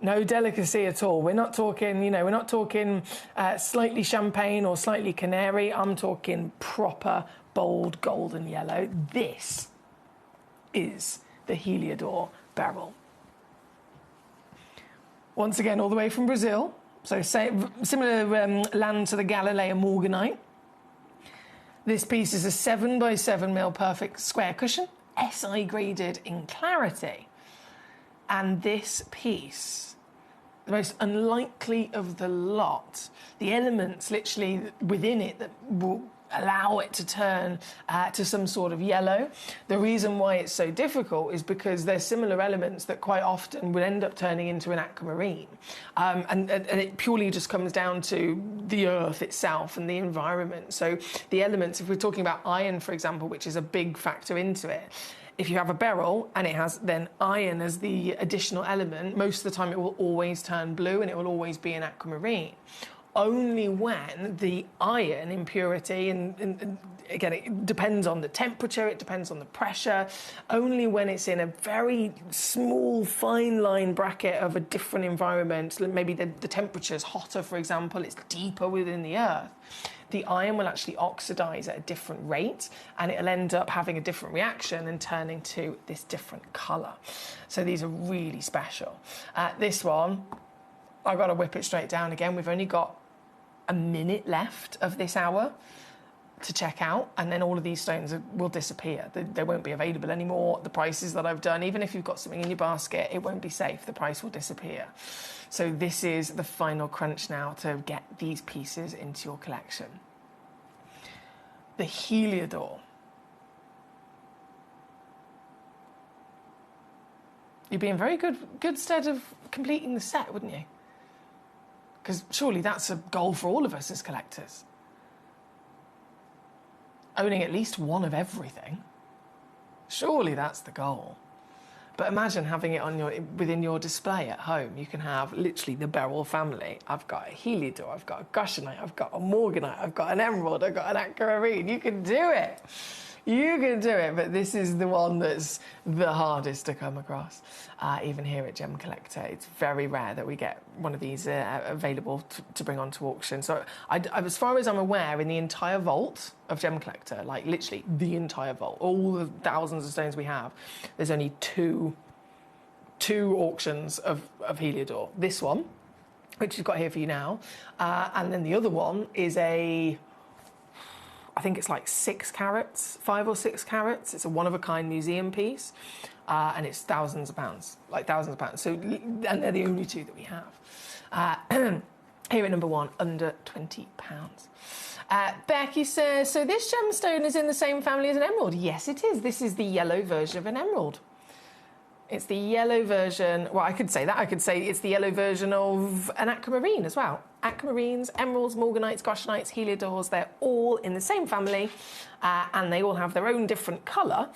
No delicacy at all. We're not talking, you know, we're not talking slightly champagne or slightly canary. I'm talking proper, bold, golden yellow. This is the heliodor beryl. Once again, all the way from Brazil. So similar land to the Galilea morganite. This piece is a 7 by 7 mil perfect square cushion. SI graded in clarity, and this piece, the most unlikely of the lot, the elements literally within it that will allow it to turn to some sort of yellow. The reason why it's so difficult is because there's similar elements that quite often would end up turning into an aquamarine. And it purely just comes down to the earth itself and the environment. So the elements, if we're talking about iron, for example, which is a big factor into it, if you have a beryl and it has then iron as the additional element, most of the time it will always turn blue and it will always be an aquamarine. Only when the iron impurity, and again, it depends on the temperature, it depends on the pressure, only when it's in a very small, fine line bracket of a different environment, maybe the temperature is hotter, for example, it's deeper within the earth, the iron will actually oxidize at a different rate and it'll end up having a different reaction and turning to this different color. So these are really special. This one, I've got to whip it straight down again. We've only got a minute left of this hour to check out, and then all of these stones will disappear. They won't be available anymore. The prices that I've done, even if you've got something in your basket, it won't be safe. The price will disappear. So this is the final crunch now to get these pieces into your collection. The heliodor. You'd be in very good stead of completing the set, wouldn't you? Because surely that's a goal for all of us as collectors. Owning at least one of everything. Surely that's the goal. But imagine having it within your display at home. You can have literally the beryl family. I've got a heliodor, I've got a goshenite, I've got a morganite, I've got an emerald, I've got an aquamarine. You can do it. You can do it, but this is the one that's the hardest to come across. Even here at Gemcollector, it's very rare that we get one of these available to bring onto auction. So as far as I'm aware, in the entire vault of Gemcollector, like literally the entire vault, all the thousands of stones we have, there's only two auctions of heliodor. This one, which we've got here for you now, and then the other one is I think it's like 6 carats, 5 or 6 carats. It's a one-of-a-kind museum piece, and it's thousands of pounds. So, and they're the only two that we have. Here at number 1, under £20. Becky says, so this gemstone is in the same family as an emerald? Yes, it is. This is the yellow version of an emerald. It's the yellow version. Well, I could say that. I could say it's the yellow version of an aquamarine as well. Aquamarines, emeralds, morganites, goshenites, heliodors, they're all in the same family, and they all have their own different colour,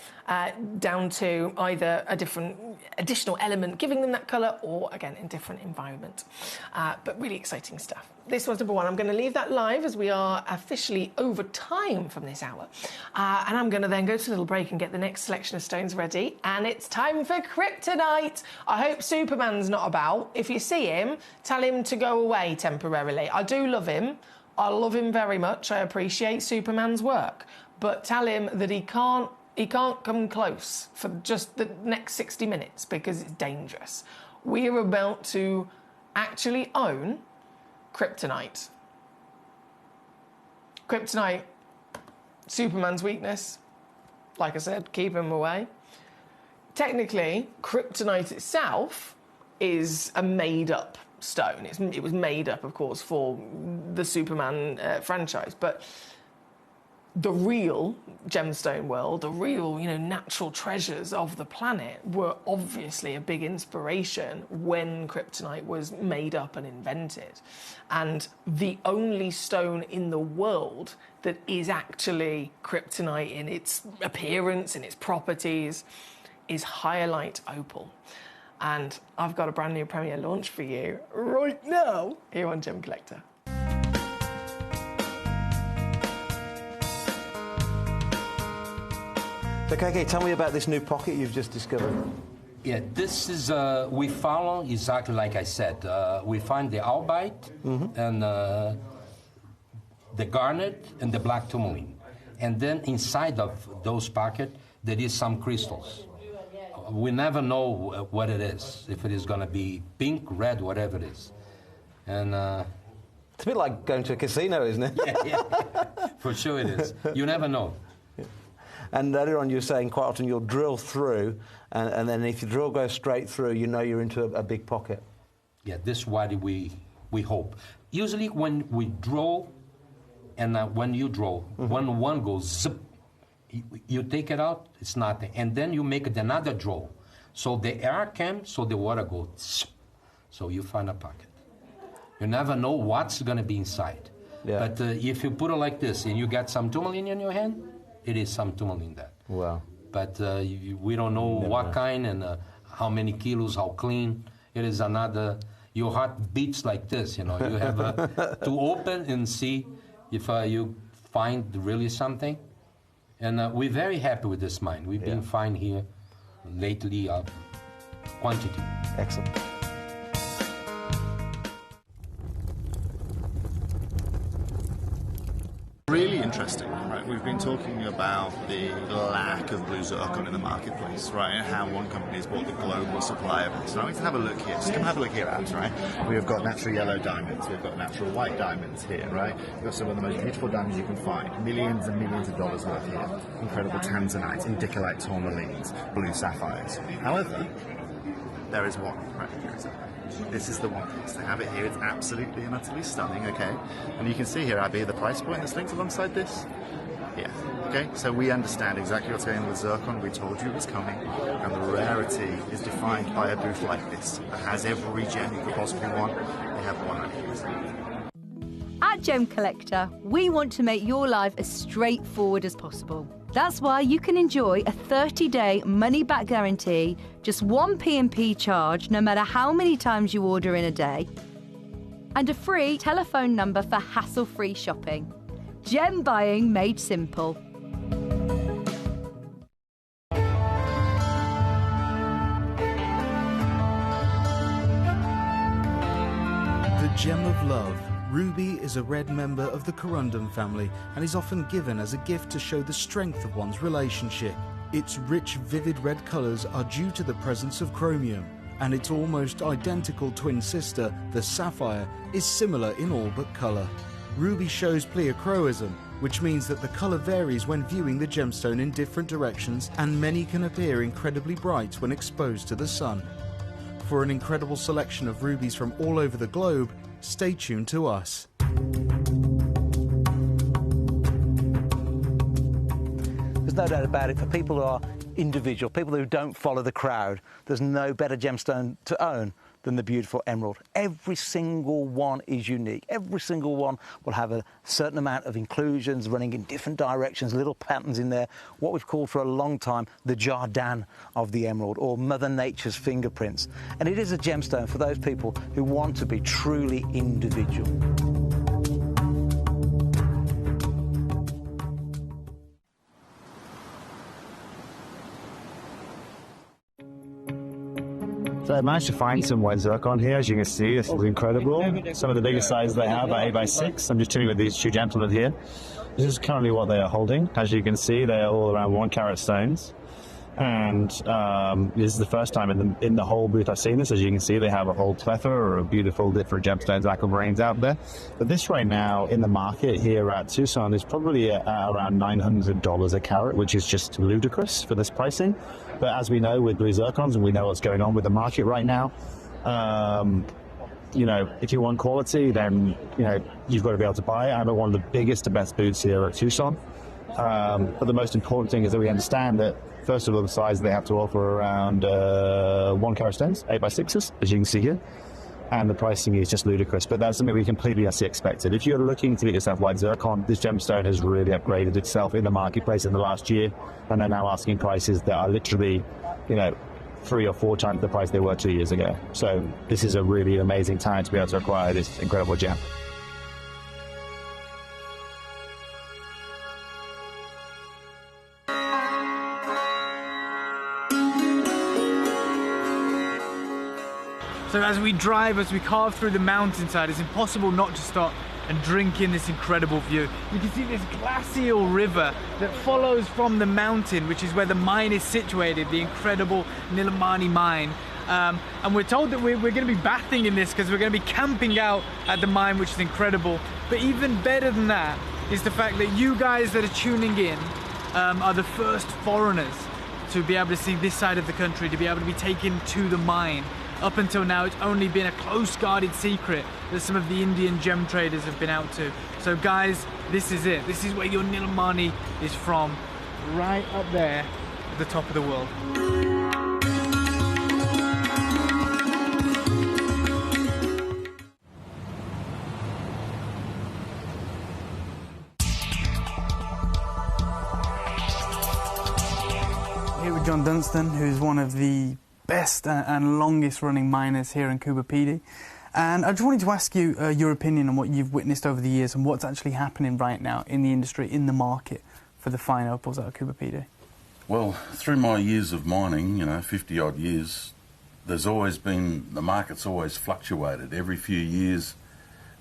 down to either a different additional element giving them that colour, or, again, in different environment. But really exciting stuff. This was number 1. I'm going to leave that live as we are officially over time from this hour. And I'm going to then go to a little break and get the next selection of stones ready. And it's time for Kryptonite. I hope Superman's not about. If you see him, tell him to go away temporarily. I do love him. I love him very much. I appreciate Superman's work. But tell him that he can't come close for just the next 60 minutes because it's dangerous. We are about to actually own kryptonite. Kryptonite, Superman's weakness. Like I said, keep him away. Technically, kryptonite itself is a made-up stone. It was made up, of course, for the Superman franchise, but the real gemstone world, the real, natural treasures of the planet were obviously a big inspiration when kryptonite was made up and invented. And the only stone in the world that is actually kryptonite in its appearance, in its properties, is Hyalite Opal. And I've got a brand new premiere launch for you right now here on Gemcollector. So, KK, tell me about this new pocket you've just discovered. Yeah, this is, we found exactly like I said. We find the albite and the garnet and the black tourmaline. And then inside of those pockets, there is some crystals. We never know what it is, if it is going to be pink, red, whatever it is. And it's a bit like going to a casino, isn't it? Yeah, for sure it is. You never know. And earlier on you were saying quite often you'll drill through, and then if the drill goes straight through, you know you're into a big pocket. Yeah, this is what we hope. Usually when we draw, and when you draw, when one goes zip, you take it out, it's nothing. And then you make another draw. So the air comes, so the water goes zip. So you find a pocket. You never know what's going to be inside. Yeah. But if you put it like this and you get some tourmaline in your hand, it is some tourmaline there. Wow. But we don't know what kind and how many kilos, how clean. It is another, your heart beats like this, You have to open and see if you find really something. And we're very happy with this mine. We've been finding here lately quantity. Excellent. Really interesting, right? We've been talking about the lack of blue zircon in the marketplace, right? And how one company has bought the global supply of it. So now we can have a look here. Just come have a look here, Abs, right? We've got natural yellow diamonds. We've got natural white diamonds here, right? We've got some of the most beautiful diamonds you can find. Millions and millions of dollars worth here. Incredible tanzanite, indicolite tourmalines, blue sapphires. However, there is one, right? Here is it. This is the one. To have it here, it's absolutely and utterly stunning, okay? And you can see here, Abby, the price point that's linked alongside this. Yeah, okay? So we understand exactly what's going on with zircon. We told you it was coming. And the rarity is defined by a booth like this that has every gem you could possibly want. They have one right here. At Gemcollector, we want to make your life as straightforward as possible. That's why you can enjoy a 30-day money-back guarantee, just one P&P charge no matter how many times you order in a day, and a free telephone number for hassle-free shopping. Gem buying made simple. The gem of love. Ruby is a red member of the corundum family and is often given as a gift to show the strength of one's relationship. Its rich, vivid red colours are due to the presence of chromium, and its almost identical twin sister, the sapphire, is similar in all but colour. Ruby shows pleochroism, which means that the colour varies when viewing the gemstone in different directions, and many can appear incredibly bright when exposed to the sun. For an incredible selection of rubies from all over the globe, stay tuned to us. There's no doubt about it. For people who are individual, people who don't follow the crowd, there's no better gemstone to own than the beautiful emerald. Every single one is unique. Every single one will have a certain amount of inclusions running in different directions, little patterns in there, what we've called for a long time the Jardin of the emerald, or Mother Nature's fingerprints. And it is a gemstone for those people who want to be truly individual. So I managed to find some white zircon here, as you can see. This is incredible. Some of the biggest sizes they have are 8x6. I'm just chilling with these two gentlemen here. This is currently what they are holding. As you can see, they are all around 1 carat stones. And this is the first time in the whole booth I've seen this. As you can see, they have a whole plethora of beautiful different gemstones, aquamarines out there. But this right now in the market here at Tucson is probably around $900 a carat, which is just ludicrous for this pricing. But as we know with blue zircons, and we know what's going on with the market right now, you know, if you want quality, then, you know, you've got to be able to buy it. I'm at one of the biggest and best booths here at Tucson. But the most important thing is that we understand that, first of all, the size they have to offer around 1 carat stones, 8x6s, as you can see here. And the pricing is just ludicrous, but that's something we completely actually expected. If you're looking to get yourself white zircon, this gemstone has really upgraded itself in the marketplace in the last year, and they're now asking prices that are literally, you know, 3 or 4 times the price they were 2 years ago. So this is a really amazing time to be able to acquire this incredible gem. So as we drive, as we carve through the mountainside, it's impossible not to stop and drink in this incredible view. You can see this glacial river that follows from the mountain, which is where the mine is situated, the incredible Nilamani mine. And we're told that we're going to be bathing in this because we're going to be camping out at the mine, which is incredible. But even better than that is the fact that you guys that are tuning in are the first foreigners to be able to see this side of the country, to be able to be taken to the mine. Up until now, it's only been a close guarded secret that some of the Indian gem traders have been out to. So guys, this is it. This is where your Nilamani is from, right up there at the top of the world. Here with John Dunstan, who's one of the best and longest running miners here in Coober Pedy. And I just wanted to ask you your opinion on what you've witnessed over the years and what's actually happening right now in the industry, in the market for the fine opals out of Coober Pedy. Well, through my years of mining, 50 odd years, there's always been, the market's always fluctuated. Every few years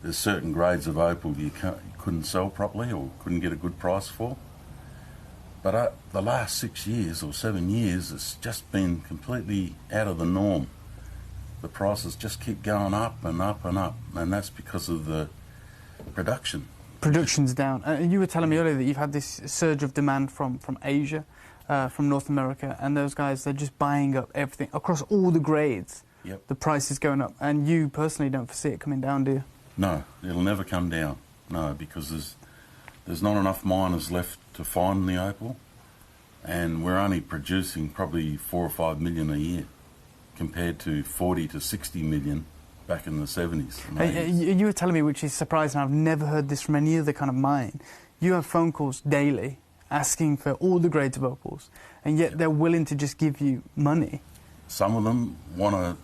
there's certain grades of opal you couldn't sell properly or couldn't get a good price for. But the last 6 years or 7 years, it's just been completely out of the norm. The prices just keep going up and up and up, and that's because of the production. Production's down. You were telling me earlier that you've had this surge of demand from Asia, from North America, and those guys, they're just buying up everything across all the grades. Yep. The price is going up, and you personally don't foresee it coming down, do you? No, it'll never come down. No, because there's not enough miners left to find the opal, and we're only producing probably 4 or 5 million a year compared to 40 to 60 million back in the 70s and 80s. You were telling me, which is surprising, I've never heard this from any other kind of mine. You have phone calls daily asking for all the grades of opals, and yet they're willing to just give you money. Some of them want to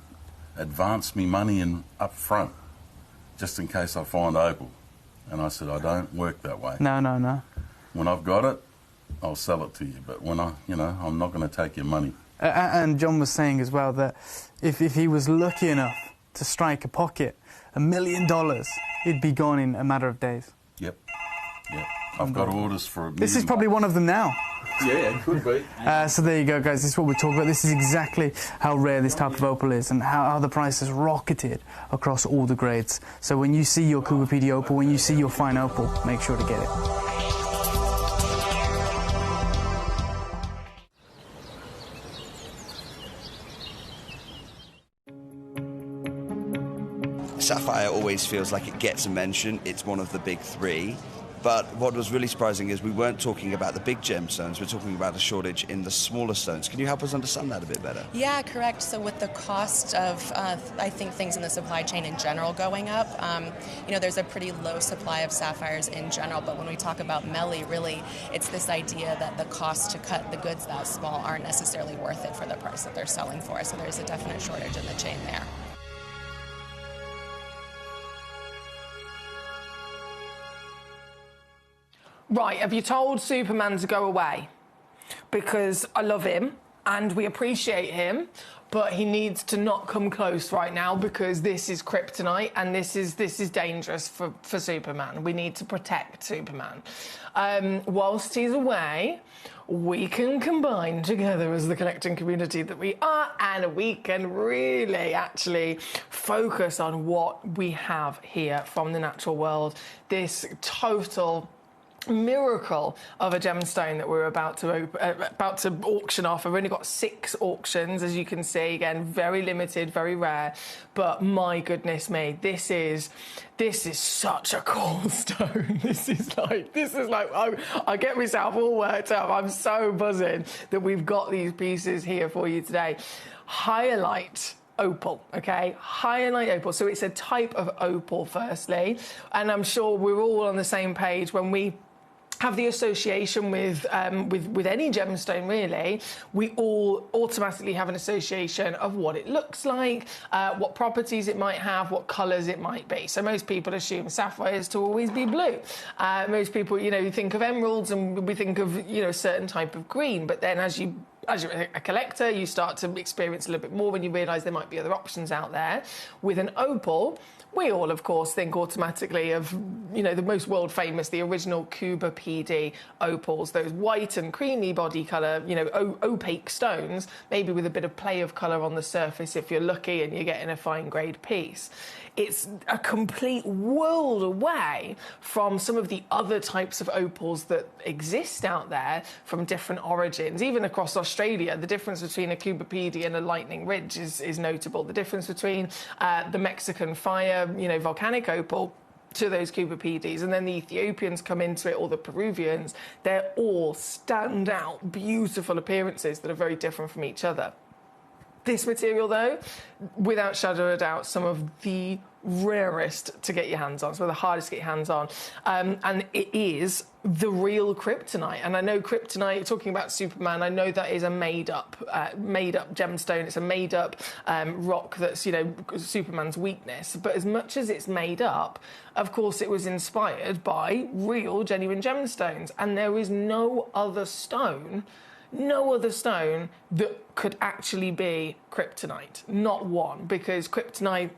advance me money up front, just in case I find opal. And I said, I don't work that way. No. When I've got it, I'll sell it to you. But when I'm not going to take your money. And John was saying as well that if he was lucky enough to strike a pocket, $1 million, it'd be gone in a matter of days. Yep. I've got orders for $1 million. This is probably one of them now. Yeah, it could be. So there you go, guys. This is what we're talking about. This is exactly how rare this type of opal is and how the price has rocketed across all the grades. So when you see your Coober Pedy opal, when you see your fine opal, make sure to get it. Sapphire always feels like it gets a mention. It's one of the big three. But what was really surprising is we weren't talking about the big gemstones, we're talking about a shortage in the smaller stones. Can you help us understand that a bit better? Yeah, correct. So with the cost of, I think, things in the supply chain in general going up, there's a pretty low supply of sapphires in general, but when we talk about Melly, really, it's this idea that the cost to cut the goods that small aren't necessarily worth it for the price that they're selling for. So there's a definite shortage in the chain there. Right, have you told Superman to go away? Because I love him and we appreciate him, but he needs to not come close right now because this is kryptonite and this is dangerous for Superman. We need to protect Superman. Whilst he's away, we can combine together as the collecting community that we are, and we can really actually focus on what we have here from the natural world. This total miracle of a gemstone that we're about to auction off. I've only got 6 auctions, as you can see. Again, very limited, very rare. But my goodness me, this is such a cool stone. This is like I get myself all worked up. I'm so buzzing that we've got these pieces here for you today. Hyalite opal, okay? Hyalite opal. So it's a type of opal, firstly, and I'm sure we're all on the same page when we have the association with any gemstone, really. We all automatically have an association of what it looks like, what properties it might have, what colours it might be. So most people assume sapphires to always be blue. Most people, you think of emeralds and we think of, a certain type of green. But then as you're a collector, you start to experience a little bit more when you realise there might be other options out there. With an opal, we all, of course, think automatically of, the most world famous, the original Cuba PD opals, those white and creamy body colour, opaque stones, maybe with a bit of play of colour on the surface if you're lucky and you're getting a fine grade piece. It's a complete world away from some of the other types of opals that exist out there from different origins. Even across Australia, the difference between a Cuba PD and a Lightning Ridge is notable. The difference between the Mexican fire, volcanic opal, to those Cuba PDs, and then the Ethiopians come into it, or the Peruvians, they're all standout, beautiful appearances that are very different from each other. This material, though, without shadow of a doubt, some of the rarest to get your hands on, some of the hardest to get your hands on, and it is the real kryptonite. And I know kryptonite, talking about Superman, I know that is a made-up gemstone. It's a made-up rock that's, Superman's weakness. But as much as it's made up, of course, it was inspired by real, genuine gemstones. And there is no other stone that could actually be kryptonite. Not one, because kryptonite,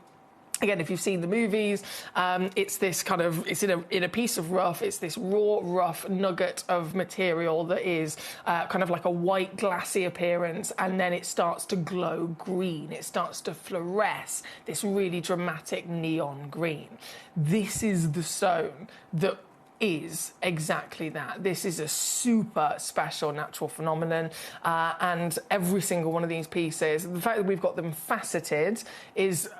again, if you've seen the movies, it's this kind of, it's in a piece of rough, it's this raw, rough nugget of material that is kind of like a white, glassy appearance, and then it starts to glow green. It starts to fluoresce, this really dramatic neon green. This is the stone that is exactly that. This is a super special natural phenomenon, and every single one of these pieces, the fact that we've got them faceted is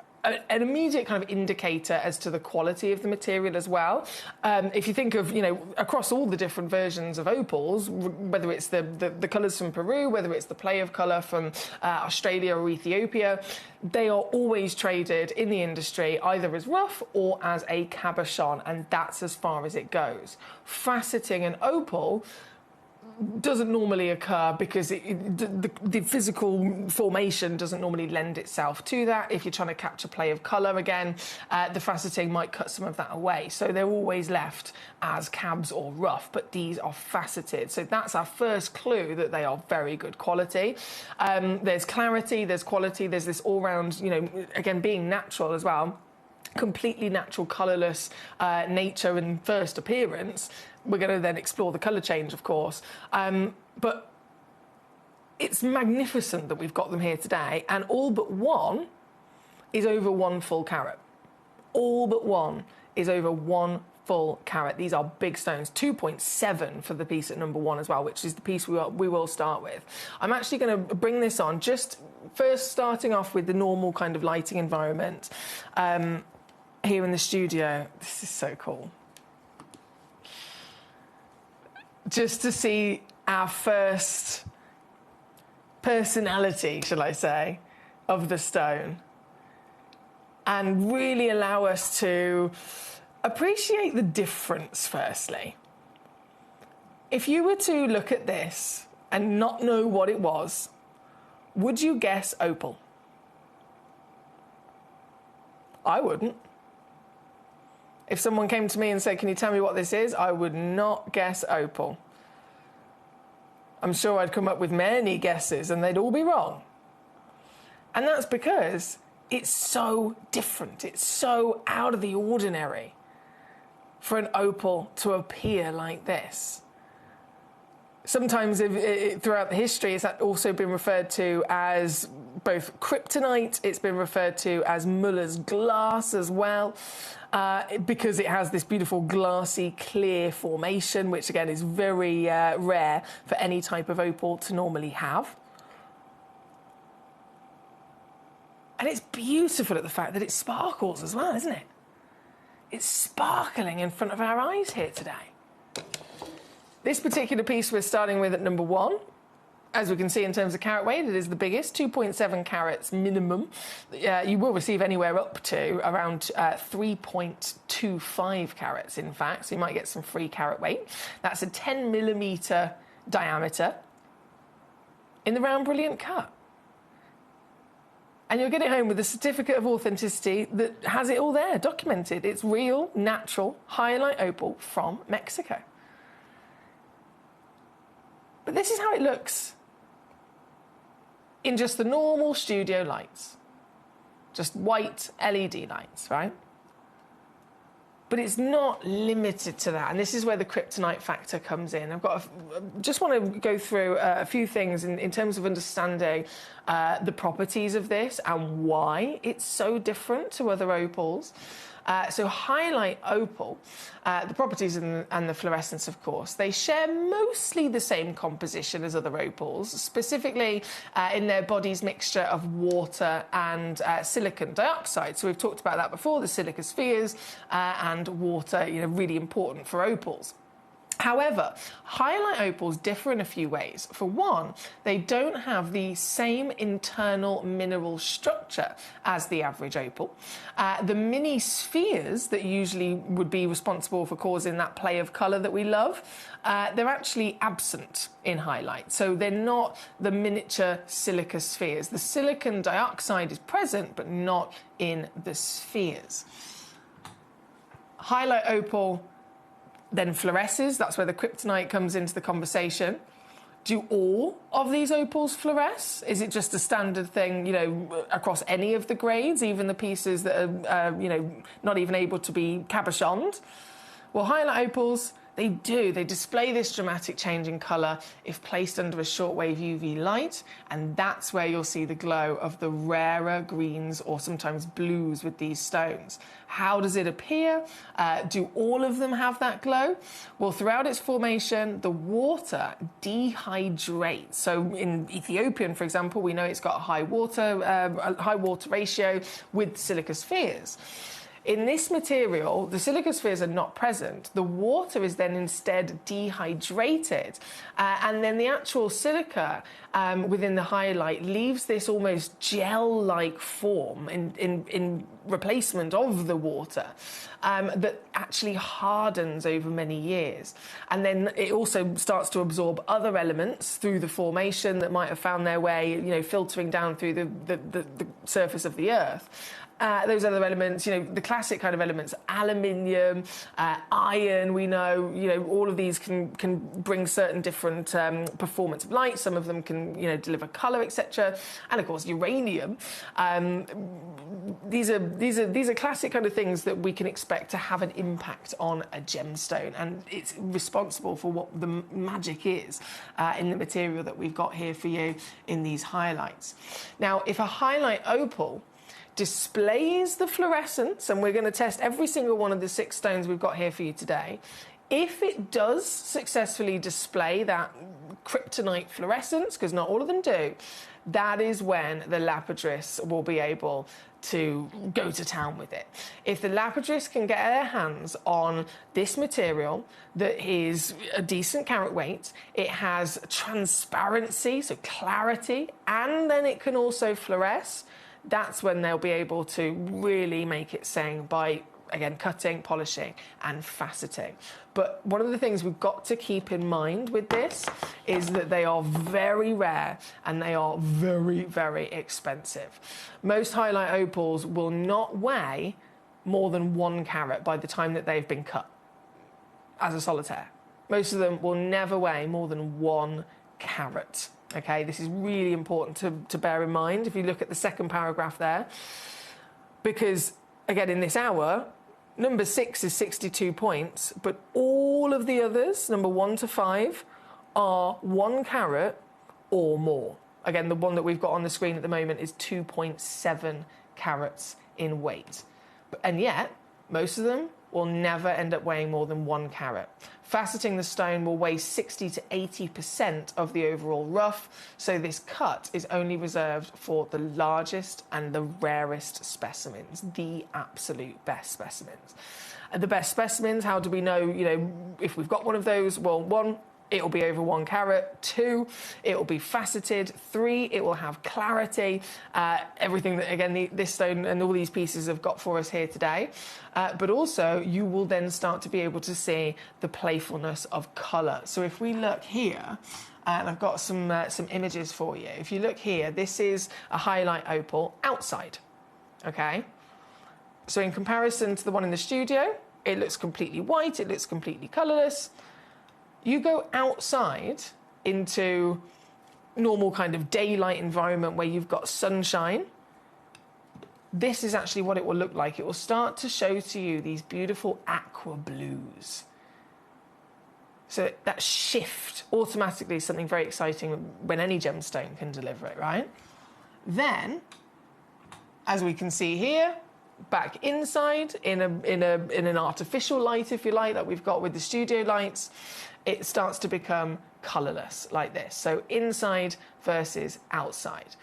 an immediate kind of indicator as to the quality of the material as well. If you think of, across all the different versions of opals, whether it's the colours from Peru, whether it's the play of colour from Australia or Ethiopia, they are always traded in the industry either as rough or as a cabochon, and that's as far as it goes. Faceting an opal doesn't normally occur because the physical formation doesn't normally lend itself to that. If you're trying to capture play of colour again, the faceting might cut some of that away. So they're always left as cabs or rough, but these are faceted. So that's our first clue that they are very good quality. There's clarity, there's quality, there's this all-round, again, being natural as well, completely natural, colourless nature and first appearance. We're going to then explore the colour change, of course. But it's magnificent that we've got them here today, and all but one is over 1 full carat. All but one is over 1 full carat. These are big stones. 2.7 for the piece at number 1 as well, which is the piece we will start with. I'm actually going to bring this on, just first starting off with the normal kind of lighting environment here in the studio. This is so cool. Just to see our first personality, shall I say, of the stone, and really allow us to appreciate the difference, firstly. If you were to look at this and not know what it was, would you guess opal? I wouldn't. If someone came to me and said, "Can you tell me what this is?" I would not guess opal. I'm sure I'd come up with many guesses and they'd all be wrong. And that's because it's so different. It's so out of the ordinary for an opal to appear like this. Sometimes throughout the history, it's also been referred to as both kryptonite, it's been referred to as Muller's glass as well, because it has this beautiful glassy, clear formation, which again is very rare for any type of opal to normally have. And it's beautiful at the fact that it sparkles as well, isn't it? It's sparkling in front of our eyes here today. This particular piece we're starting with at number 1. As we can see, in terms of carat weight, it is the biggest, 2.7 carats minimum. You will receive anywhere up to around 3.25 carats, in fact, so you might get some free carat weight. That's a 10 millimetre diameter in the round brilliant cut. And you'll get it home with a certificate of authenticity that has it all there, documented. It's real, natural, highlight opal from Mexico. But this is how it looks in just the normal studio lights. Just white LED lights, right? But it's not limited to that, and this is where the kryptonite factor comes in. Just want to go through a few things in terms of understanding the properties of this and why it's so different to other opals. So highlight opal, the properties and the fluorescence, of course, they share mostly the same composition as other opals, specifically in their body's mixture of water and silicon dioxide. So we've talked about that before, the silica spheres and water, really important for opals. However, highlight opals differ in a few ways. For one, they don't have the same internal mineral structure as the average opal. The mini spheres that usually would be responsible for causing that play of colour that we love, they're actually absent in highlight. So they're not the miniature silica spheres. The silicon dioxide is present, but not in the spheres. Highlight opal then fluoresces. That's where the kryptonite comes into the conversation. Do all of these opals fluoresce? Is it just a standard thing, across any of the grades, even the pieces that are, not even able to be cabochoned? Well, highlight opals, they do. They display this dramatic change in colour if placed under a shortwave UV light, and that's where you'll see the glow of the rarer greens or sometimes blues with these stones. How does it appear? Do all of them have that glow? Well, throughout its formation, the water dehydrates. So in Ethiopian, for example, we know it's got a high water ratio with silica spheres. In this material, the silica spheres are not present. The water is then instead dehydrated, and then the actual silica within the highlight leaves this almost gel-like form in replacement of the water that actually hardens over many years. And then it also starts to absorb other elements through the formation that might have found their way, filtering down through the surface of the earth. Those other elements, the classic kind of elements, aluminium, iron, we know, all of these can bring certain different performance of light. Some of them can, deliver colour, etc. And of course, uranium. These are classic kind of things that we can expect to have an impact on a gemstone, and it's responsible for what the magic is in the material that we've got here for you in these highlights. Now, if a highlight opal displays the fluorescence, and we're going to test every single one of the 6 stones we've got here for you today. If it does successfully display that kryptonite fluorescence, because not all of them do, that is when the lapidris will be able to go to town with it. If the lapidris can get their hands on this material that is a decent carat weight, it has transparency, so clarity, and then it can also fluoresce, that's when they'll be able to really make it sing by, again, cutting, polishing, and faceting. But one of the things we've got to keep in mind with this is that they are very rare and they are very, very expensive. Most highlight opals will not weigh more than 1 carat by the time that they've been cut as a solitaire. Most of them will never weigh more than 1 carat. Okay, this is really important to bear in mind if you look at the second paragraph there, because, again, in this hour, number 6 is 62 points, but all of the others, number 1 to 5, are 1 carat or more. Again, the one that we've got on the screen at the moment is 2.7 carats in weight. And yet, most of them will never end up weighing more than 1 carat. Faceting the stone will weigh 60 to 80% of the overall rough, so this cut is only reserved for the largest and the rarest specimens, the absolute best specimens. And the best specimens, how do we know, if we've got one of those? Well, 1, it'll be over 1 carat. 2, it will be faceted. 3, it will have clarity. Everything that, again, this stone and all these pieces have got for us here today. But also, you will then start to be able to see the playfulness of colour. So if we look here, and I've got some images for you. If you look here, this is a highlight opal outside, okay? So in comparison to the one in the studio, it looks completely white, it looks completely colourless. You go outside into normal kind of daylight environment where you've got sunshine, this is actually what it will look like. It will start to show to you these beautiful aqua blues. So that shift automatically is something very exciting when any gemstone can deliver it, right? Then, as we can see here, back inside in an artificial light, if you like, we've got with the studio lights, it starts to become colourless like this. So inside versus outside.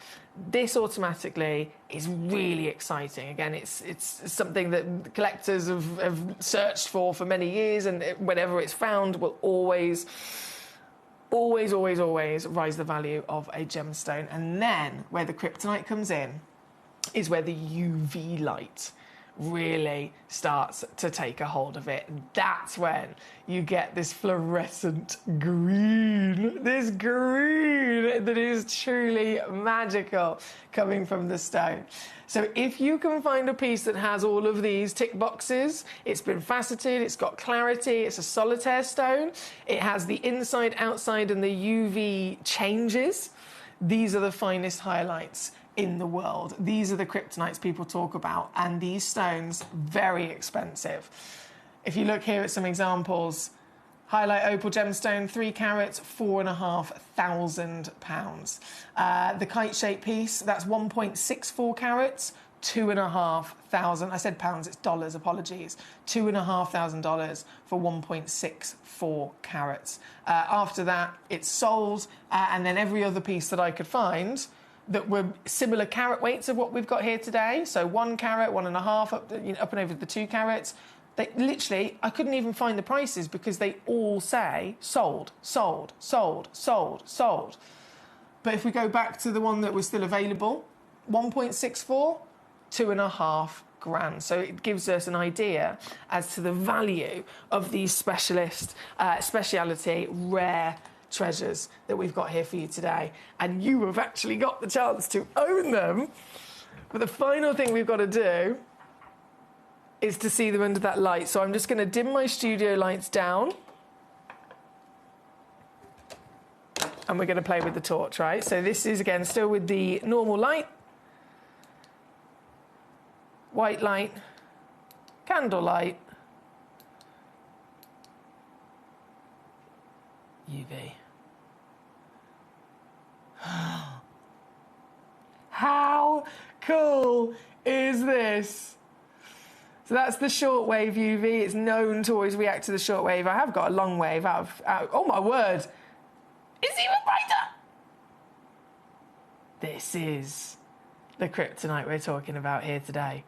This automatically is really exciting. Again, it's something that collectors have searched for many years, and whenever it's found will always rise the value of a gemstone. And then where the kryptonite comes in is where the UV light really starts to take a hold of it. That's when you get this fluorescent green, this green that is truly magical coming from the stone. So if you can find a piece that has all of these tick boxes, it's been faceted, it's got clarity, it's a solitaire stone, it has the inside, outside and the UV changes, these are the finest highlights in the world. These are the kryptonites people talk about, and these stones, very expensive. If you look here at some examples, highlight opal gemstone, 3 carats, £4,500. The kite-shaped piece, that's 1.64 carats, $2,500. I said pounds, it's dollars, apologies. $2,500 for 1.64 carats. After that, it's sold, and then every other piece that I could find that were similar carat weights of what we've got here today. So 1 carat, 1.5, up and over the 2 carats. They literally, I couldn't even find the prices because they all say sold, sold, sold, sold, sold. But if we go back to the one that was still available, 1.64, $2.5 grand. So it gives us an idea as to the value of these speciality, rare treasures that we've got here for you today. And you have actually got the chance to own them. But the final thing we've got to do is to see them under that light. So I'm just going to dim my studio lights down. And we're going to play with the torch, right? So this is, again, still with the normal light. White light. Candle light. UV. How cool is this? So that's the shortwave UV. It's known to always react to the shortwave. I have got a long wave out. Oh my word! It's even brighter. This is the kryptonite we're talking about here today.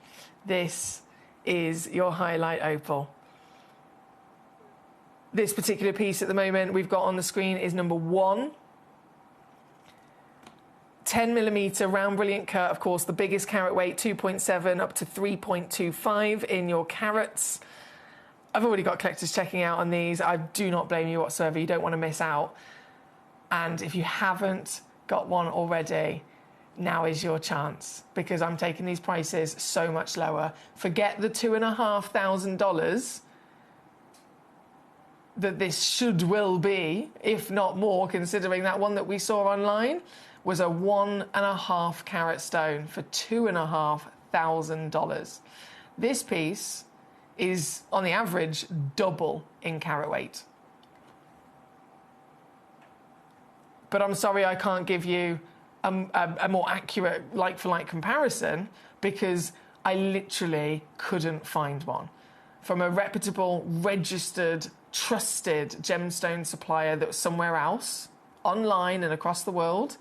This is your highlight opal. This particular piece at the moment we've got on the screen is number 1. 10mm round brilliant cut, of course, the biggest carat weight, 2.7 up to 3.25 in your carats. I've already got collectors checking out on these. I do not blame you whatsoever. You don't want to miss out. And if you haven't got one already, now is your chance, because I'm taking these prices so much lower. Forget the $2,500 that this will be, if not more, considering that one that we saw online was a 1.5 carat stone for $2,500. This piece is, on the average, double in carat weight. but I'm sorry I can't give you a more accurate like-for-like comparison because I literally couldn't find one from a reputable, registered, trusted gemstone supplier that was somewhere else, online and across the world.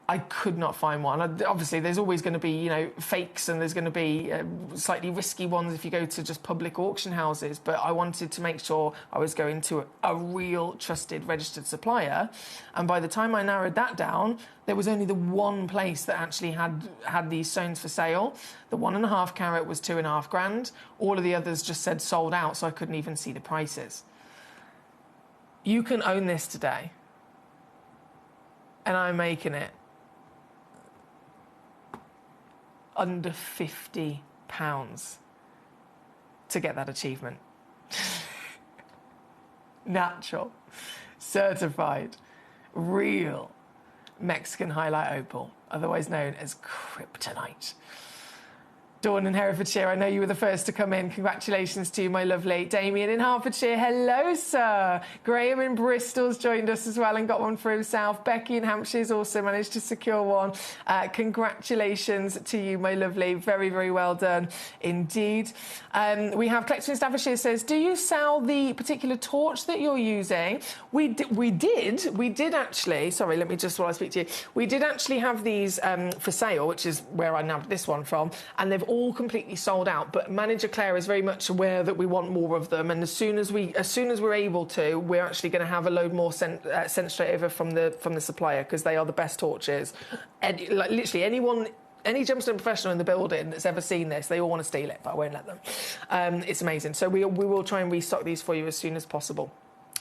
I could not find one. Obviously, there's always going to be, fakes, and there's going to be slightly risky ones if you go to just public auction houses. But I wanted to make sure I was going to a real, trusted, registered supplier. And by the time I narrowed that down, there was only the one place that actually had these stones for sale. The 1.5 carat was $2,500. All of the others just said sold out, so I couldn't even see the prices. You can own this today, and I'm making it under £50 to get that achievement. Natural, certified, real Mexican highlight opal, otherwise known as kryptonite. Dawn in Herefordshire, I know you were the first to come in. Congratulations to you, my lovely. Damien in Hertfordshire, hello, sir. Graham in Bristol's joined us as well and got one for himself. Becky in Hampshire's also managed to secure one. Congratulations to you, my lovely. Very, very well done indeed. We have Collector in Staffordshire says, do you sell the particular torch that you're using? We did actually, sorry, let me just, while I speak to you, we did actually have these for sale, which is where I nabbed this one from, and they've all completely sold out. But Manager Claire is very much aware that we want more of them, and as soon as we're able to, we're actually going to have a load more sent straight over from the supplier, because they are the best torches. And literally any gemstone professional in the building that's ever seen this, they all want to steal it, but I won't let them. It's amazing. So we will try and restock these for you as soon as possible.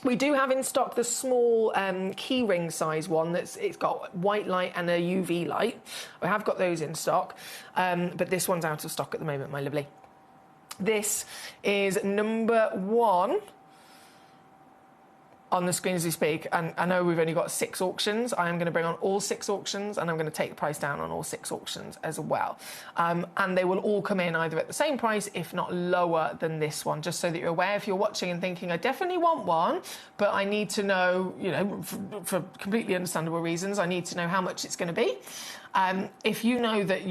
We do have in stock the small key ring size one it's got white light and a UV light. We have got those in stock, but this one's out of stock at the moment, my lovely. This is number 1 on the screen as we speak, and I know we've only got 6 auctions. I am going to bring on all 6 auctions, and I'm going to take the price down on all 6 auctions as well. And they will all come in either at the same price, if not lower than this one, just so that you're aware. If you're watching and thinking, I definitely want one, but I need to know, for completely understandable reasons, I need to know how much it's going to be. If you know that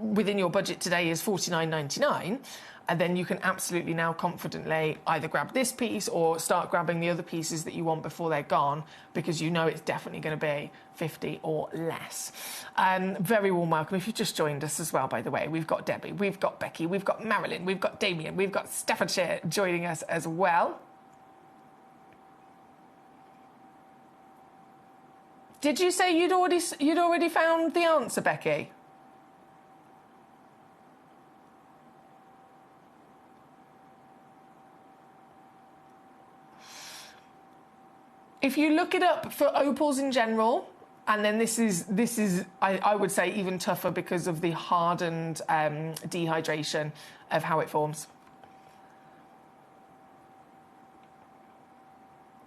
within your budget today is $49.99, and then you can absolutely now confidently either grab this piece or start grabbing the other pieces that you want before they're gone, because you know it's definitely going to be 50 or less. Very warm welcome if you've just joined us as well, by the way. We've got Debbie, we've got Becky, we've got Marilyn, we've got Damien, we've got Staffordshire joining us as well. Did you say you'd already found the answer, Becky? If you look it up for opals in general, and then this is I would say even tougher because of the hardened dehydration of how it forms.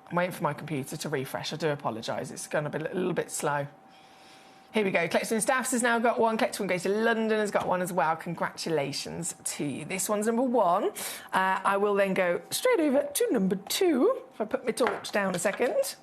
I'm waiting for my computer to refresh. I do apologise. It's going to be a little bit slow. Here we go. Collector in Staffs has now got one. Collector in Greater London has got one as well. Congratulations to you. This one's number 1. I will then go straight over to number 2. If I put my torch down a second.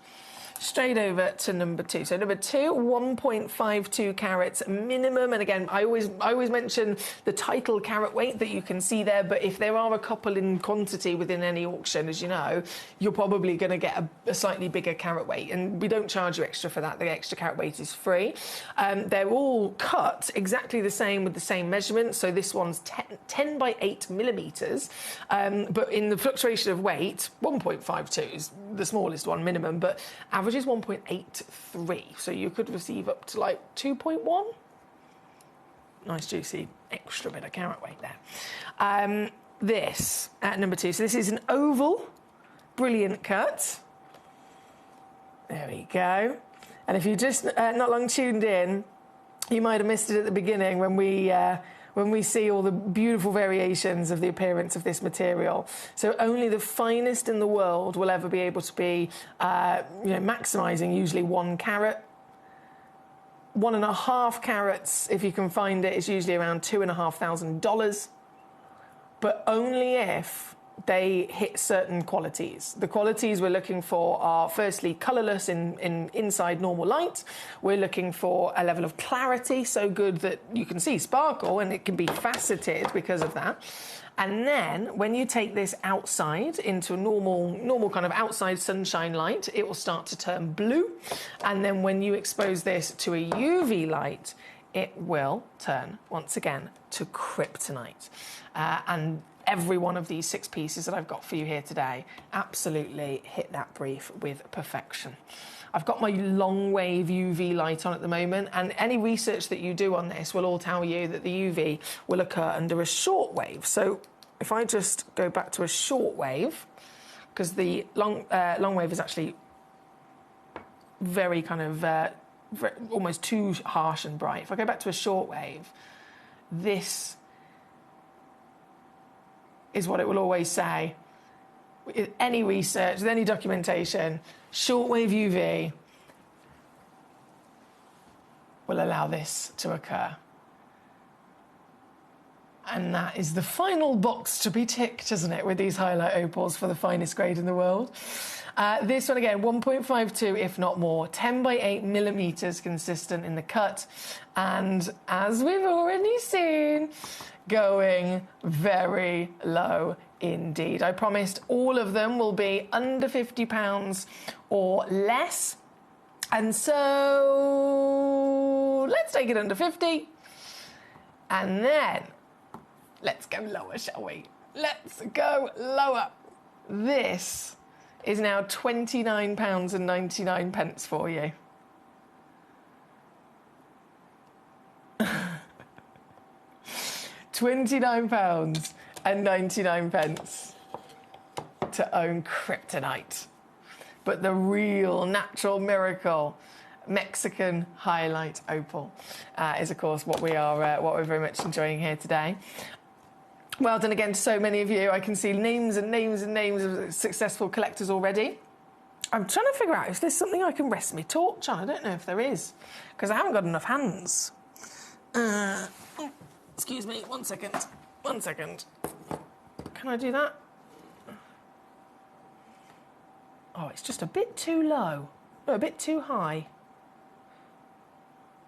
Straight over to number 2. So number 2, 1.52 carats minimum. And again, I always mention the title carat weight that you can see there. But if there are a couple in quantity within any auction, as you know, you're probably going to get a slightly bigger carat weight. And we don't charge you extra for that. The extra carat weight is free. They're all cut exactly the same with the same measurement. So this one's 10 by 8 millimetres. But in the fluctuation of weight, 1.52 is the smallest one minimum. But average is 1.83, so you could receive up to like 2.1. Nice juicy extra bit of carat weight there. This at number 2, so this is an oval, brilliant cut. There we go. And if you just not long tuned in, you might have missed it at the beginning when we see all the beautiful variations of the appearance of this material. So only the finest in the world will ever be able to be, maximising usually 1 carat. 1.5 carats, if you can find it, is usually around $2,500. But only if they hit certain qualities. The qualities we're looking for are firstly colourless in inside normal light. We're looking for a level of clarity so good that you can see sparkle and it can be faceted because of that. And then when you take this outside into a normal kind of outside sunshine light, it will start to turn blue. And then when you expose this to a UV light, it will turn once again to kryptonite. And every one of these 6 pieces that I've got for you here today absolutely hit that brief with perfection. I've got my long wave UV light on at the moment, and any research that you do on this will all tell you that the UV will occur under a short wave. So if I just go back to a short wave, because the long wave is actually very kind of almost too harsh and bright. If I go back to a short wave, this is what it will always say. With any research, with any documentation, shortwave UV will allow this to occur. And that is the final box to be ticked, isn't it, with these highlight opals for the finest grade in the world. This one again, 1.52, if not more, 10 by 8 millimeters consistent in the cut. And as we've already seen, going very low indeed. I promised all of them will be under £50 or less. And so let's take it under 50. And then let's go lower, shall we? Let's go lower. This is now £29.99 for you. £29.99 to own kryptonite. But the real natural miracle Mexican highlight opal is, of course, what we're very much enjoying here today. Well done again to so many of you. I can see names and names and names of successful collectors already. I'm trying to figure out if there's something I can rest my torch on. I don't know if there is, because I haven't got enough hands. Excuse me, 1 second. 1 second. Can I do that? Oh, it's just a bit too low. No, a bit too high.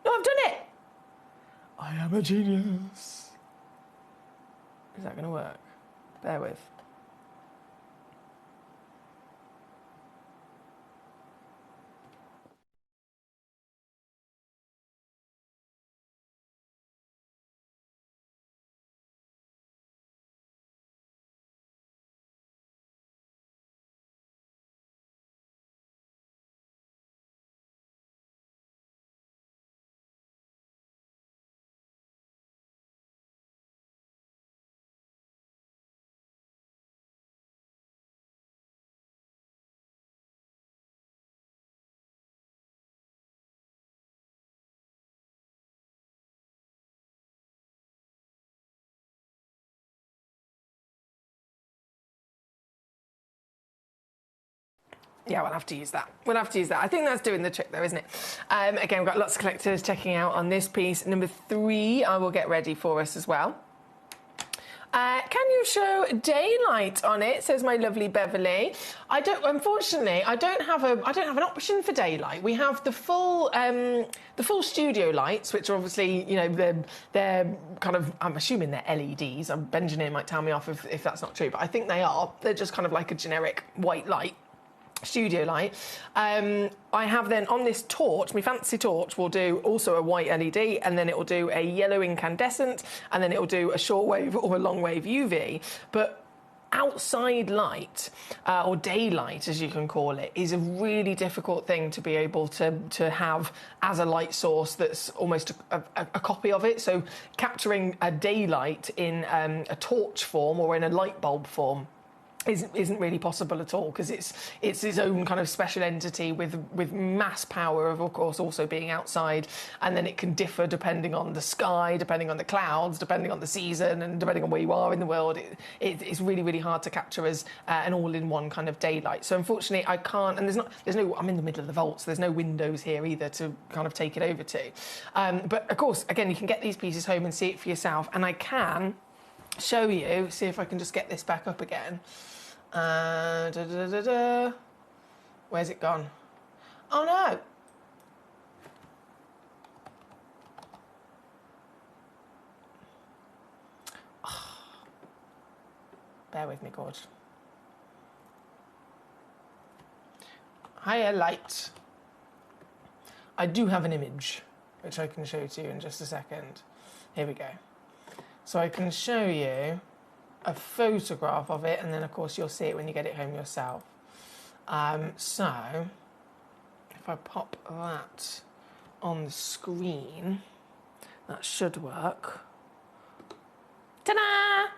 No, I've done it! I am a genius. Is that going to work? Bear with. Yeah, we'll have to use that. We'll have to use that. I think that's doing the trick, though, isn't it? Again, we've got lots of collectors checking out on this piece. Number 3, I will get ready for us as well. Can you show daylight on it? Says my lovely Beverly. Unfortunately, I don't have an option for daylight. We have the full studio lights, which are obviously, you know, they're kind of, I'm assuming they're LEDs. Benjamin might tell me off if that's not true, but I think they are. They're just kind of like a generic white light. Studio light. I have then on this torch, my fancy torch will do also a white LED, and then it will do a yellow incandescent, and then it will do a shortwave or a long wave UV. But outside light, or daylight as you can call it, is a really difficult thing to be able to have as a light source that's almost a copy of it. So capturing a daylight in a torch form or in a light bulb form isn't really possible at all, because it's its own kind of special entity with mass power of course also being outside, and then it can differ depending on the sky, depending on the clouds, depending on the season, and depending on where you are in the world. It's really, really hard to capture as an all-in-one kind of daylight. So unfortunately I can't, and there's no I'm in the middle of the vault, so there's no windows here either to kind of take it over to. But of course, again, you can get these pieces home and see it for yourself, and I can show you, see if I can just get this back up again. Where's it gone? Oh no! Oh. Bear with me, Gorge. Higher light. I do have an image, which I can show to you in just a second. Here we go. So I can show you a photograph of it, and then of course you'll see it when you get it home yourself. So if I pop that on the screen, that should work. Ta-da!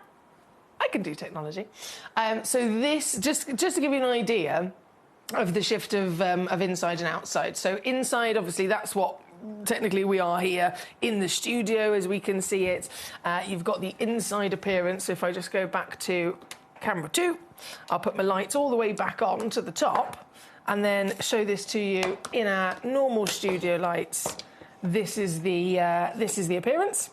I can do technology. So this, just to give you an idea of the shift of inside and outside. So inside, obviously, that's what technically we are here in the studio as we can see it. You've got the inside appearance. So if I just go back to camera 2, I'll put my lights all the way back on to the top and then show this to you in our normal studio lights. This is the appearance.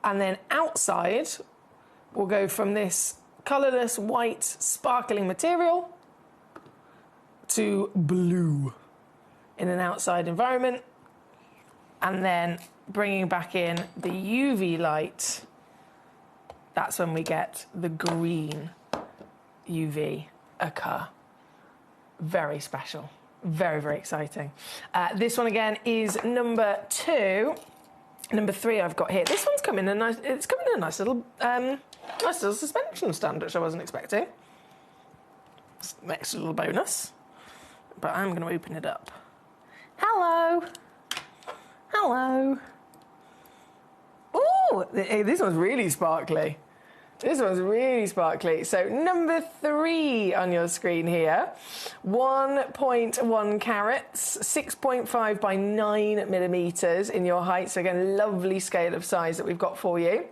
And then outside, we'll go from this colourless, white, sparkling material to blue in an outside environment. And then bringing back in the UV light, that's when we get the green UV occur. Very special. Very, very exciting. This one, again, is number 2. Number 3 I've got here. This one's come in a nice. It's come in a nice little suspension stand, which I wasn't expecting. It's an extra little bonus. But I'm going to open it up. Hello. Hello. Ooh, this one's really sparkly. This one's really sparkly. So number 3 on your screen here, 1.1 carats, 6.5 by 9 millimeters in your height. So again, lovely scale of size that we've got for you.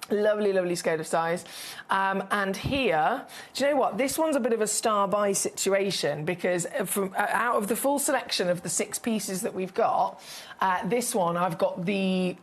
Lovely, lovely scale of size. And here, do you know what? This one's a bit of a star buy situation because out of the full selection of the 6 pieces that we've got, this one I've got the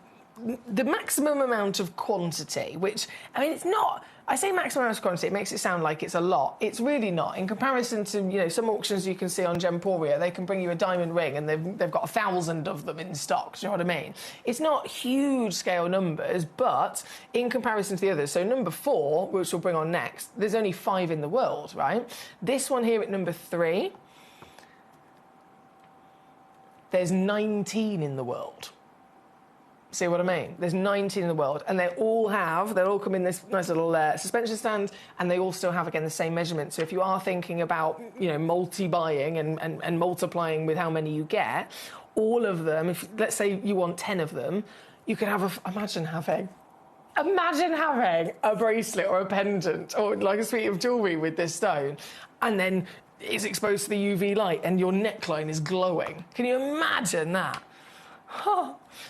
maximum amount of quantity, which, I mean, it's not. I say maximum amount of quantity, it makes it sound like it's a lot. It's really not. In comparison to, you know, some auctions you can see on Gemporia, they can bring you a diamond ring and they've got 1,000 of them in stock. Do you know what I mean? It's not huge scale numbers, but in comparison to the others, so number 4, which we'll bring on next, there's only 5 in the world, right? This one here at number 3, there's 19 in the world. See what I mean? There's 19 in the world, and they'll all come in this nice little suspension stand, and they all still have, again, the same measurement. So if you are thinking about, you know, multi-buying and multiplying with how many you get, all of them, if let's say you want 10 of them, you could have imagine having a bracelet or a pendant or like a suite of jewellery with this stone, and then it's exposed to the UV light and your neckline is glowing. Can you imagine that?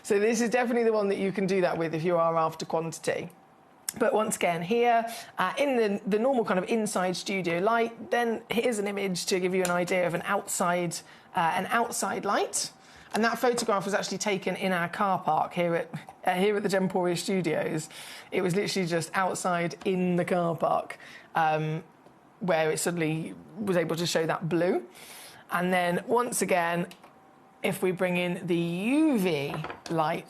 So this is definitely the one that you can do that with if you are after quantity. But once again, here in the normal kind of inside studio light, then here's an image to give you an idea of an outside light. And that photograph was actually taken in our car park here at the Gemporia Studios. It was literally just outside in the car park where it suddenly was able to show that blue. And then once again, if we bring in the UV light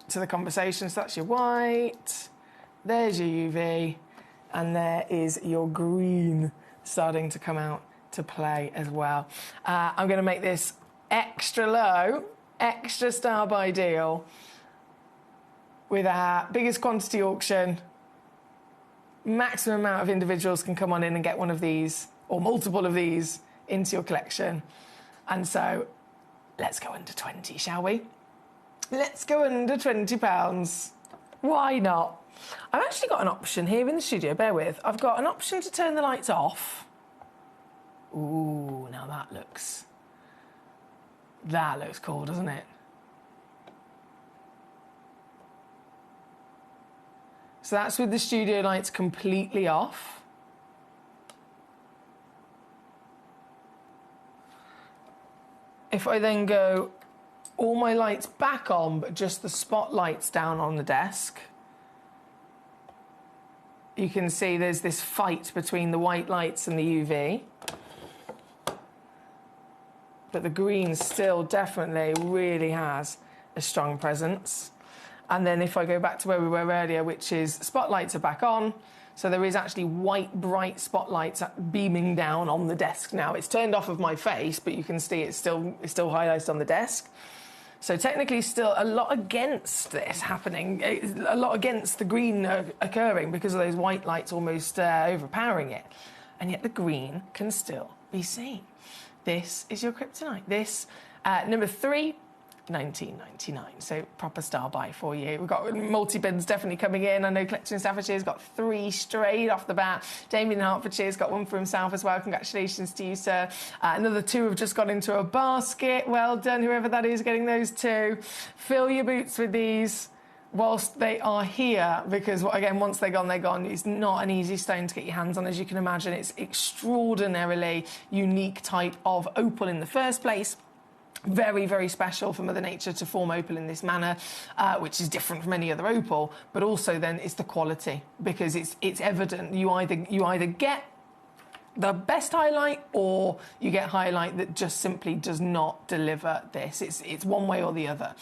to the conversation, so that's your white, there's your UV, and there is your green starting to come out to play as well. I'm going to make this extra low, extra star buy deal with our biggest quantity auction. Maximum amount of individuals can come on in and get one of these, or multiple of these, into your collection. And so let's go under 20, shall we? Let's go under £20. Why not? I've actually got an option here in the studio, bear with. I've got an option to turn the lights off. Ooh, now that looks cool, doesn't it? So that's with the studio lights completely off. If I then go all my lights back on, but just the spotlights down on the desk, you can see there's this fight between the white lights and the UV. But the green still definitely really has a strong presence. And then if I go back to where we were earlier, which is spotlights are back on, so there is actually white, bright spotlights beaming down on the desk now. It's turned off of my face, but you can see it's still highlighted on the desk. So technically still a lot against this happening, a lot against the green occurring because of those white lights almost overpowering it. And yet the green can still be seen. This is your kryptonite. This, number 3, 19.99. So proper star buy for you. We've got multi-bins definitely coming in. I know Collector in Staffordshire's got 3 straight off the bat. Damien in Hertfordshire's got 1 for himself as well. Congratulations to you, sir. Another 2 have just got into a basket. Well done, whoever that is getting those 2. Fill your boots with these whilst they are here, because again, once they're gone, they're gone. It's not an easy stone to get your hands on, as you can imagine. It's extraordinarily unique type of opal in the first place. Very, very special for Mother Nature to form opal in this manner, which is different from any other opal. But also then it's the quality, because it's evident. You either get the best highlight or you get highlight that just simply does not deliver this. It's one way or the other.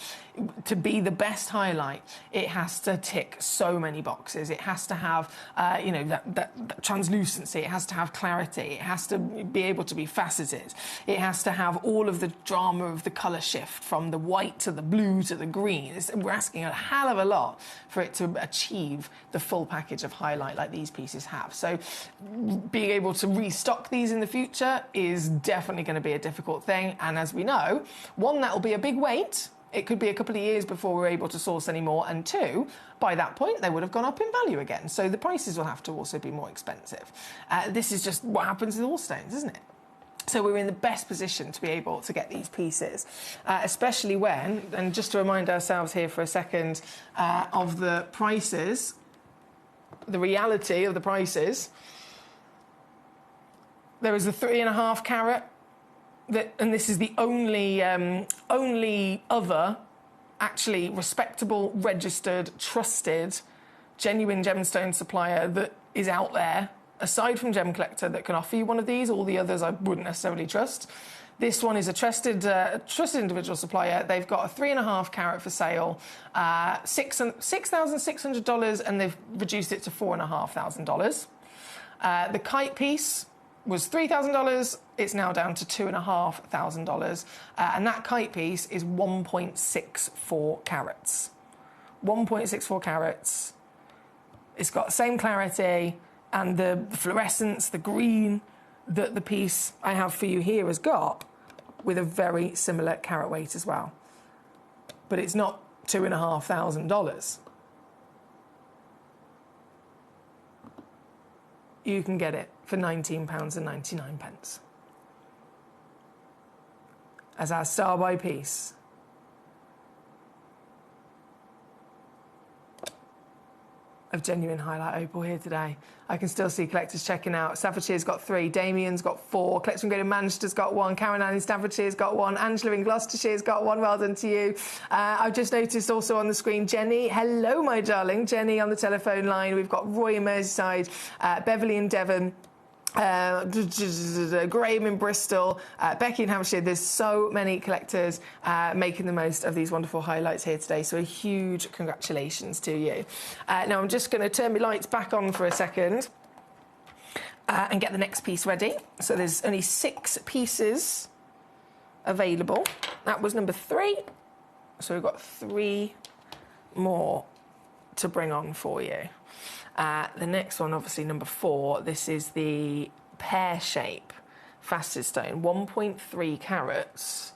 To be the best highlight, it has to tick so many boxes. It has to have, that translucency. It has to have clarity. It has to be able to be faceted. It has to have all of the drama of the colour shift from the white to the blue to the green. We're asking a hell of a lot for it to achieve the full package of highlight like these pieces have. So being able to restock these in the future is definitely going to be a difficult thing. And as we know, 1, that will be a big wait. It could be a couple of years before we're able to source any more, and 2, by that point, they would have gone up in value again. So the prices will have to also be more expensive. This is just what happens with all stones, isn't it? So we're in the best position to be able to get these pieces, especially when, and just to remind ourselves here for a second of the prices, the reality of the prices. There is a 3.5 carat. And this is the only other actually respectable, registered, trusted, genuine gemstone supplier that is out there, aside from Gemcollector, that can offer you one of these. All the others I wouldn't necessarily trust. This one is a trusted individual supplier. They've got a 3.5 carat for sale, $6,600, and they've reduced it to $4,500. The kite piece was $3,000. It's now down to $2,500. And that kite piece is 1.64 carats. 1.64 carats. It's got the same clarity and the fluorescence, the green that the piece I have for you here has got, with a very similar carat weight as well. But it's not $2,500. You can get it for £19.99 as our star buy piece. Of genuine highlight opal here today. I can still see collectors checking out. Staffordshire's got 3, Damien's got 4, Collector Great in Manchester's got 1, Caroline in Staffordshire's got 1, Angela in Gloucestershire's got 1. Well done to you. I've just noticed also on the screen, Jenny. Hello, my darling. Jenny on the telephone line. We've got Roy in Merseyside, Beverly in Devon, Graham in Bristol, Becky in Hampshire. There's so many collectors making the most of these wonderful highlights here today, so a huge congratulations to you. Now I'm just going to turn my lights back on for a second and get the next piece ready. So there's only 6 pieces available. That was number 3, so we've got 3 more to bring on for you. The next one, obviously, number 4, this is the pear shape faceted stone, 1.3 carats.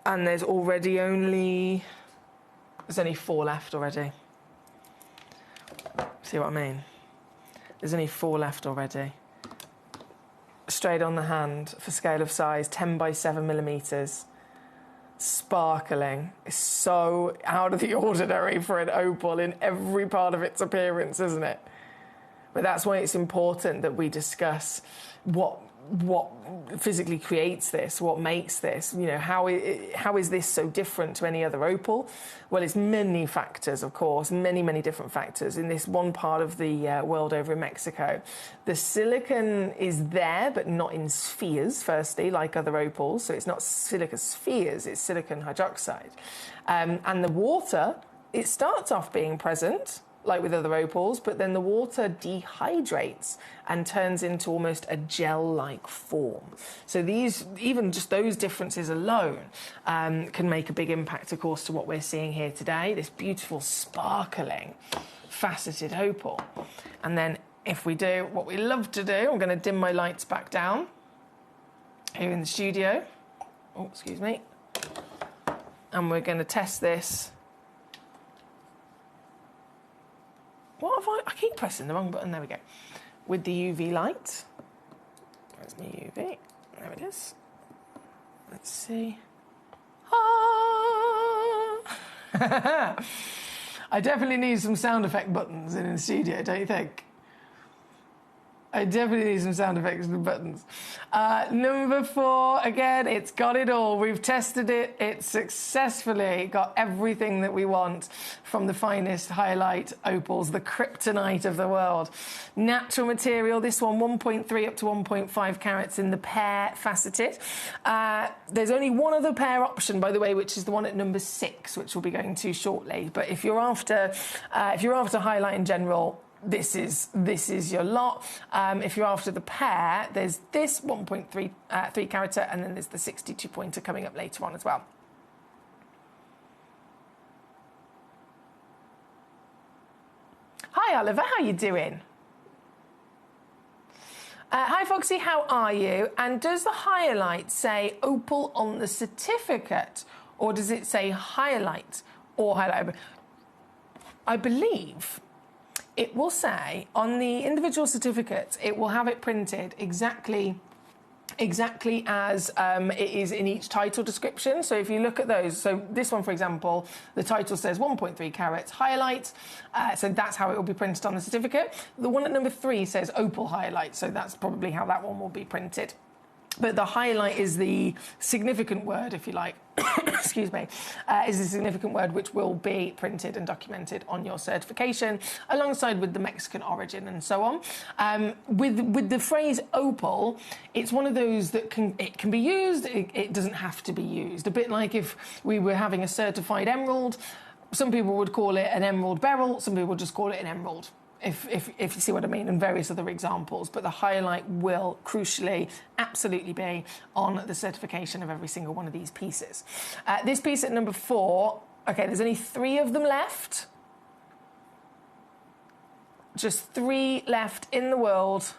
And there's only 4 left already. See what I mean? There's only 4 left already. Straight on the hand for scale of size, 10 by 7 millimetres. Sparkling. It's so out of the ordinary for an opal in every part of its appearance, isn't it? But that's why it's important that we discuss what what physically creates this, what makes this, you know, how is this so different to any other opal? Well, it's many factors, of course, many different factors. In this one part of the world over in Mexico, the silicon is there, but not in spheres, firstly, like other opals. So it's not silica spheres, it's silicon hydroxide. And the water, it starts off being present, like with other opals, but then the water dehydrates and turns into almost a gel-like form. So these, even just those differences alone, can make a big impact, of course, to what we're seeing here today, this beautiful, sparkling, faceted opal. And then if we do what we love to do, I'm going to dim my lights back down here in the studio. Oh, excuse me. And we're going to test this. What have I keep pressing the wrong button. There we go. With the UV light. Where's my UV? There it is. Let's see. Ah! I definitely need some sound effect buttons in the studio, don't you think? I definitely need some sound effects and buttons. Number 4, again, it's got it all. We've tested it. It's successfully got everything that we want from the finest highlight opals, the kryptonite of the world. Natural material, this one 1.3 up to 1.5 carats in the pear faceted. There's only one other pear option, by the way, which is the one at number 6, which we'll be going to shortly. But if you're after highlight in general, this is your lot. If you're after the pear, there's this 1.3 carat, and then there's the 62 pointer coming up later on as well. Hi Oliver, how you doing? Hi Foxy, how are you? And does the highlight say opal on the certificate, or does it say highlight or highlight? I believe it will say on the individual certificate, it will have it printed exactly as it is in each title description. So if you look at those, so this one, for example, the title says 1.3 carats highlight. So that's how it will be printed on the certificate. The one at number 3 says opal highlight. So that's probably how that one will be printed. But the highlight is the significant word, if you like, excuse me, is the significant word which will be printed and documented on your certification, alongside with the Mexican origin and so on. With the phrase opal, it's one of those that can be used, it doesn't have to be used. A bit like if we were having a certified emerald, some people would call it an emerald beryl, some people would just call it an emerald. If you see what I mean, and various other examples. But the highlight will, crucially, absolutely be on the certification of every single one of these pieces. This piece at number 4, okay, there's only 3 of them left. Just 3 left in the world.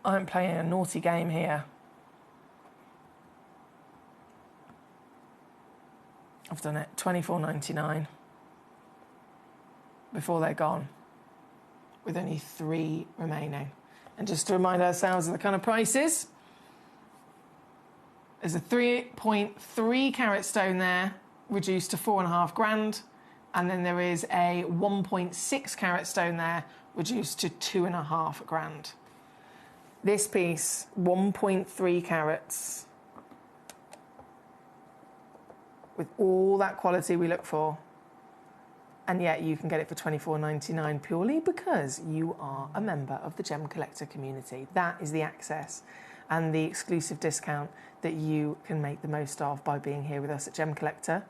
I'm playing a naughty game here. I've done it, $24.99. Before they're gone, with only 3 remaining. And just to remind ourselves of the kind of prices, there's a 3.3 carat stone there, reduced to 4.5 grand, and then there is a 1.6 carat stone there, reduced to 2.5 grand. This piece, 1.3 carats, with all that quality we look for. And yet you can get it for $24.99 purely because you are a member of the Gem Collector community. That is the access and the exclusive discount that you can make the most of by being here with us at Gem Collector.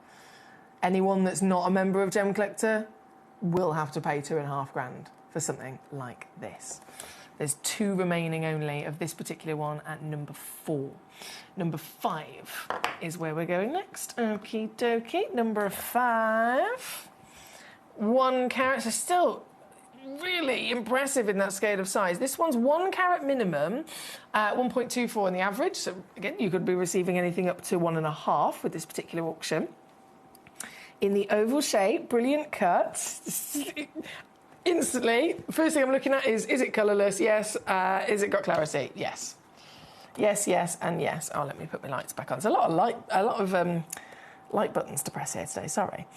Anyone that's not a member of Gem Collector will have to pay 2.5 grand for something like this. There's 2 remaining only of this particular one at number 4. Number 5 is where we're going next. Okie dokie. Number 5. 1 carat, so still really impressive in that scale of size. This one's 1 carat minimum, 1.24 on the average. So again, you could be receiving anything up to 1.5 with this particular auction. In the oval shape, brilliant cut. Instantly, first thing I'm looking at is it colourless? Yes. Is it got clarity? Yes. Yes, yes, and yes. Oh, let me put my lights back on. There's a lot of light buttons to press here today. Sorry.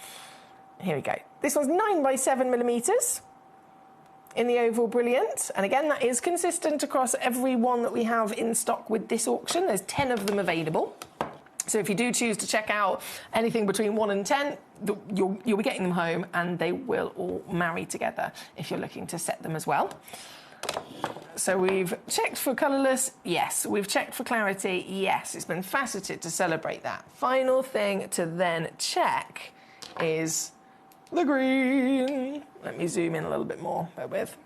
Here we go. This one's 9 by 7 millimeters in the Oval Brilliant. And again, that is consistent across every one that we have in stock with this auction. There's 10 of them available. So if you do choose to check out anything between 1 and 10, you'll be getting them home, and they will all marry together if you're looking to set them as well. So we've checked for colourless, yes. We've checked for clarity, yes. It's been faceted to celebrate that. Final thing to then check is the green. Let me zoom in a little bit more, bear with.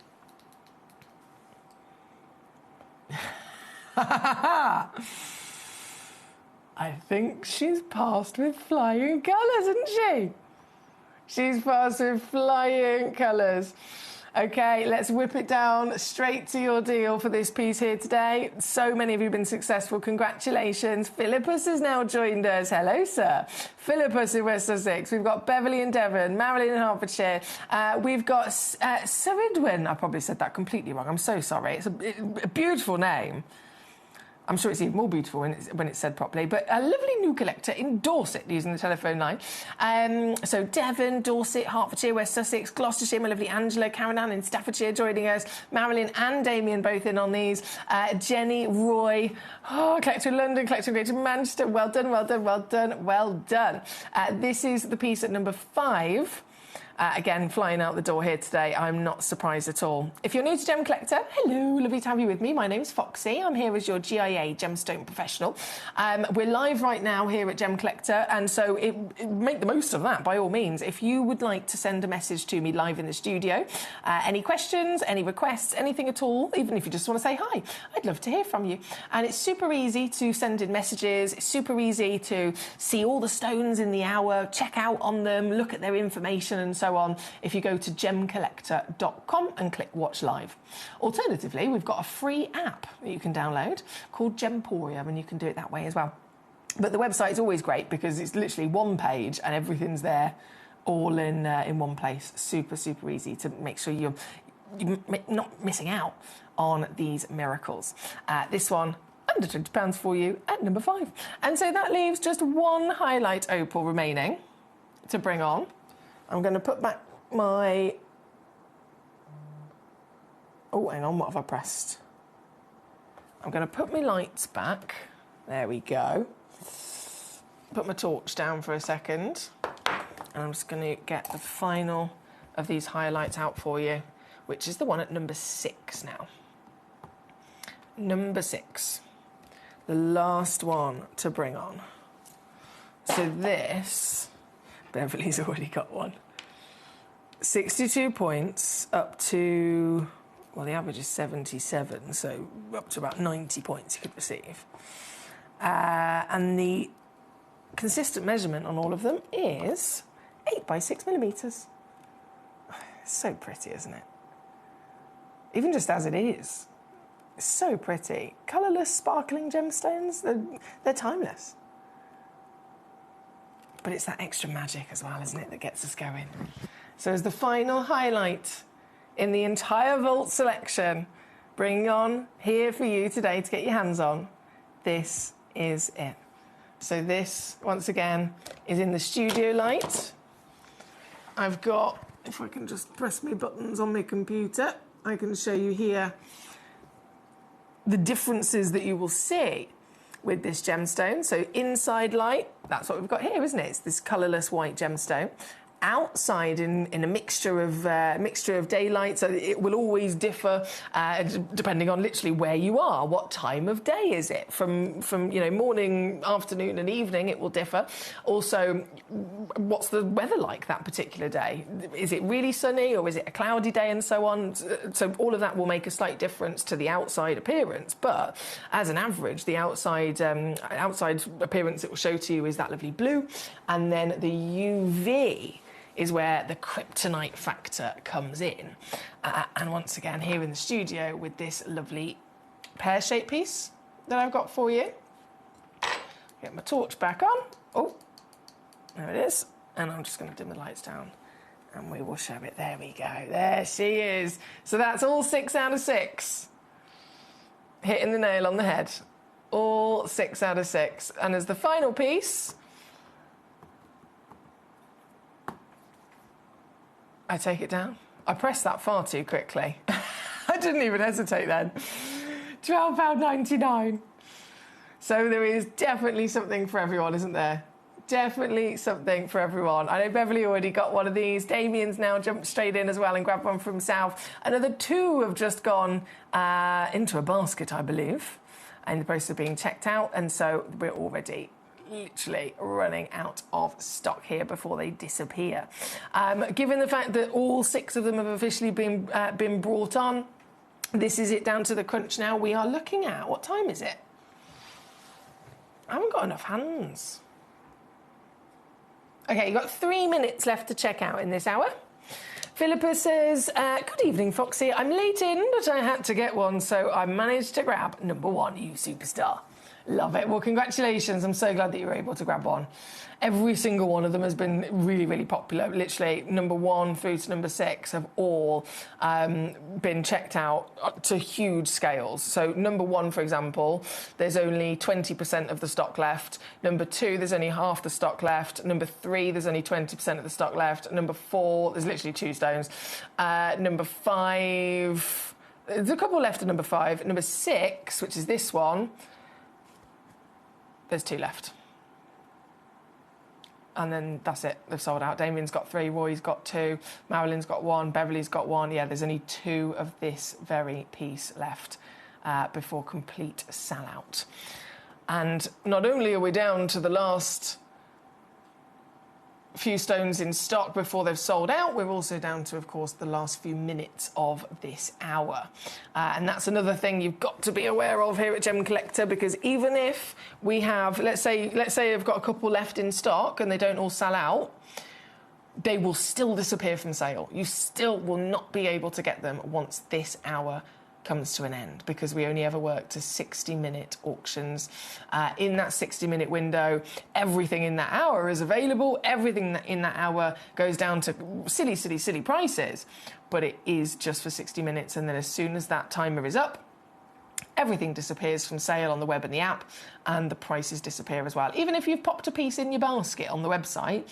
I think she's passed with flying colours, isn't she? She's passed with flying colours. OK, let's whip it down straight to your deal for this piece here today. So many of you have been successful. Congratulations. Philippus has now joined us. Hello, sir. Philippus in West Sussex. We've got Beverly in Devon, Marilyn in Hertfordshire. We've got Seridwin. I probably said that completely wrong. I'm so sorry. It's a beautiful name. I'm sure it's even more beautiful when it's said properly. But a lovely new collector in Dorset using the telephone line. So Devon, Dorset, Hertfordshire, West Sussex, Gloucestershire, my lovely Angela, Karen Ann in Staffordshire joining us. Marilyn and Damien both in on these. Jenny, Roy, collector in London, collector in Greater Manchester. Well done, well done, well done, well done. This is the piece at number 5. Again, flying out the door here today, I'm not surprised at all. If you're new to Gemcollector, hello, lovely to have you with me. My name's Foxy. I'm here as your GIA gemstone professional. We're live right now here at Gemcollector, and so make the most of that, by all means. If you would like to send a message to me live in the studio, any questions, any requests, anything at all, even if you just want to say hi, I'd love to hear from you. And it's super easy to send in messages. It's super easy to see all the stones in the hour, check out on them, look at their information and so on if you go to gemcollector.com and click watch live. Alternatively, we've got a free app that you can download called Gemporium, and you can do it that way as well. But the website is always great because it's literally one page and everything's there all in one place. Super, super easy to make sure you're not missing out on these miracles. This one, under £20 for you at number 5. And so that leaves just one highlight opal remaining to bring on. I'm going to put back my... Oh, hang on, what have I pressed? I'm going to put my lights back. There we go. Put my torch down for a second. And I'm just going to get the final of these highlights out for you, which is the one at number 6 now. Number 6. The last one to bring on. So this... Beverly's already got one. 62 points up to, well, the average is 77, so up to about 90 points you could receive. And the consistent measurement on all of them is 8 by 6 millimetres. It's so pretty, isn't it? Even just as it is. It's so pretty. Colourless, sparkling gemstones, they're timeless. But it's that extra magic as well, isn't it, that gets us going. So as the final highlight in the entire vault selection, bringing on here for you today to get your hands on, this is it. So this, once again, is in the studio light. I've got, if I can just press my buttons on my computer, I can show you here the differences that you will see with this gemstone. So inside light, that's what we've got here, isn't it? It's this colourless white gemstone. Outside in a mixture of daylight, so it will always differ depending on literally where you are. What time of day is it? From morning, afternoon, and evening, it will differ. Also, what's the weather like that particular day? Is it really sunny or is it a cloudy day, and so on? So all of that will make a slight difference to the outside appearance. But as an average, the outside appearance it will show to you is that lovely blue, and then the UV is where the kryptonite factor comes in. And once again, here in the studio with this lovely pear-shaped piece that I've got for you. Get my torch back on. Oh, there it is. And I'm just going to dim the lights down and we will show it. There we go. There she is. So that's all 6 out of 6. Hitting the nail on the head. All 6 out of 6. And as the final piece, I take it down I pressed that far too quickly. I didn't even hesitate then. £12.99. So there is definitely something for everyone, isn't there? Definitely something for everyone. I know Beverly already got one of these. Damien's now jumped straight in as well and grabbed one for himself. Another 2 have just gone into a basket, I believe, in the process of being checked out. And so we're already literally running out of stock here before they disappear. Given the fact that all 6 of them have officially been brought on, this is it down to the crunch now. We are looking at, what time is it? I haven't got enough hands. Okay, you've got 3 minutes left to check out in this hour. Philippa says, good evening, Foxy. I'm late in, but I had to get one, so I managed to grab number 1, you superstar. Love it. Well, congratulations. I'm so glad that you were able to grab one. Every single one of them has been really, really popular. Literally, number 1 through to number 6 have all been checked out to huge scales. So number 1, for example, there's only 20% of the stock left. Number 2, there's only half the stock left. Number 3, there's only 20% of the stock left. Number 4, there's literally 2 stones. Number 5, there's a couple left of number 5. Number 6, which is this one, there's 2 left. And then that's it. They've sold out. Damien's got 3, Roy's got 2, Marilyn's got 1, Beverly's got 1. Yeah, there's only 2 of this very piece left before complete sellout. And not only are we down to the last few stones in stock before they've sold out, we're also down to, of course, the last few minutes of this hour. And that's another thing you've got to be aware of here at Gemcollector, because even if we have, let's say I've got a couple left in stock and they don't all sell out, they will still disappear from sale. You still will not be able to get them once this hour comes to an end, because we only ever work to 60-minute auctions. In that 60-minute window, everything in that hour is available. Everything in that hour goes down to silly, silly, silly prices. But it is just for 60 minutes, and then as soon as that timer is up, everything disappears from sale on the web and the app, and the prices disappear as well. Even if you've popped a piece in your basket on the website,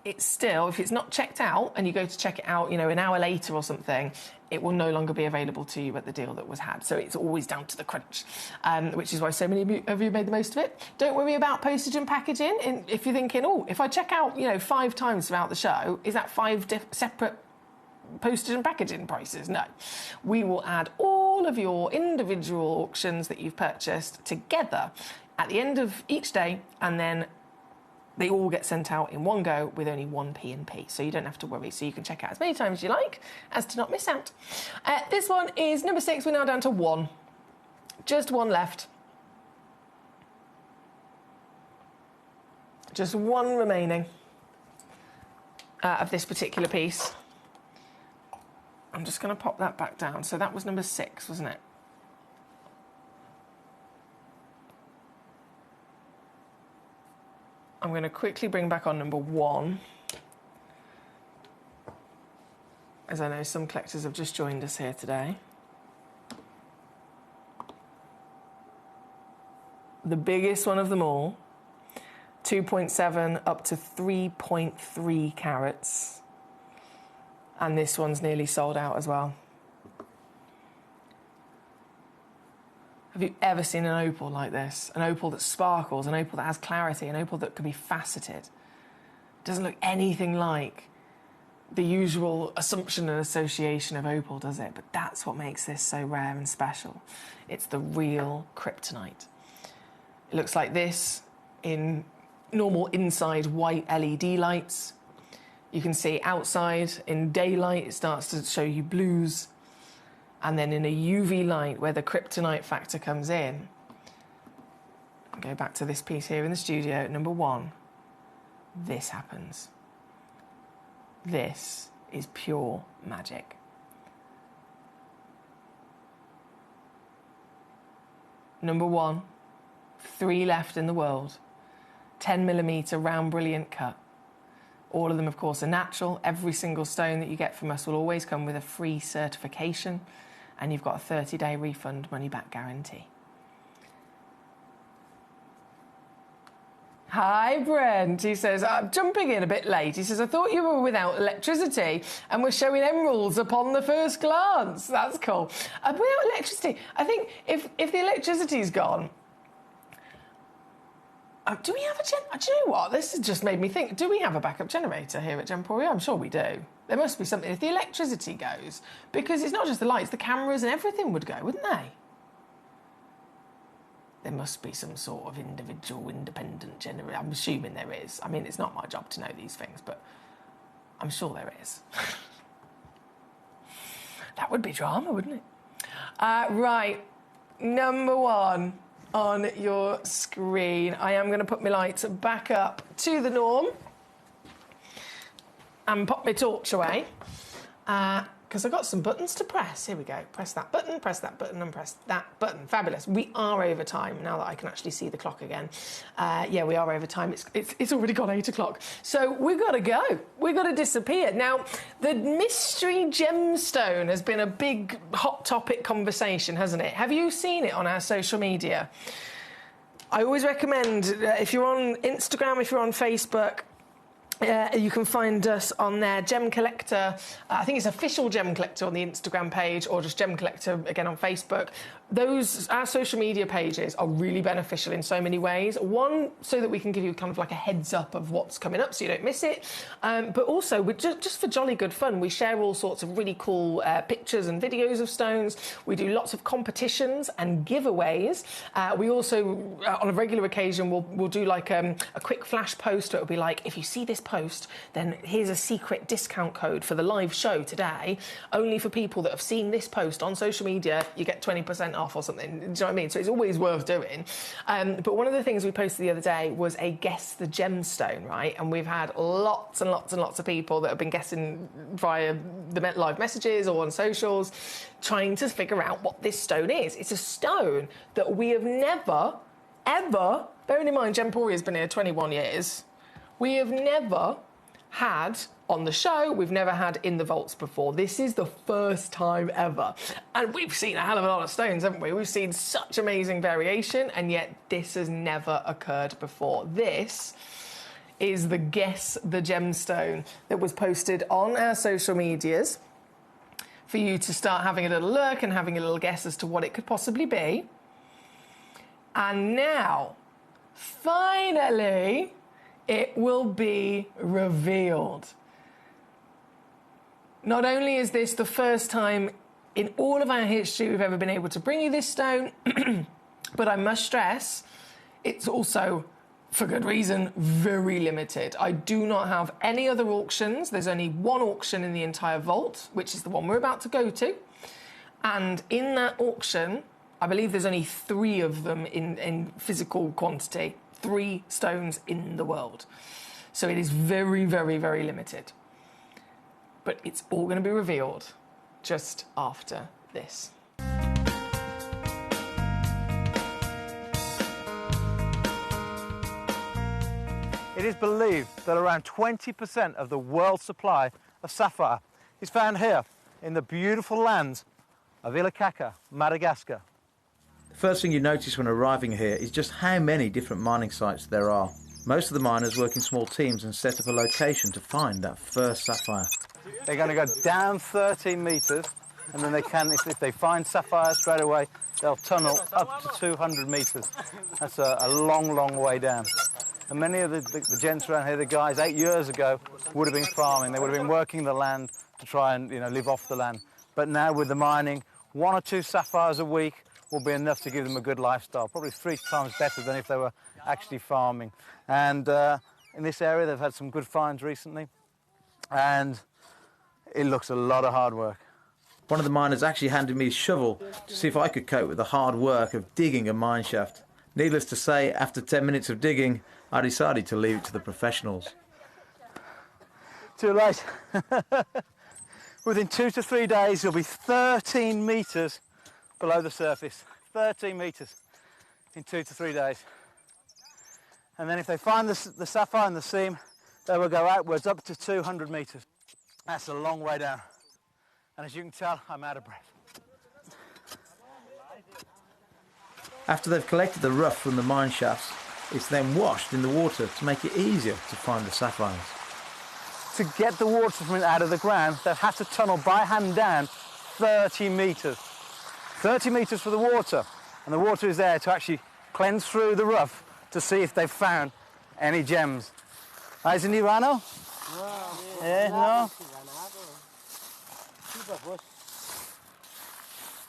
it's still, if it's not checked out and you go to check it out, you know, an hour later or something, it will no longer be available to you at the deal that was had. So it's always down to the crunch, which is why so many of you made the most of it. Don't worry about postage and packaging. If you're thinking, oh, if I check out, you know, 5 times throughout the show, is that 5 separate postage and packaging prices? No. We will add all of your individual auctions that you've purchased together at the end of each day, and then they all get sent out in one go with only 1 P&P, so you don't have to worry. So you can check out as many times as you like as to not miss out. This one is number 6. We're now down to 1. Just 1 left. Just 1 remaining of this particular piece. I'm just going to pop that back down. So that was number 6, wasn't it? I'm going to quickly bring back on number 1, as I know some collectors have just joined us here today. The biggest one of them all, 2.7 up to 3.3 carats. And this one's nearly sold out as well. Have you ever seen an opal like this? An opal that sparkles, an opal that has clarity, an opal that can be faceted. It doesn't look anything like the usual assumption and association of opal, does it? But that's what makes this so rare and special. It's the real kryptonite. It looks like this in normal inside white LED lights. You can see outside in daylight, it starts to show you blues. And then in a UV light, where the kryptonite factor comes in, go back to this piece here in the studio, number 1, this happens. This is pure magic. Number 1, 3 left in the world, 10mm round brilliant cut. All of them, of course, are natural. Every single stone that you get from us will always come with a free certification, and you've got a 30-day refund money-back guarantee. Hi, Brent. He says, I'm jumping in a bit late. He says, I thought you were without electricity and were showing emeralds upon the first glance. That's cool. Without electricity, I think if the electricity's gone, do we have do you know what? This has just made me think. Do we have a backup generator here at Gemporia? I'm sure we do. There must be something. If the electricity goes, because it's not just the lights, the cameras and everything would go, wouldn't they? There must be some sort of individual, independent generator. I'm assuming there is. I mean, it's not my job to know these things, but I'm sure there is. That would be drama, wouldn't it? Right, number one on your screen. I am going to put my lights back up to the norm and pop my torch away because I've got some buttons to press. Here we go. Press that button, and press that button. Fabulous. We are over time now that I can actually see the clock again. Yeah, we are over time. It's already gone 8 o'clock. So we've got to go. We've got to disappear. Now, the mystery gemstone has been a big hot topic conversation, hasn't it? Have you seen it on our social media? I always recommend, if you're on Instagram, if you're on Facebook, you can find us on there, Gemcollector. I think it's official Gemcollector on the Instagram page, or just Gemcollector again on Facebook. Our social media pages are really beneficial in so many ways. One, so that we can give you kind of like a heads up of what's coming up so you don't miss it. But also, just for jolly good fun, we share all sorts of really cool pictures and videos of stones. We do lots of competitions and giveaways. We also, on a regular occasion, we'll do like a quick flash post. It'll be like, if you see this post, then here's a secret discount code for the live show today. Only for people that have seen this post on social media, you get 20% off or something. Do you know what I mean? So it's always worth doing. But one of the things we posted the other day was a guess the gemstone, right? And we've had lots and lots and lots of people that have been guessing via the live messages or on socials, trying to figure out what this stone is. It's a stone that we have never, ever, bearing in mind Gemporia's been here 21 years, we have never had on the show, we've never had in the vaults before. This is the first time ever. And we've seen a hell of a lot of stones, haven't we? We've seen such amazing variation, and yet this has never occurred before. This is the Guess the Gemstone that was posted on our social medias for you to start having a little look and having a little guess as to what it could possibly be. And now, finally, it will be revealed. Not only is this the first time in all of our history we've ever been able to bring you this stone, but I must stress, it's also, for good reason, very limited. I do not have any other auctions. There's only one auction in the entire vault, which is the one we're about to go to. And in that auction, I believe there's only 3 of them in physical quantity. 3 stones in the world. So it is very, very, very limited. But it's all going to be revealed just after this. It is believed that around 20% of the world's supply of sapphire is found here in the beautiful lands of Ilakaka, Madagascar. The first thing you notice when arriving here is just how many different mining sites there are. Most of the miners work in small teams and set up a location to find that first sapphire. They're going to go down 13 metres, and then they can, if they find sapphire straight away, they'll tunnel up to 200 metres. That's a long, long way down. And many of the gents around here, the guys 8 years ago, would have been farming. They would have been working the land to try and live off the land. But now with the mining, 1 or 2 sapphires a week will be enough to give them a good lifestyle, probably 3 times better than if they were actually farming. And in this area, they've had some good finds recently, and it looks a lot of hard work. One of the miners actually handed me a shovel to see if I could cope with the hard work of digging a mine shaft. Needless to say, after 10 minutes of digging, I decided to leave it to the professionals. Too late. Within 2 to 3 days, you'll be 13 metres below the surface. 13 metres in 2 to 3 days. And then if they find the sapphire in the seam, they will go outwards up to 200 metres. That's a long way down. And as you can tell, I'm out of breath. After they've collected the rough from the mine shafts, It's then washed in the water to make it easier to find the sapphires. To get the water from it out of the ground, they've had to tunnel by hand down 30 metres. 30 metres for the water. And the water is there to actually cleanse through the rough to see if they've found any gems. Is it Nirano? No?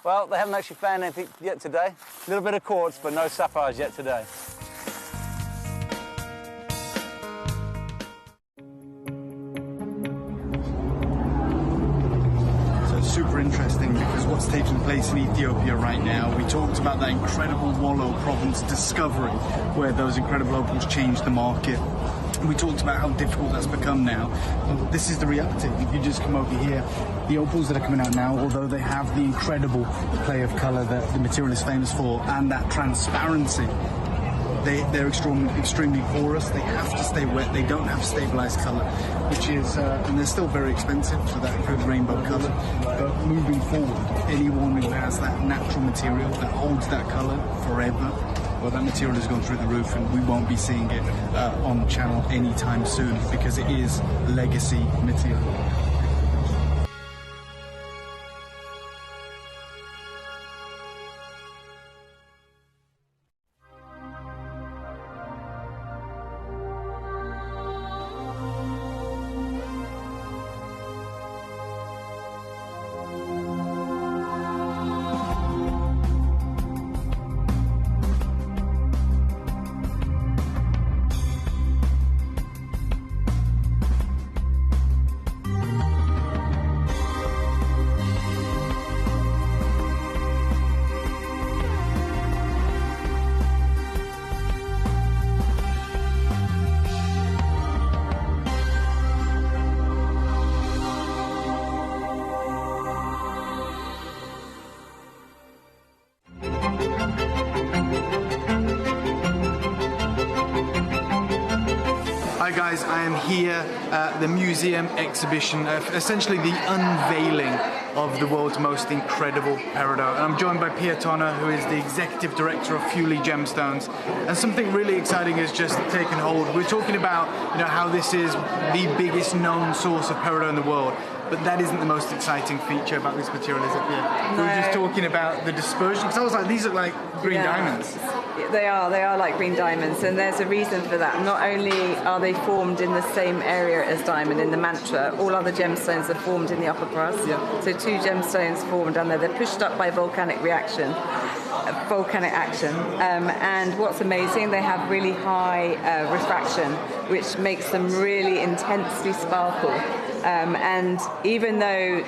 Well, they haven't actually found anything yet today. A little bit of quartz, but no sapphires yet today. Super interesting because what's taking place in Ethiopia right now, we talked about that incredible Wollo province discovery where those incredible opals changed the market. We talked about how difficult that's become now. Well, this is the reality. If you just come over here, the opals that are coming out now, although they have the incredible play of colour that the material is famous for and that transparency, they're extremely porous. They have to stay wet. They don't have stabilised colour, which is, and they're still very expensive for that good rainbow colour. But moving forward, anyone who has that natural material that holds that colour forever, well, that material has gone through the roof, and we won't be seeing it on the channel anytime soon because it is legacy material. Hi guys, I am here at the museum exhibition, essentially the unveiling of the world's most incredible peridot. And I'm joined by Pierre Tonner, who is the executive director of Fuli Gemstones. And something really exciting has just taken hold. We're talking about, how this is the biggest known source of peridot in the world. But that isn't the most exciting feature about this material, is it? Yeah. No. We were just talking about the dispersion, because I was like, these look like green diamonds. They are like green diamonds, and there's a reason for that. Not only are they formed in the same area as diamond, in the mantra, all other gemstones are formed in the upper crust. Yeah. So 2 gemstones formed down there. They're pushed up by volcanic action. And what's amazing, they have really high refraction, which makes them really intensely sparkle. And even though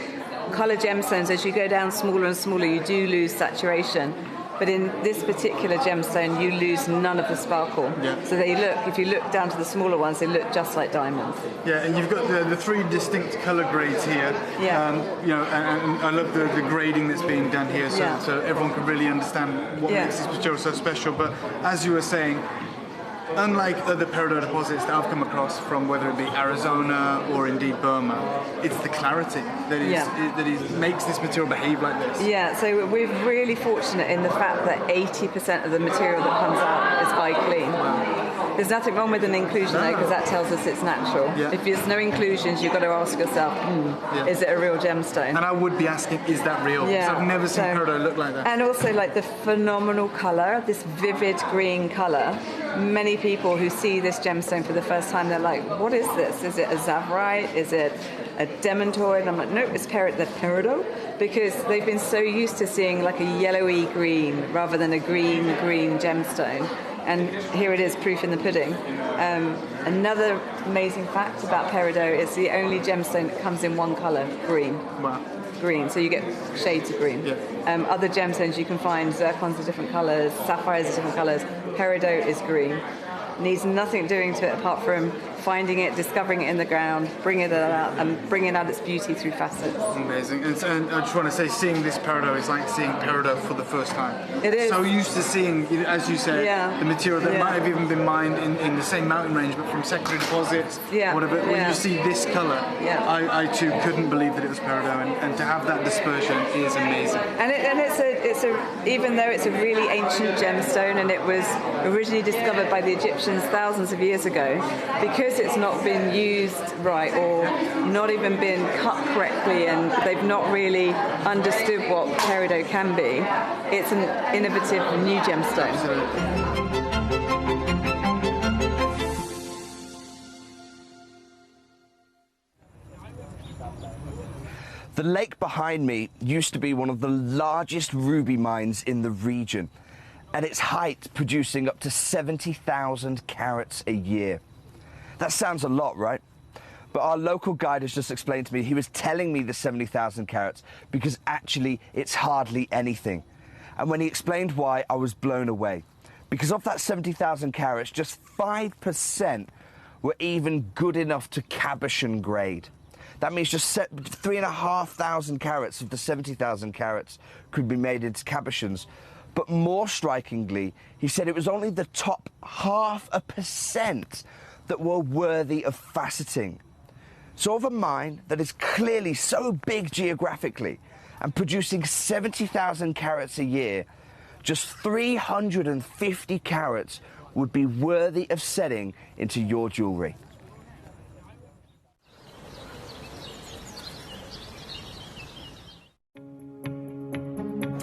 colour gemstones, as you go down smaller and smaller, you do lose saturation. But in this particular gemstone, you lose none of the sparkle. Yeah. So if you look down to the smaller ones, they look just like diamonds. Yeah, and you've got the 3 distinct colour grades here. Yeah. And I love the grading that's being done here, so everyone can really understand what makes this material so special. But as you were saying, unlike other peridot deposits that I've come across from whether it be Arizona or indeed Burma, it's the clarity that makes this material behave like this. Yeah, so we're really fortunate in the fact that 80% of the material that comes out is by clean. There's nothing wrong with an inclusion though, because that tells us it's natural. Yeah. If there's no inclusions, you've got to ask yourself, is it a real gemstone? And I would be asking, is that real? Because I've never seen peridot look like that. And also like the phenomenal colour, this vivid green colour. Many people who see this gemstone for the first time, they're like, what is this? Is it a zavarite? Is it a demantoid? And I'm like, no, it's peridot, because they've been so used to seeing like a yellowy green rather than a green gemstone. And here it is, proof in the pudding. Another amazing fact about peridot, it's the only gemstone that comes in one colour, green. Wow. Green, so you get shades of green. Yeah. Other gemstones you can find, zircons are different colours, sapphires are different colours. Peridot is green. Needs nothing doing to it apart from finding it, discovering it in the ground, bringing it out, and bringing out its beauty through facets. Amazing. And I just want to say, seeing this peridot is like seeing peridot for the first time. It is. So used to seeing, as you said, the material that might have even been mined in the same mountain range, but from secondary deposits, whatever. When you see this colour, I too couldn't believe that it was peridot, and to have that dispersion is amazing. And it's a even though it's a really ancient gemstone and it was originally discovered by the Egyptians thousands of years ago, because it's not been used right or not even been cut correctly, and they've not really understood what peridot can be, it's an innovative new gemstone. Absolutely. The lake behind me used to be one of the largest ruby mines in the region, at its height producing up to 70,000 carats a year. That sounds a lot, right? But our local guide has just explained to me, he was telling me the 70,000 carats because actually it's hardly anything. And when he explained why, I was blown away. Because of that 70,000 carats, just 5% were even good enough to cabochon grade. That means just 3,500 carats of the 70,000 carats could be made into cabochons. But more strikingly, he said it was only the top 0.5% that were worthy of faceting. So of a mine that is clearly so big geographically and producing 70,000 carats a year, just 350 carats would be worthy of setting into your jewellery.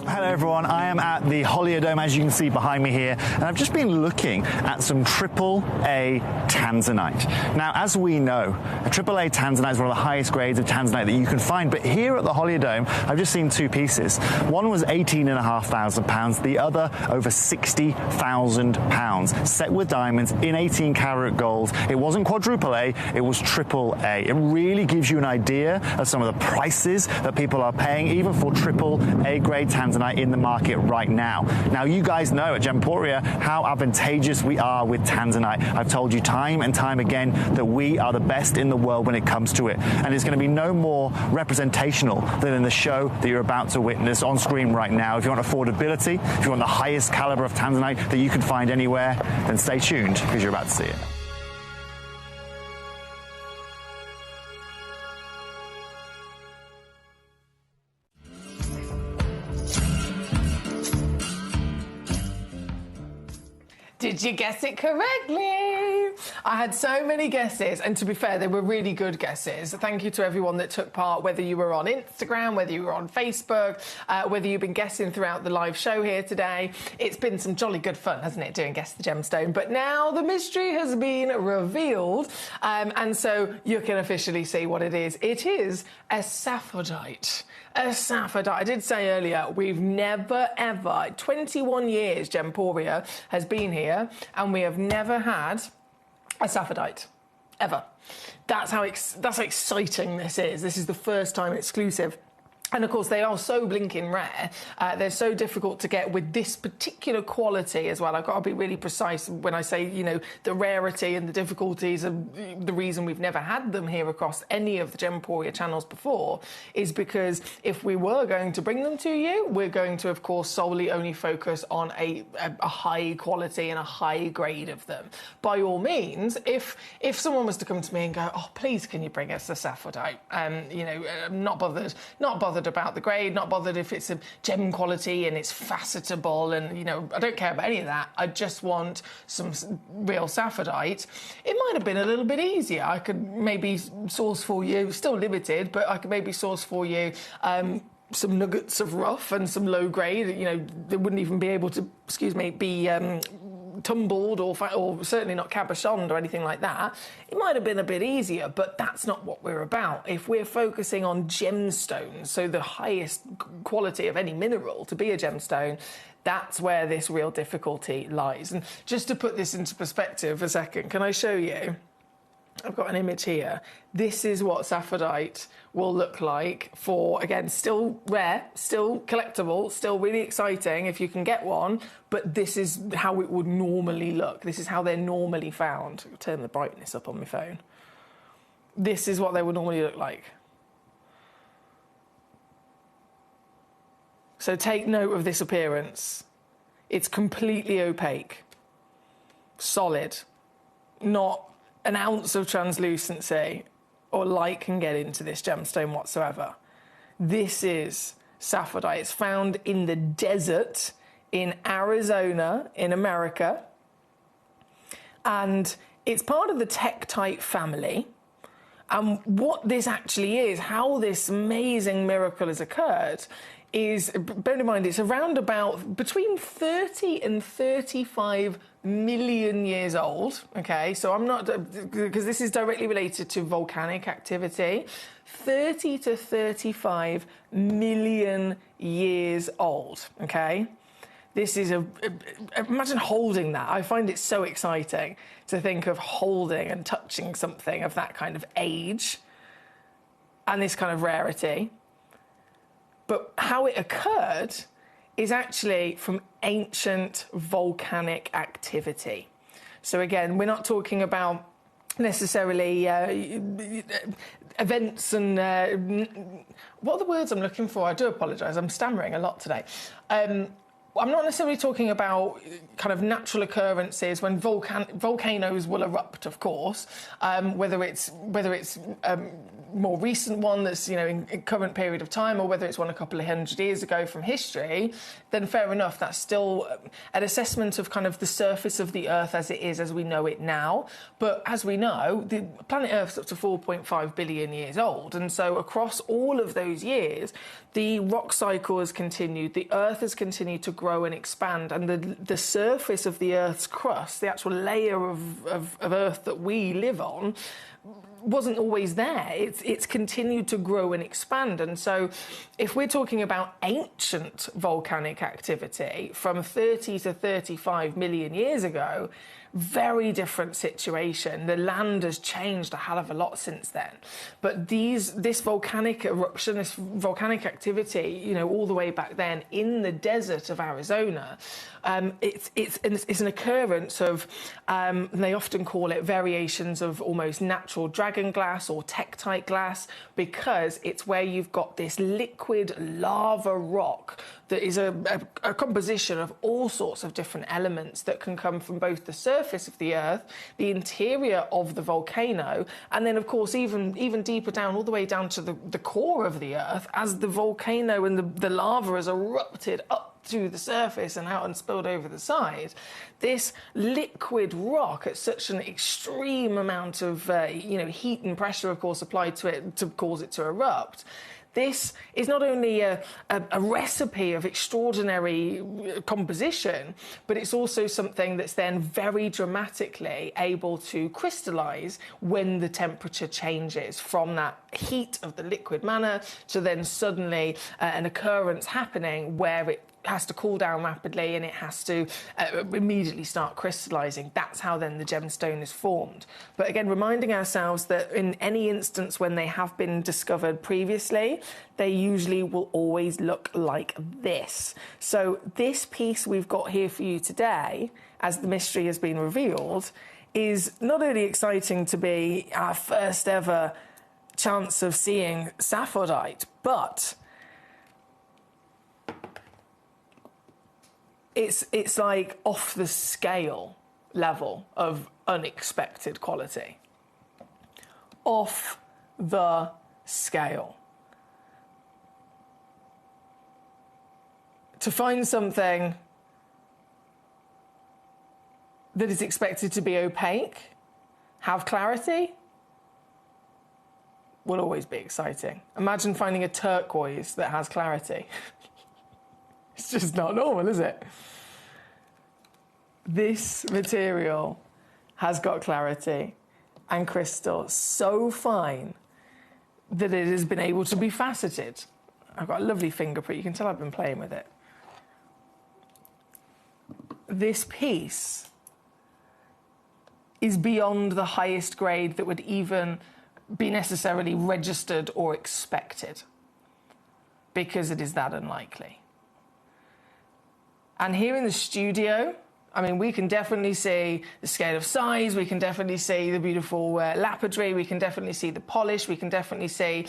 Hello everyone, I am at the Holiodome, as you can see behind me here, and I've just been looking at some AAA tanzanite. Now, as we know, a AAA tanzanite is one of the highest grades of tanzanite that you can find, but here at the Holiodome, I've just seen two pieces. One was £18,500, the other over £60,000, set with diamonds in 18 karat gold. It wasn't quadruple A, it was AAA. It really gives you an idea of some of the prices that people are paying, even for AAA grade tanzanite in the market right now. Now, you guys know at Gemporia how advantageous we are with tanzanite. I've told you time and time again that we are the best in the world when it comes to it, and it's going to be no more representational than in the show that you're about to witness on screen right now. If you want affordability, if you want the highest caliber of tanzanite that you can find anywhere, then stay tuned because you're about to see it. Did you guess it correctly? I had so many guesses, and to be fair, they were really good guesses. Thank you to everyone that took part, whether you were on Instagram, whether you were on Facebook, whether you've been guessing throughout the live show here today. It's been some jolly good fun, hasn't it, doing Guess the Gemstone? But now the mystery has been revealed, and so you can officially see what it is. It is a sapphire. A sapphire. I did say earlier, we've never, ever, 21 years Gemporia has been here, and we have never had a sapphire, ever. That's how exciting this is. This is the first time exclusive. And of course, they are so blinking rare. They're so difficult to get with this particular quality as well. I've got to be really precise when I say, you know, the rarity and the difficulties of the reason we've never had them here across any of the Gemporia channels before is because if we were going to bring them to you, we're going to, of course, solely only focus on a high quality and a high grade of them. By all means, if someone was to come to me and go, oh, please, can you bring us the sapphire? You know, not bothered about the grade, not bothered if it's a gem quality and it's facetable, and, you know, I don't care about any of that. I just want some real sapphirite. It might have been a little bit easier. I could maybe source for you, still limited, but I could maybe source for you some nuggets of rough and some low grade. You know, they wouldn't even be able to, be tumbled or certainly not cabochoned or anything like that. It might have been a bit easier, but that's not what we're about. If we're focusing on gemstones, so the highest quality of any mineral to be a gemstone, that's where this real difficulty lies. And just to put this into perspective for a second, can I show you? I've got an image here. This is what saffordite will look like for, again, still rare, still collectible, still really exciting if you can get one, but this is how it would normally look. This is how they're normally found. I'll turn the brightness up on my phone. This is what they would normally look like. So take note of this appearance. It's completely opaque, solid, not an ounce of translucency or light can get into this gemstone whatsoever. This is saffordite. It's found in the desert in Arizona in America, and it's part of the tektite family. And what this actually is, how this amazing miracle has occurred, is, bear in mind, it's around about between 30 and 35 million years old, okay? So I'm not, because this is directly related to volcanic activity, 30 to 35 million years old, okay? This is imagine holding that. I find it so exciting to think of holding and touching something of that kind of age and this kind of rarity. But how it occurred is actually from ancient volcanic activity. So again, we're not talking about necessarily events and what are the words I'm looking for? I do apologise, I'm stammering a lot today. I'm not necessarily talking about kind of natural occurrences when volcanoes will erupt, of course, whether it's more recent one that's, you know, in current period of time, or whether it's one a couple of hundred years ago from history, then fair enough, that's still an assessment of kind of the surface of the Earth as it is, as we know it now. But as we know, the planet Earth's up to 4.5 billion years old, and so across all of those years, the rock cycle has continued, the Earth has continued to grow and expand, and the surface of the Earth's crust, the actual layer of Earth that we live on, wasn't always there. It's continued to grow and expand. And so if we're talking about ancient volcanic activity from 30 to 35 million years ago, very different situation. The land has changed a hell of a lot since then. But this volcanic eruption, this volcanic activity, you know, all the way back then in the desert of Arizona, it's an occurrence of, they often call it variations of almost natural dragon glass or tektite glass, because it's where you've got this liquid lava rock that is a composition of all sorts of different elements that can come from both the surface of the Earth, the interior of the volcano, and then, of course, even deeper down, all the way down to the core of the Earth, as the volcano and the lava has erupted up to the surface and out and spilled over the side. This liquid rock at such an extreme amount of heat and pressure, of course, applied to it to cause it to erupt. This is not only a recipe of extraordinary composition, but it's also something that's then very dramatically able to crystallise when the temperature changes from that heat of the liquid manner to then suddenly an occurrence happening where it has to cool down rapidly and it has to immediately start crystallising. That's how then the gemstone is formed. But again, reminding ourselves that in any instance when they have been discovered previously, they usually will always look like this. So this piece we've got here for you today, as the mystery has been revealed, is not only exciting to be our first ever chance of seeing saffordite, but it's like off the scale level of unexpected quality. Off the scale. To find something that is expected to be opaque, have clarity, will always be exciting. Imagine finding a turquoise that has clarity. It's just not normal, is it? This material has got clarity and crystal so fine that it has been able to be faceted. I've got a lovely fingerprint. You can tell I've been playing with it. This piece is beyond the highest grade that would even be necessarily registered or expected, because it is that unlikely. And here in the studio, I mean, we can definitely see the scale of size, we can definitely see the beautiful lapidary, we can definitely see the polish, we can definitely see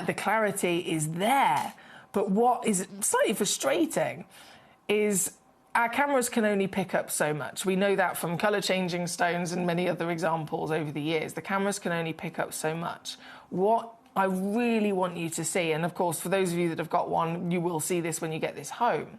the clarity is there. But what is slightly frustrating is our cameras can only pick up so much. We know that from colour-changing stones and many other examples over the years. The cameras can only pick up so much. What I really want you to see, and of course, for those of you that have got one, you will see this when you get this home,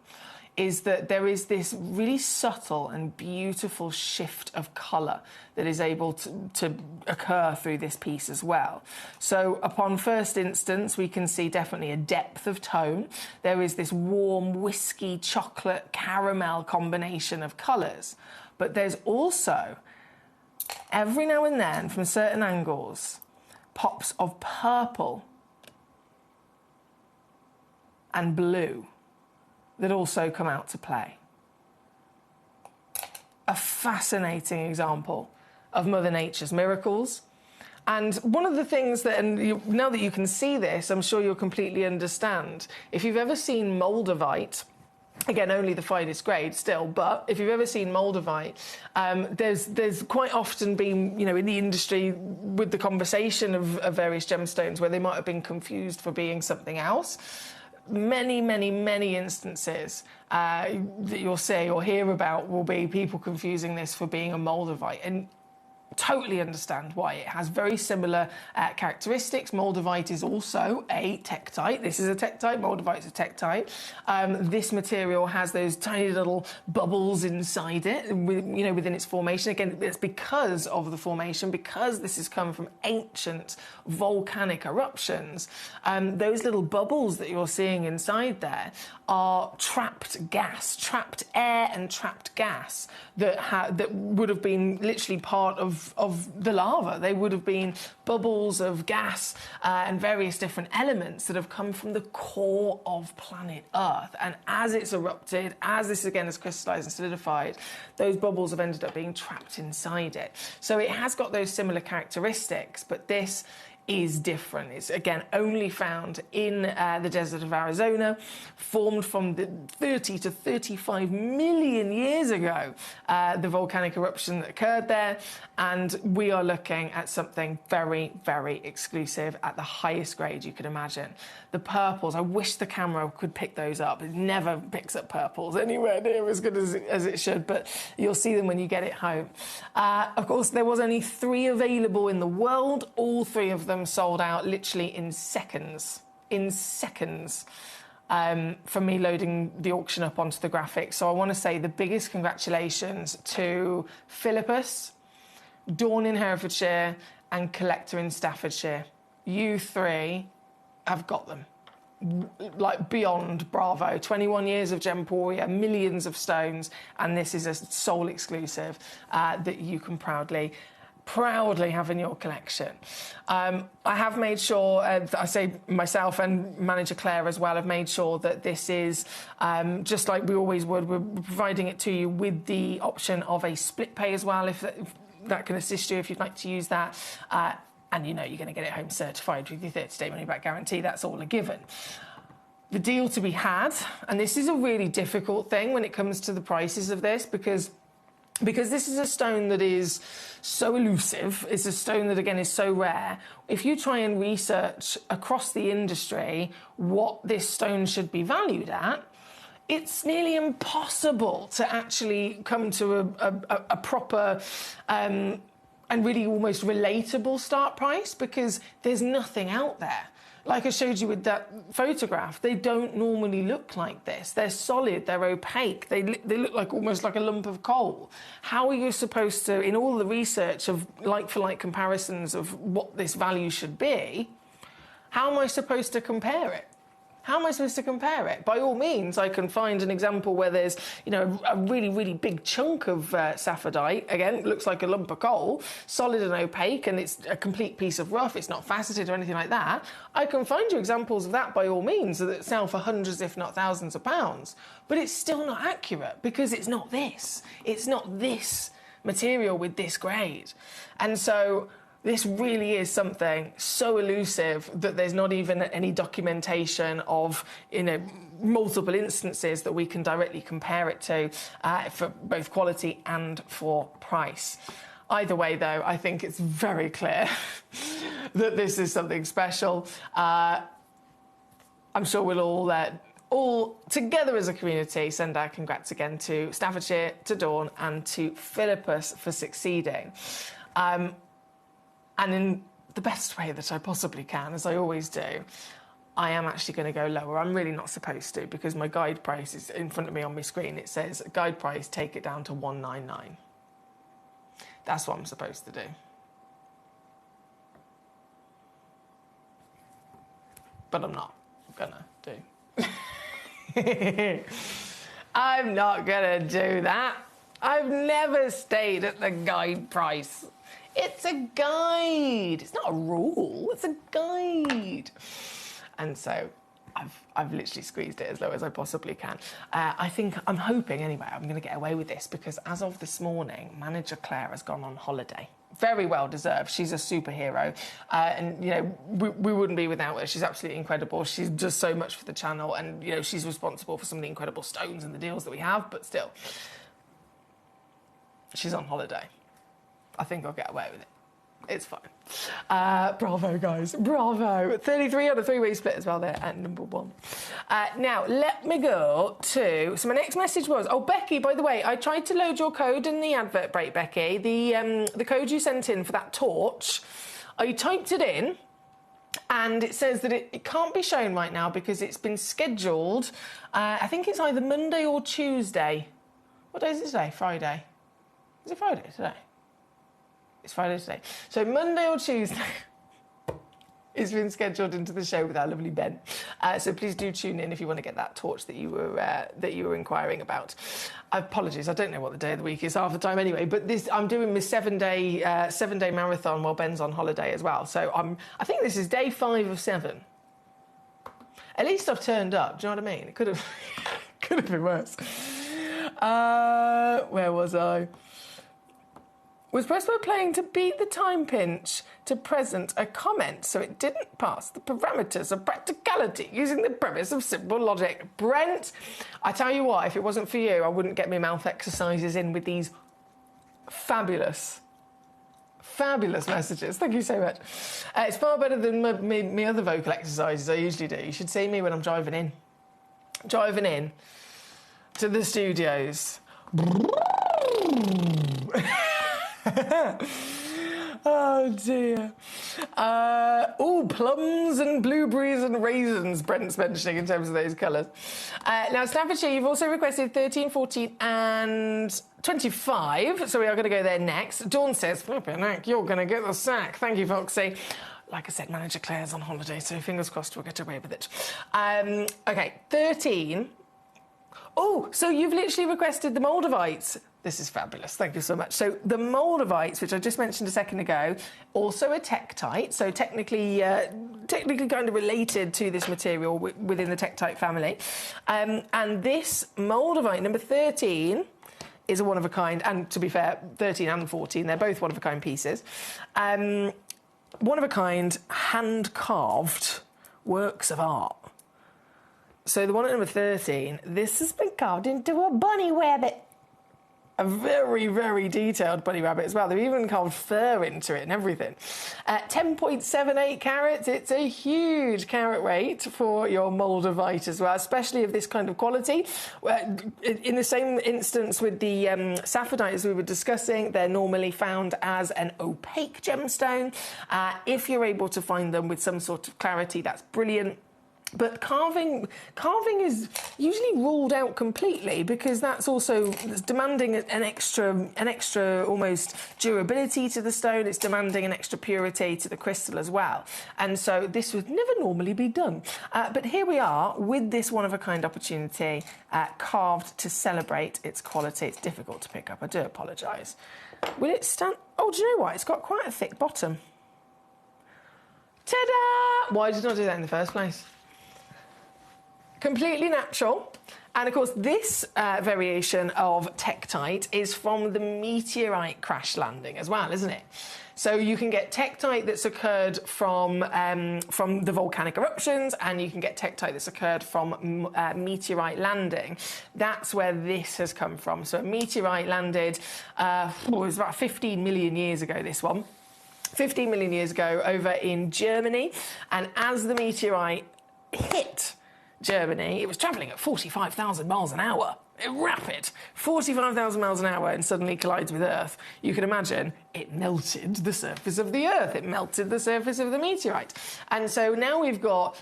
is that there is this really subtle and beautiful shift of colour that is able to occur through this piece as well. So upon first instance, we can see definitely a depth of tone. There is this warm, whiskey, chocolate, caramel combination of colours. But there's also, every now and then, from certain angles, pops of purple and blue that also come out to play. A fascinating example of Mother Nature's miracles. And one of the things that, and now that you can see this, I'm sure you'll completely understand. If you've ever seen Moldavite, again, only the finest grade still, but if you've ever seen Moldavite, there's quite often been, you know, in the industry with the conversation of various gemstones where they might have been confused for being something else. Many, many, many instances that you'll see or hear about will be people confusing this for being a Moldavite. And totally understand why. It has very similar characteristics. Moldavite is also a tektite. This is a tektite. Moldavite is a tektite. This material has those tiny little bubbles inside it, you know, within its formation. Again, it's because of the formation, because this has come from ancient volcanic eruptions. Those little bubbles that you're seeing inside there are trapped gas, trapped air and trapped gas that would have been literally part of the lava. They would have been bubbles of gas and various different elements that have come from the core of planet Earth. And as it's erupted, as this again has crystallized and solidified, those bubbles have ended up being trapped inside it. So it has got those similar characteristics, but this is different. It's, again, only found in the desert of Arizona, formed from the 30 to 35 million years ago, the volcanic eruption that occurred there, and we are looking at something very, very exclusive at the highest grade you could imagine. The purples, I wish the camera could pick those up. It never picks up purples anywhere near as good as it should, but you'll see them when you get it home. Of course, there was only 3 available in the world. All 3 of them sold out literally in seconds. From me loading the auction up onto the graphics. So I want to say the biggest congratulations to Philippus, Dawn in Herefordshire and Collector in Staffordshire. You 3 have got them. Like beyond bravo. 21 years of Gemporia, millions of stones, and this is a sole exclusive that you can proudly have in your collection. I have made sure, I say myself and manager Claire as well, have made sure that this is just like we always would. We're providing it to you with the option of a split pay as well, if that can assist you if you'd like to use that. And you know you're going to get it home certified with your 30-day money-back guarantee. That's all a given. The deal to be had, and this is a really difficult thing when it comes to the prices of this, because this is a stone that is so elusive, it's a stone that, again, is so rare. If you try and research across the industry what this stone should be valued at, it's nearly impossible to actually come to a proper and really almost relatable start price, because there's nothing out there. Like I showed you with that photograph, they don't normally look like this. They're solid, they're opaque, they look like almost like a lump of coal. How are you supposed to, in all the research of like-for-like comparisons of what this value should be, how am I supposed to compare it? How am I supposed to compare it? By all means, I can find an example where there's, you know, a really, really big chunk of sapphire. Again, it looks like a lump of coal, solid and opaque, and it's a complete piece of rough. It's not faceted or anything like that. I can find you examples of that by all means that sell for hundreds, if not thousands of pounds. But it's still not accurate, because it's not this. It's not this material with this grade. And so this really is something so elusive that there's not even any documentation of, multiple instances that we can directly compare it to for both quality and for price. Either way, though, I think it's very clear that this is something special. I'm sure we'll all together as a community send our congrats again to Staffordshire, to Dawn and to Philippus for succeeding. And in the best way that I possibly can, as I always do, I am actually going to go lower. I'm really not supposed to, because my guide price is in front of me on my screen. It says, guide price, take it down to $199. That's what I'm supposed to do. But I'm not gonna do. I'm not gonna do that. I've never stayed at the guide price. It's a guide. It's not a rule. It's a guide. And so I've literally squeezed it as low as I possibly can. I'm hoping anyway, I'm going to get away with this, because as of this morning, Manager Claire has gone on holiday. Very well deserved. She's a superhero. And, we wouldn't be without her. She's absolutely incredible. She does so much for the channel. And, she's responsible for some of the incredible stones and the deals that we have. But still, she's on holiday. I think I'll get away with it. It's fine. Bravo, guys. Bravo. 33 on a three-way split as well there at number 1. Now, let me go to... So my next message was... Oh, Becky, by the way, I tried to load your code in the advert break, Becky. The code you sent in for that torch, I typed it in, and it says that it can't be shown right now because it's been scheduled. I think it's either Monday or Tuesday. What day is it today? Friday. Is it Friday today? It's Friday today. So Monday or Tuesday it's been scheduled into the show with our lovely Ben. So please do tune in if you want to get that torch that you were inquiring about. Apologies, I don't know what the day of the week is half the time anyway, but I'm doing my 7-day marathon while Ben's on holiday as well. So I think this is day 5 of 7. At least I've turned up, do you know what I mean? It could have been worse. Where was I? Was Pressword playing to beat the time pinch to present a comment so it didn't pass the parameters of practicality using the premise of simple logic? Brent, I tell you what, if it wasn't for you, I wouldn't get my mouth exercises in with these fabulous messages. Thank you so much. It's far better than my other vocal exercises I usually do. You should see me when I'm driving in to the studios. Oh dear. Plums and blueberries and raisins, Brent's mentioning in terms of those colours. Now, Staffordshire, you've also requested 13, 14 and 25, so we are going to go there next. Dawn says, flipping heck, you're going to get the sack. Thank you, Foxy. Like I said, Manager Claire's on holiday, so fingers crossed we'll get away with it. OK, 13. Oh, so you've literally requested the Moldavites. This is fabulous. Thank you so much. So the Moldavites, which I just mentioned a second ago, also a Tektite, so technically kind of related to this material within the Tektite family. And this Moldavite, number 13, is a one-of-a-kind, and to be fair, 13 and 14, they're both one-of-a-kind pieces. One-of-a-kind, hand-carved works of art. So the one at number 13, this has been carved into a bunny rabbit. A very, very detailed bunny rabbit as well. They've even carved fur into it and everything. 10.78 carats. It's a huge carat weight for your Moldavite as well, especially of this kind of quality. In the same instance with the Saphodites as we were discussing, they're normally found as an opaque gemstone. If you're able to find them with some sort of clarity, that's brilliant. But carving is usually ruled out completely because that's demanding an extra almost durability to the stone. It's demanding an extra purity to the crystal as well. And so this would never normally be done. But here we are with this one-of-a-kind opportunity carved to celebrate its quality. It's difficult to pick up. I do apologise. Will it stand? Oh, do you know what? It's got quite a thick bottom. Ta-da! Why did I not do that in the first place? Completely natural. And of course, this variation of Tektite is from the meteorite crash landing as well, isn't it? So you can get Tektite that's occurred from the volcanic eruptions, and you can get Tektite that's occurred from meteorite landing. That's where this has come from. So a meteorite landed, it was about 15 million years ago, this one. 15 million years ago over in Germany. And as the meteorite hit Germany, it was travelling at 45,000 miles an hour. Rapid, 45,000 miles an hour, and suddenly collides with Earth. You can imagine it melted the surface of the Earth. It melted the surface of the meteorite. And so now we've got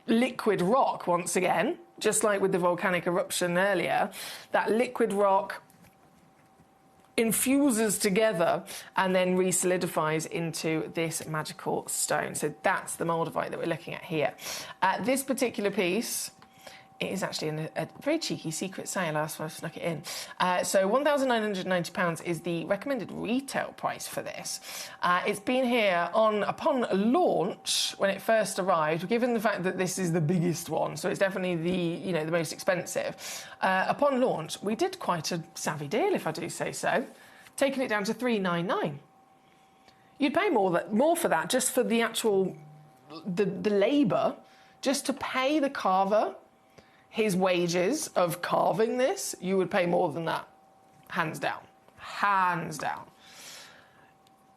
liquid rock once again, just like with the volcanic eruption earlier. That liquid rock infuses together and then re-solidifies into this magical stone. So that's the moldavite that we're looking at here. This particular piece, it is actually in a very cheeky secret sale. That's why I snuck it in. So £1,990 is the recommended retail price for this. It's been here upon launch when it first arrived. Given the fact that this is the biggest one, so it's definitely the most expensive. Upon launch, we did quite a savvy deal, if I do say so, taking it down to $399. You'd pay more for that just for the actual the labour, just to pay the carver his wages of carving this. You would pay more than that, hands down, hands down.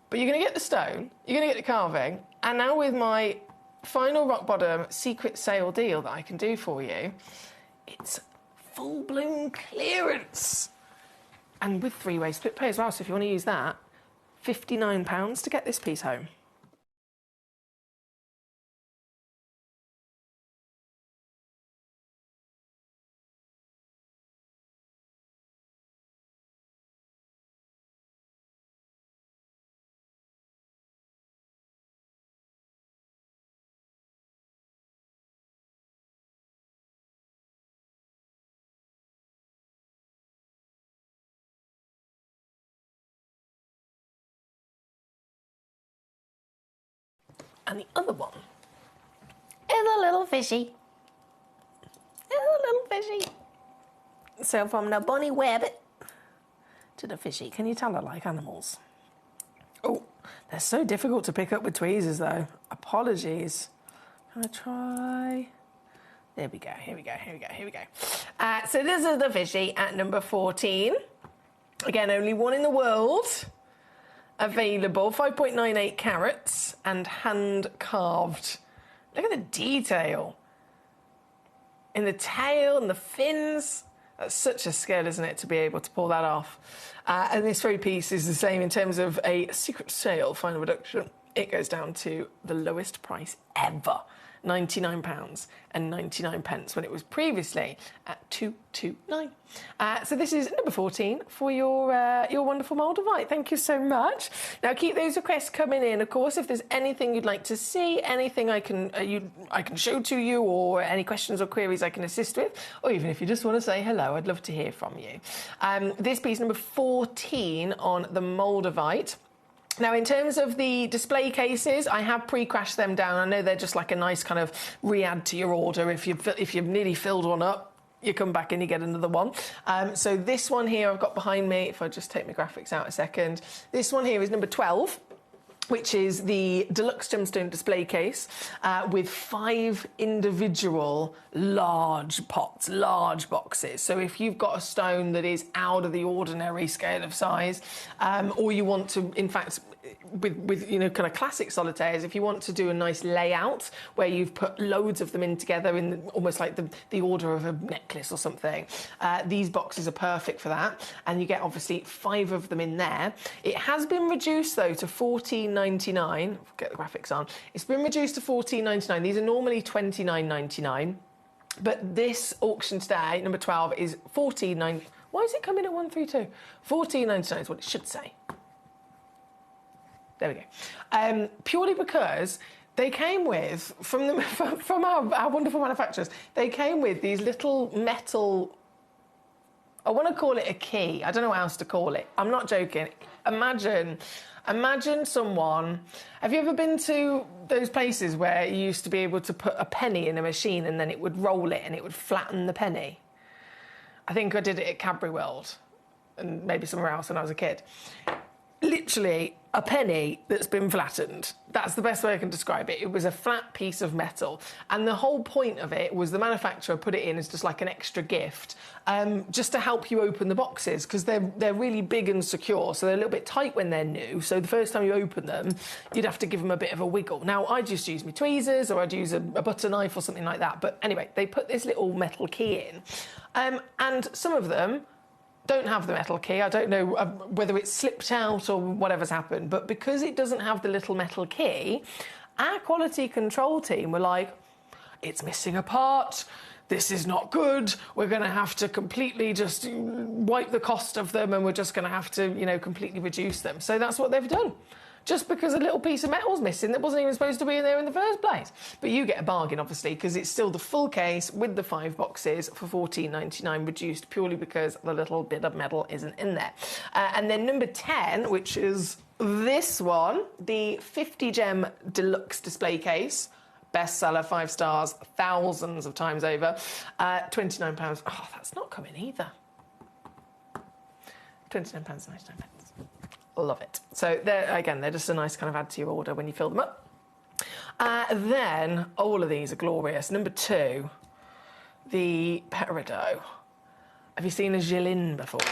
But you're going to get the stone, you're going to get the carving, and now with my final rock bottom secret sale deal that I can do for you, it's full-blown clearance. And with three-way split pay as well, so if you want to use that, £59 to get this piece home. And the other one is a little fishy. It's a little fishy. So from the bunny rabbit to the fishy. Can you tell I like animals? Oh, they're so difficult to pick up with tweezers though. Apologies. I'm gonna try. There we go, here we go, here we go, here we go. So this is the fishy at number 14. Again, only one in the world available, 5.98 carats and hand carved. Look at the detail in the tail and the fins. That's such a skill, isn't it, to be able to pull that off. And this very piece is the same in terms of a secret sale final reduction. It goes down to the lowest price ever, £99.99 when it was previously at £229. So this is number 14 for your wonderful moldavite. Thank you so much. Now keep those requests coming in. Of course, if there's anything you'd like to see, anything I can show to you, or any questions or queries I can assist with, or even if you just want to say hello, I'd love to hear from you. This piece number 14 on the moldavite. Now, in terms of the display cases, I have pre-crashed them down. I know they're just like a nice kind of re-add to your order. If you've nearly filled one up, you come back and you get another one. So this one here I've got behind me, if I just take my graphics out a second, this one here is number 12, which is the deluxe gemstone display case with 5 individual large pots, large boxes. So if you've got a stone that is out of the ordinary scale of size, or you want to, in fact, with kind of classic solitaires, if you want to do a nice layout where you've put loads of them in together in almost like the order of a necklace or something, these boxes are perfect for that, and you get obviously 5 of them in there. It has been reduced though to $14.99. Get the graphics on. It's been reduced to $14.99. These are normally $29.99, but this auction today, number 12, is $14.99. Why is it coming at 132? $14.99 is what it should say. There we go. Purely because they came with, from our wonderful manufacturers, they came with these little metal, I want to call it a key. I don't know what else to call it. I'm not joking. Imagine someone, have you ever been to those places where you used to be able to put a penny in a machine and then it would roll it and it would flatten the penny? I think I did it at Cadbury World and maybe somewhere else when I was a kid. Literally a penny that's been flattened. That's the best way I can describe it. It was a flat piece of metal. And the whole point of it was the manufacturer put it in as just like an extra gift, just to help you open the boxes, because they're really big and secure, so they're a little bit tight when they're new. So the first time you open them, you'd have to give them a bit of a wiggle. Now, I'd just use my tweezers, or I'd use a butter knife or something like that. But anyway, they put this little metal key in. And some of them don't have the metal key. I don't know whether it's slipped out or whatever's happened, but because it doesn't have the little metal key, our quality control team were like, it's missing a part, this is not good, we're going to have to completely just wipe the cost of them, and we're just going to have to, you know, completely reduce them. So that's what they've done. Just because a little piece of metal's missing that wasn't even supposed to be in there in the first place. But you get a bargain, obviously, because it's still the full case with the 5 boxes for $14.99, reduced purely because the little bit of metal isn't in there. And then number 10, which is this one, the 50 gem deluxe display case. Bestseller, 5 stars, thousands of times over. £29. Oh, that's not coming either. £29.99. Love it. So they're just a nice kind of add to your order when you fill them up. Then all of these are glorious. Number 2, the peridot. Have you seen a Jilin before?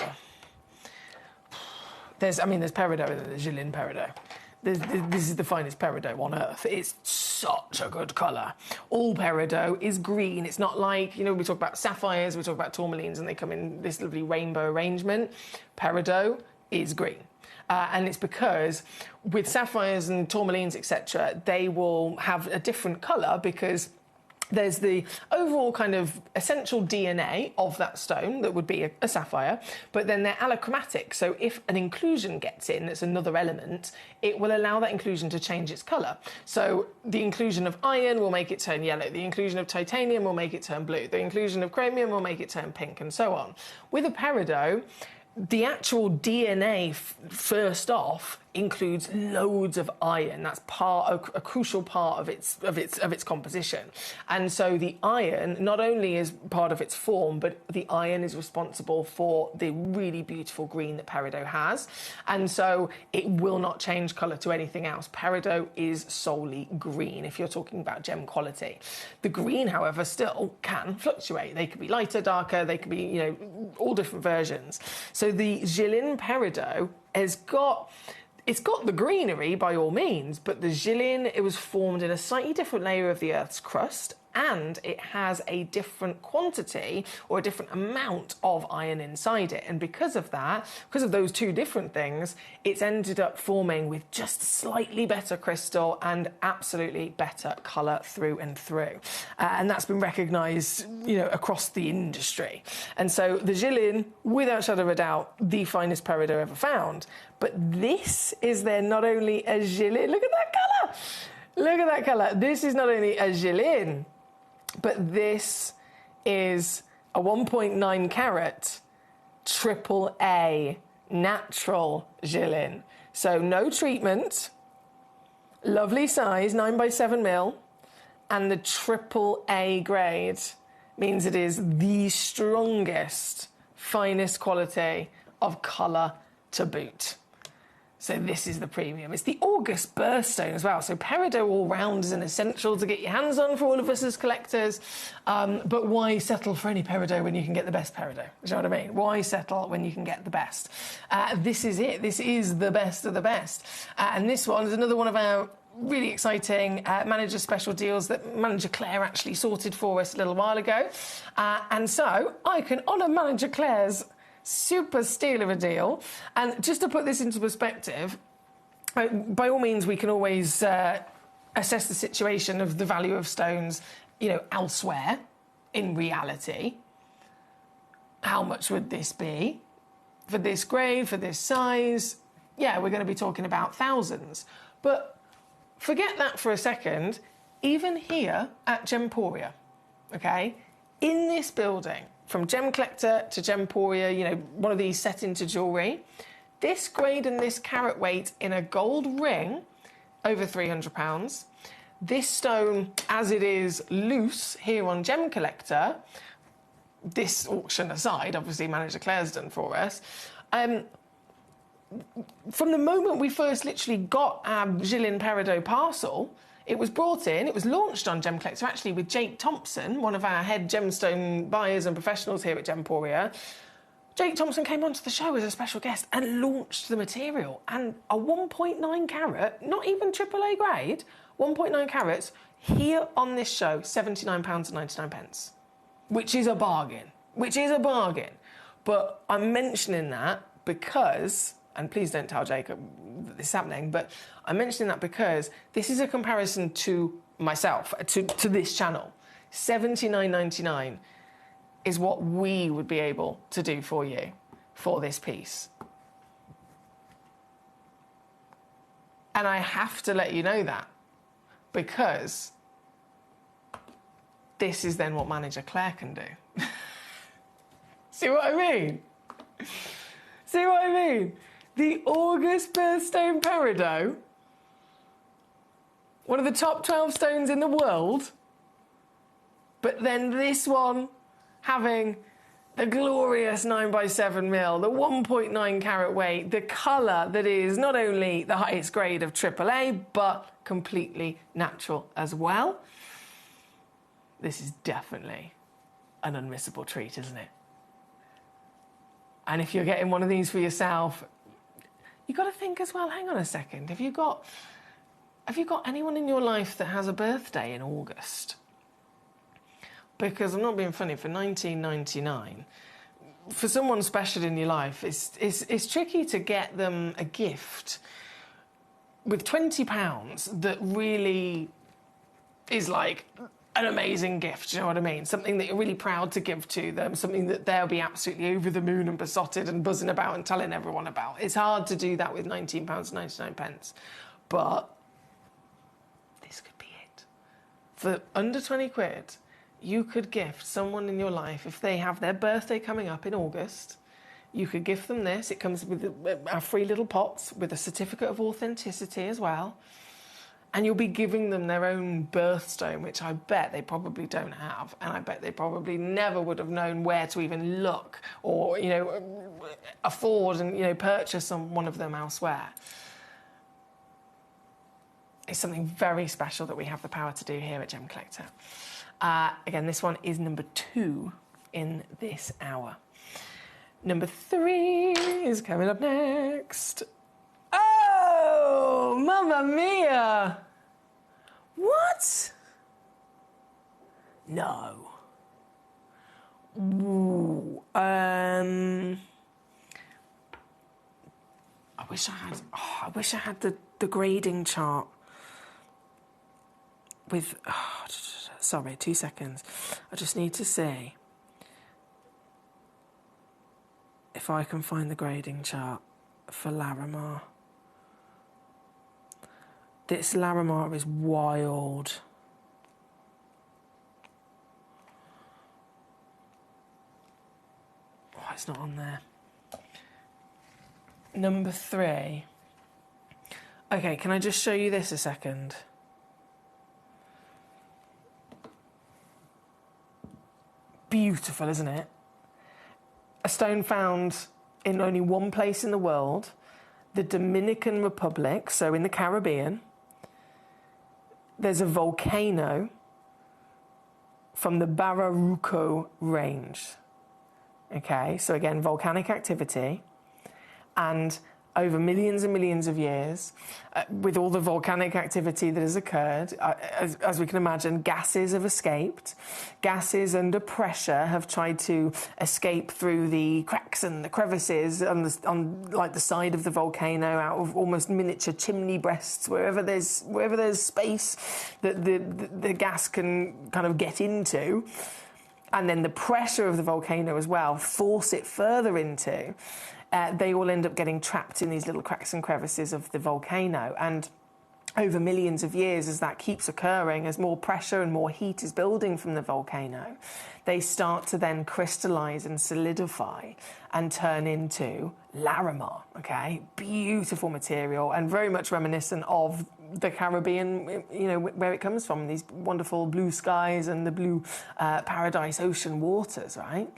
There's peridot and there's Jilin peridot. This is the finest peridot on earth. It's such a good colour. All peridot is green. It's not like, you know, we talk about sapphires, we talk about tourmalines, and they come in this lovely rainbow arrangement. Peridot is green. And it's because with sapphires and tourmalines, etc., they will have a different colour because there's the overall kind of essential DNA of that stone that would be a sapphire, but then they're allochromatic. So if an inclusion gets in, that's another element, it will allow that inclusion to change its colour. So the inclusion of iron will make it turn yellow. The inclusion of titanium will make it turn blue. The inclusion of chromium will make it turn pink, and so on. With a peridot, the actual DNA, first off, includes loads of iron. That's a crucial part of its composition. And so the iron not only is part of its form, but the iron is responsible for the really beautiful green that peridot has. And so it will not change colour to anything else. Peridot is solely green if you're talking about gem quality. The green, however, still can fluctuate. They could be lighter, darker, they could be, you know, all different versions. So the Jilin peridot it's got the greenery by all means, but the Jilin, it was formed in a slightly different layer of the Earth's crust, and it has a different quantity or a different amount of iron inside it. And because of that, because of those two different things, it's ended up forming with just slightly better crystal and absolutely better colour through and through. And that's been recognised, you know, across the industry. And so the Jilin, without shadow of a doubt, the finest peridot ever found. But this is then not only a Jilin, look at that colour! Look at that colour. This is not only a Jilin, but this is a 1.9 carat AAA natural Jilin. So no treatment, lovely size, 9x7mm, and the AAA grade means it is the strongest, finest quality of colour to boot. So this is the premium. It's the August birthstone as well. So peridot all round is an essential to get your hands on for all of us as collectors. But why settle for any peridot when you can get the best peridot? Do you know what I mean? Why settle when you can get the best? This is it. This is the best of the best. And this one is another one of our really exciting manager special deals that Manager Claire actually sorted for us a little while ago. And so I can honour Manager Claire's super steal of a deal. And just to put this into perspective, by all means, we can always assess the situation of the value of stones, you know, elsewhere in reality. How much would this be? For this grade, for this size, yeah, we're going to be talking about thousands. But forget that for a second. Even here at Gemporia, okay, in this building, from Gemcollector to Gemporia, you know, one of these set into jewellery, this grade and this carat weight in a gold ring, over £300. This stone, as it is loose here on Gemcollector, this auction aside, obviously Manager Claire's done for us, from the moment we first literally got our Gilles Peridot parcel, it was brought in, it was launched on Gemcollector actually with Jake Thompson, one of our head gemstone buyers and professionals here at Gemporia. Jake Thompson came onto the show as a special guest and launched the material. And a 1.9 carat, not even AAA grade, 1.9 carats, here on this show, £79.99, which is a bargain, But I'm mentioning that because, and please don't tell Jacob that this is happening, but I'm mentioning that because this is a comparison to myself, to this channel. £79.99 is what we would be able to do for you for this piece. And I have to let you know that because this is then what Manager Claire can do. See what I mean? See what I mean? The August birthstone peridot, one of the top 12 stones in the world, but then this one having the glorious 9x7mm, the 1.9 carat weight, the colour that is not only the highest grade of AAA, but completely natural as well. This is definitely an unmissable treat, isn't it? And if you're getting one of these for yourself, you've got to think as well, hang on a second, have you got anyone in your life that has a birthday in August? Because I'm not being funny, for £19.99, for someone special in your life, it's tricky to get them a gift with £20 that really is like an amazing gift, do you know what I mean? Something that you're really proud to give to them, something that they'll be absolutely over the moon and besotted and buzzing about and telling everyone about. It's hard to do that with £19.99. But this could be it. For under 20 quid, you could gift someone in your life, if they have their birthday coming up in August, you could gift them this. It comes with our free little pots with a certificate of authenticity as well. And you'll be giving them their own birthstone, which I bet they probably don't have. And I bet they probably never would have known where to even look or, you know, afford and, you know, purchase one of them elsewhere. It's something very special that we have the power to do here at Gemcollector. Again, this one is number 2 in this hour. Number 3 is coming up next. Oh, mamma mia! What? No. Ooh, I wish I had the grading chart with. Oh, sorry, 2 seconds. I just need to see if I can find the grading chart for Larimar. This Larimar is wild. Oh, it's not on there. Number 3. Okay, can I just show you this a second? Beautiful, isn't it? A stone found in only one place in the world, the Dominican Republic, so in the Caribbean. There's a volcano from the Bararuco range. Okay, so again, volcanic activity. And over millions and millions of years, with all the volcanic activity that has occurred, as we can imagine, gases have escaped. Gases under pressure have tried to escape through the cracks and the crevices on like the side of the volcano, out of almost miniature chimney breasts, wherever there's space that the gas can kind of get into. And then the pressure of the volcano as well force it further into. They all end up getting trapped in these little cracks and crevices of the volcano. And over millions of years, as that keeps occurring, as more pressure and more heat is building from the volcano, they start to then crystallize and solidify and turn into Larimar, okay? Beautiful material and very much reminiscent of the Caribbean, you know, where it comes from, these wonderful blue skies and the blue paradise ocean waters, right?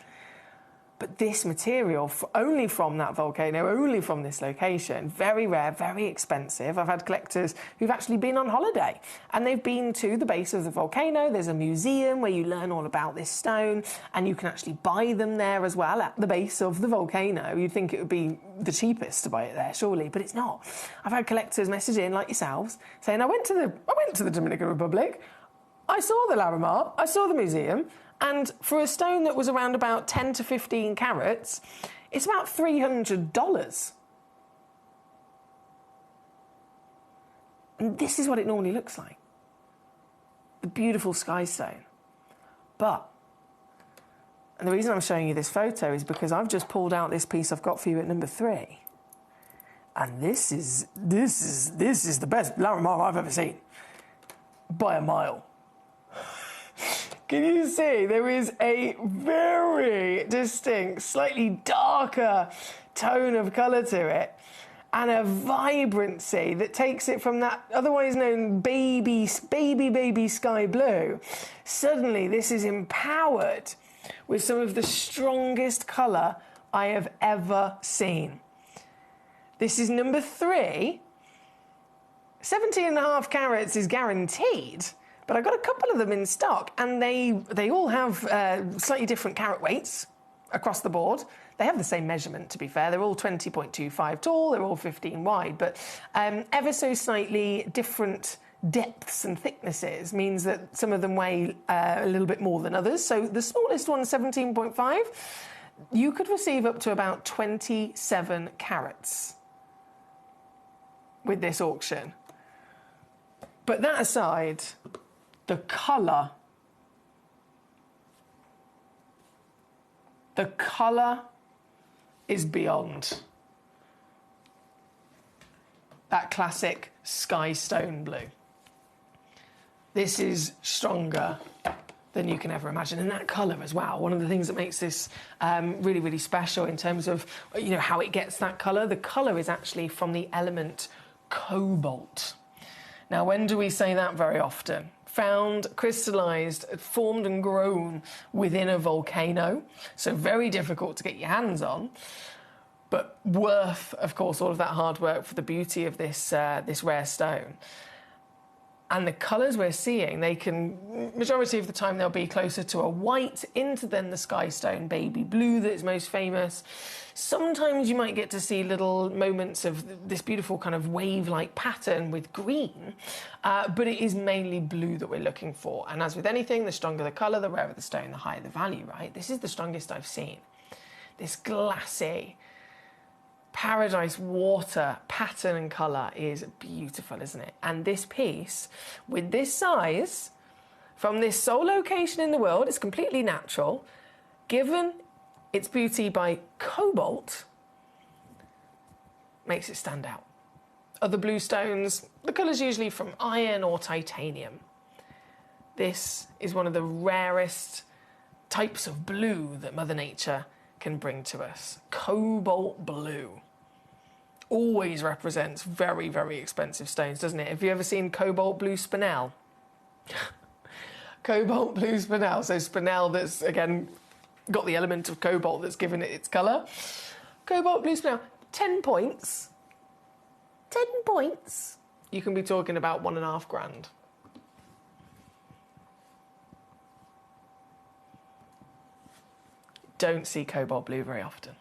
But this material, only from that volcano, only from this location, very rare, very expensive. I've had collectors who've actually been on holiday and they've been to the base of the volcano. There's a museum where you learn all about this stone and you can actually buy them there as well at the base of the volcano. You'd think it would be the cheapest to buy it there, surely, but it's not. I've had collectors message in, like yourselves, saying, I went to the Dominican Republic, I saw the Larimar, I saw the museum, and for a stone that was around about 10 to 15 carats, it's about $300. And this is what it normally looks like. The beautiful sky stone. But, and the reason I'm showing you this photo is because I've just pulled out this piece I've got for you at number 3. And this is the best Larimar I've ever seen. By a mile. Can you see there is a very distinct, slightly darker tone of colour to it and a vibrancy that takes it from that otherwise known baby sky blue. Suddenly this is empowered with some of the strongest colour I have ever seen. This is number 3. 17.5 carats is guaranteed. But I've got a couple of them in stock, and they all have slightly different carat weights across the board. They have the same measurement, to be fair. They're all 20.25 tall, they're all 15 wide, but ever so slightly different depths and thicknesses means that some of them weigh a little bit more than others. So the smallest one, 17.5, you could receive up to about 27 carats with this auction. But that aside, the colour is beyond that classic sky stone blue. This is stronger than you can ever imagine, and that colour as well. One of the things that makes this really, really special in terms of, you know, how it gets that colour. The colour is actually from the element cobalt. Now, when do we say that? Very often. Found, crystallised, formed and grown within a volcano, so very difficult to get your hands on, but worth, of course, all of that hard work for the beauty of this rare stone. And the colours we're seeing, they can, majority of the time, they'll be closer to a white into then the sky stone baby blue that is most famous. Sometimes you might get to see little moments of this beautiful kind of wave-like pattern with green, but it is mainly blue that we're looking for. And as with anything, the stronger the colour, the rarer the stone, the higher the value, right? This is the strongest I've seen. This glassy, paradise water pattern and colour is beautiful, isn't it? And this piece, with this size, from this sole location in the world, it's completely natural, given its beauty by cobalt, makes it stand out. Other blue stones, the colour's usually from iron or titanium. This is one of the rarest types of blue that Mother Nature can bring to us. Cobalt blue. Always represents very, very expensive stones, doesn't it? Have you ever seen cobalt blue spinel? Cobalt blue spinel. So spinel that's, again, got the element of cobalt that's given it its colour. Cobalt blue spinel. 10 points. 10 points. You can be talking about $1.5 grand. Don't see cobalt blue very often.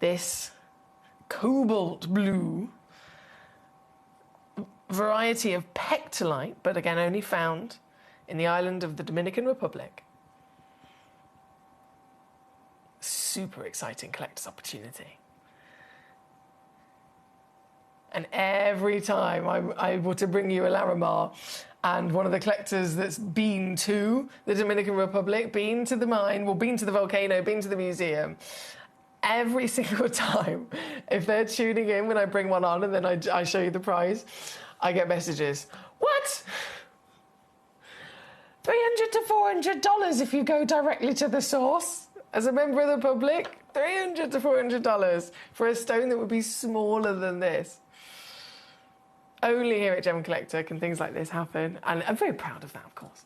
This cobalt blue variety of pectolite, but again only found in the island of the Dominican Republic. Super exciting collector's opportunity. And every time I'm able to bring you a Larimar, and one of the collectors that's been to the Dominican Republic, been to the mine, well, been to the volcano, been to the museum, every single time, if they're tuning in when I bring one on and then I show you the prize, I get messages. What? $300 to $400 if you go directly to the source? As a member of the public, $300 to $400 for a stone that would be smaller than this. Only here at Gemcollector can things like this happen, and I'm very proud of that, of course.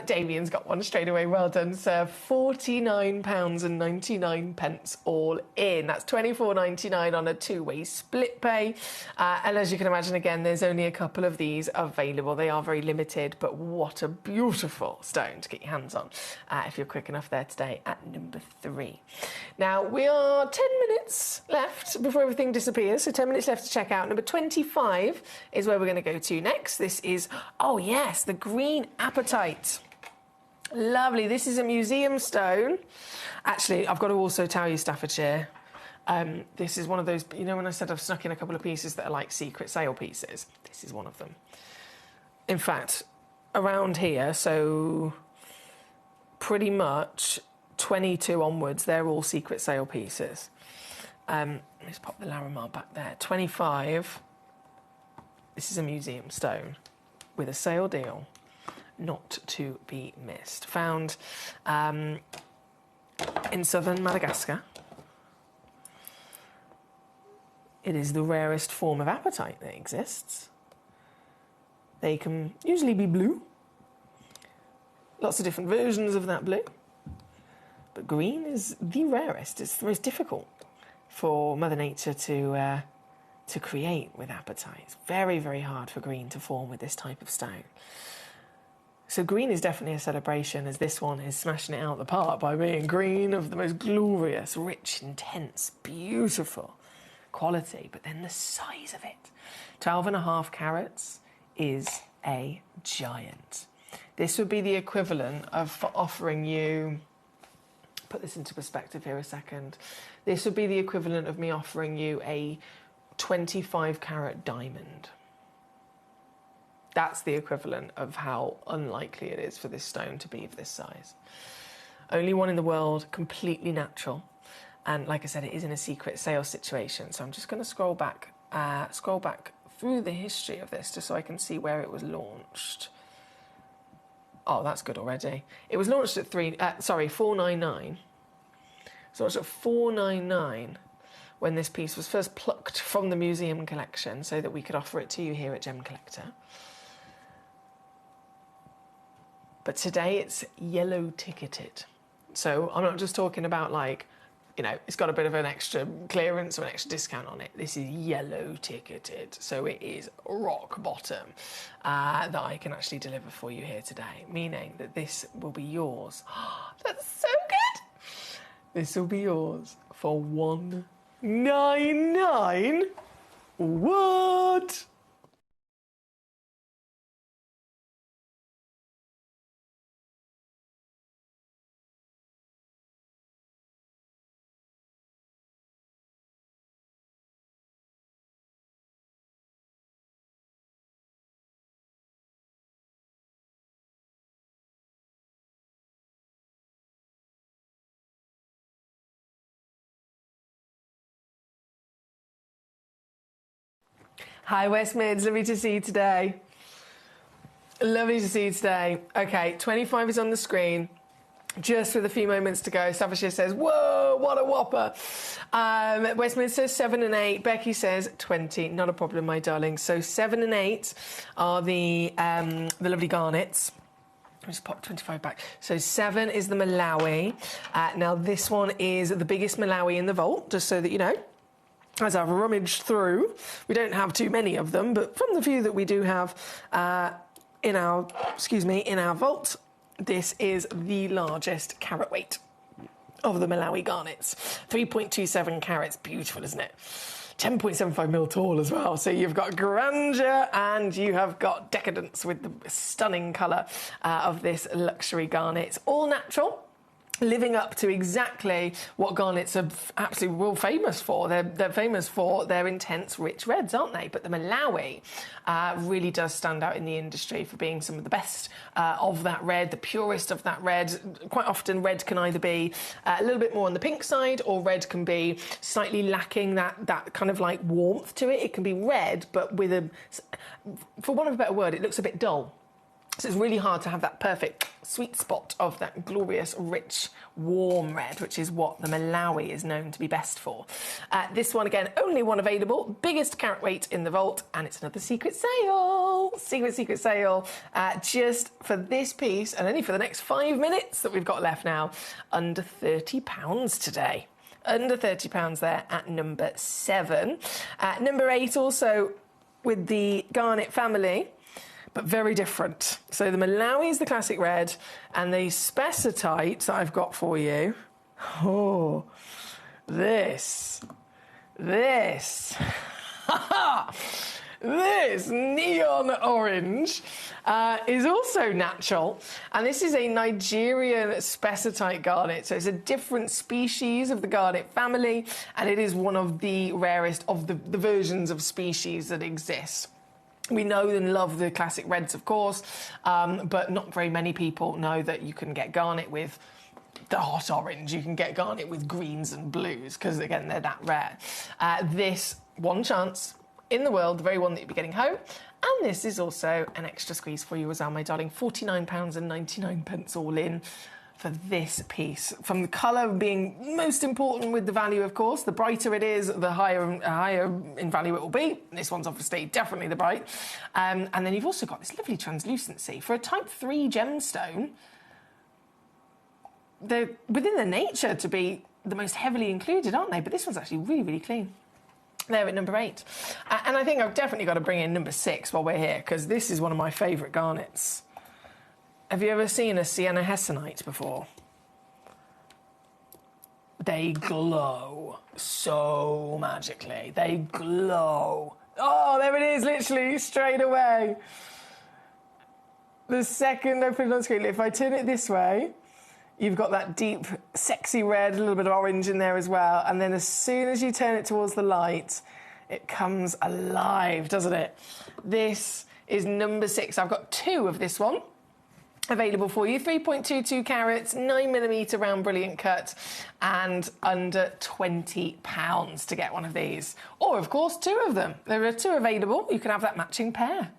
Damien's got one straight away. Well done, sir. £49.99 all in. That's £24.99 on a two-way split pay. And as you can imagine, again, there's only a couple of these available. They are very limited, but what a beautiful stone to get your hands on if you're quick enough there today at number 3. Now, we are 10 minutes left before everything disappears, so 10 minutes left to check out. Number 25 is where we're going to go to next. This is, oh yes, the green apatite. Lovely. This is a museum stone. Actually, I've got to also tell you, Staffordshire, this is one of those, you know when I said I've snuck in a couple of pieces that are like secret sale pieces? This is one of them. In fact, around here, so pretty much 22 onwards, they're all secret sale pieces. Let's pop the Larimar back there. 25, this is a museum stone with a sale deal. Not to be missed. Found in southern Madagascar. It is the rarest form of apatite that exists. They can usually be blue. Lots of different versions of that blue. But green is the rarest. It's the most difficult for Mother Nature to create with apatite. It's very, very hard for green to form with this type of stone. So green is definitely a celebration, as this one is smashing it out the park by being green of the most glorious, rich, intense, beautiful quality. But then the size of it, 12.5 carats, is a giant. This would be the equivalent of offering you, put this into perspective here a second, this would be the equivalent of me offering you a 25 carat diamond. That's the equivalent of how unlikely it is for this stone to be of this size. Only one in the world, completely natural. And like I said, it is in a secret sale situation. So I'm just going to scroll back through the history of this just so I can see where it was launched. Oh, that's good already. It was launched at $499. So it was at $499 when this piece was first plucked from the museum collection so that we could offer it to you here at Gemcollector. But today it's yellow ticketed. So I'm not just talking about like, you know, it's got a bit of an extra clearance or an extra discount on it. This is yellow ticketed. So it is rock bottom that I can actually deliver for you here today, meaning that this will be yours. That's so good. This will be yours for $199. What? Hi West Mids, lovely to see you today. Lovely to see you today. Okay, 25 is on the screen. Just with a few moments to go. Staffordshire says, whoa, what a whopper. West Mids says 7 and 8. Becky says 20. Not a problem, my darling. So 7 and 8 are the lovely garnets. Let me just pop 25 back. So 7 is the Malawi. Now this one is the biggest Malawi in the vault, just so that you know. As I've rummaged through, we don't have too many of them, but from the few that we do have in our vault, this is the largest carat weight of the Malawi garnets. 3.27 carats, beautiful, isn't it? 10.75 mil tall as well. So you've got grandeur and you have got decadence with the stunning colour of this luxury garnet. It's all natural, living up to exactly what garnets are absolutely world famous for. They're famous for their intense, rich reds, aren't they? But the Malawi really does stand out in the industry for being some of the best of that red, the purest of that red. Quite often, red can either be a little bit more on the pink side, or red can be slightly lacking that kind of like warmth to it. It can be red, but with a, for want of a better word, it looks a bit dull. So it's really hard to have that perfect sweet spot of that glorious, rich, warm red, which is what the Malawi is known to be best for. This one, again, only one available, biggest carat weight in the vault, and it's another secret sale. Secret sale, just for this piece, and only for the next 5 minutes that we've got left now, under £30 today. Under £30 there at number 7. Number 8 also with the garnet family, but very different. So the Malawi is the classic red, and the spessartite that I've got for you, this, this neon orange is also natural, and this is a Nigerian spessartite garnet, so it's a different species of the garnet family, and it is one of the rarest of the versions of species that exist. We know and love the classic reds, of course, but not very many people know that you can get garnet with the hot orange. You can get garnet with greens and blues, because, again, they're that rare. This, one chance in the world, the very one that you'll be getting home. And this is also an extra squeeze for you as well, my darling. £49.99 all in for this piece. From the colour being most important with the value, of course. The brighter it is, the higher in value it will be. This one's obviously definitely the bright. And then you've also got this lovely translucency. For a Type 3 gemstone, they're within their nature to be the most heavily included, aren't they? But this one's actually really, really clean. There at number 8. And I think I've definitely got to bring in number 6 while we're here, because this is one of my favourite garnets. Have you ever seen a sienna hessonite before? They glow so magically. They glow. Oh, there it is, literally, straight away. The second I put it on screen, if I turn it this way, you've got that deep, sexy red, a little bit of orange in there as well. And then as soon as you turn it towards the light, it comes alive, doesn't it? This is number 6. I've got 2 of this one available for you. 3.22 carats, 9mm round brilliant cut, and under £20 to get one of these. Or, of course, 2 of them. There are 2 available. You can have that matching pair.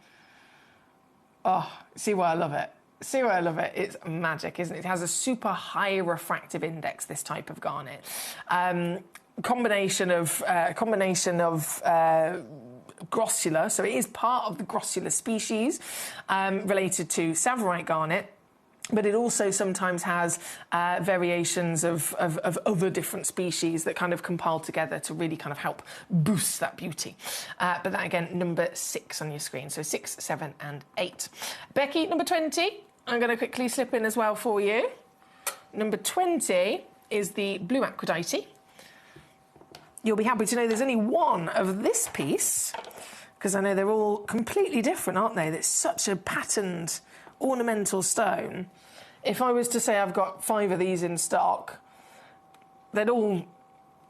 Oh, see why I love it. See why I love it? It's magic, isn't it? It has a super high refractive index, this type of garnet. Combination of grossular, so it is part of the grossular species, related to Savarite garnet, but it also sometimes has variations of other different species that kind of compile together to really kind of help boost that beauty. But that, again, number 6 on your screen. So 6, 7 and 8. Becky, number 20. I'm going to quickly slip in as well for you. Number 20 is the blue aquadite. You'll be happy to know there's only one of this piece, because I know they're all completely different, aren't they? It's such a patterned, ornamental stone. If I was to say I've got 5 of these in stock, they'd all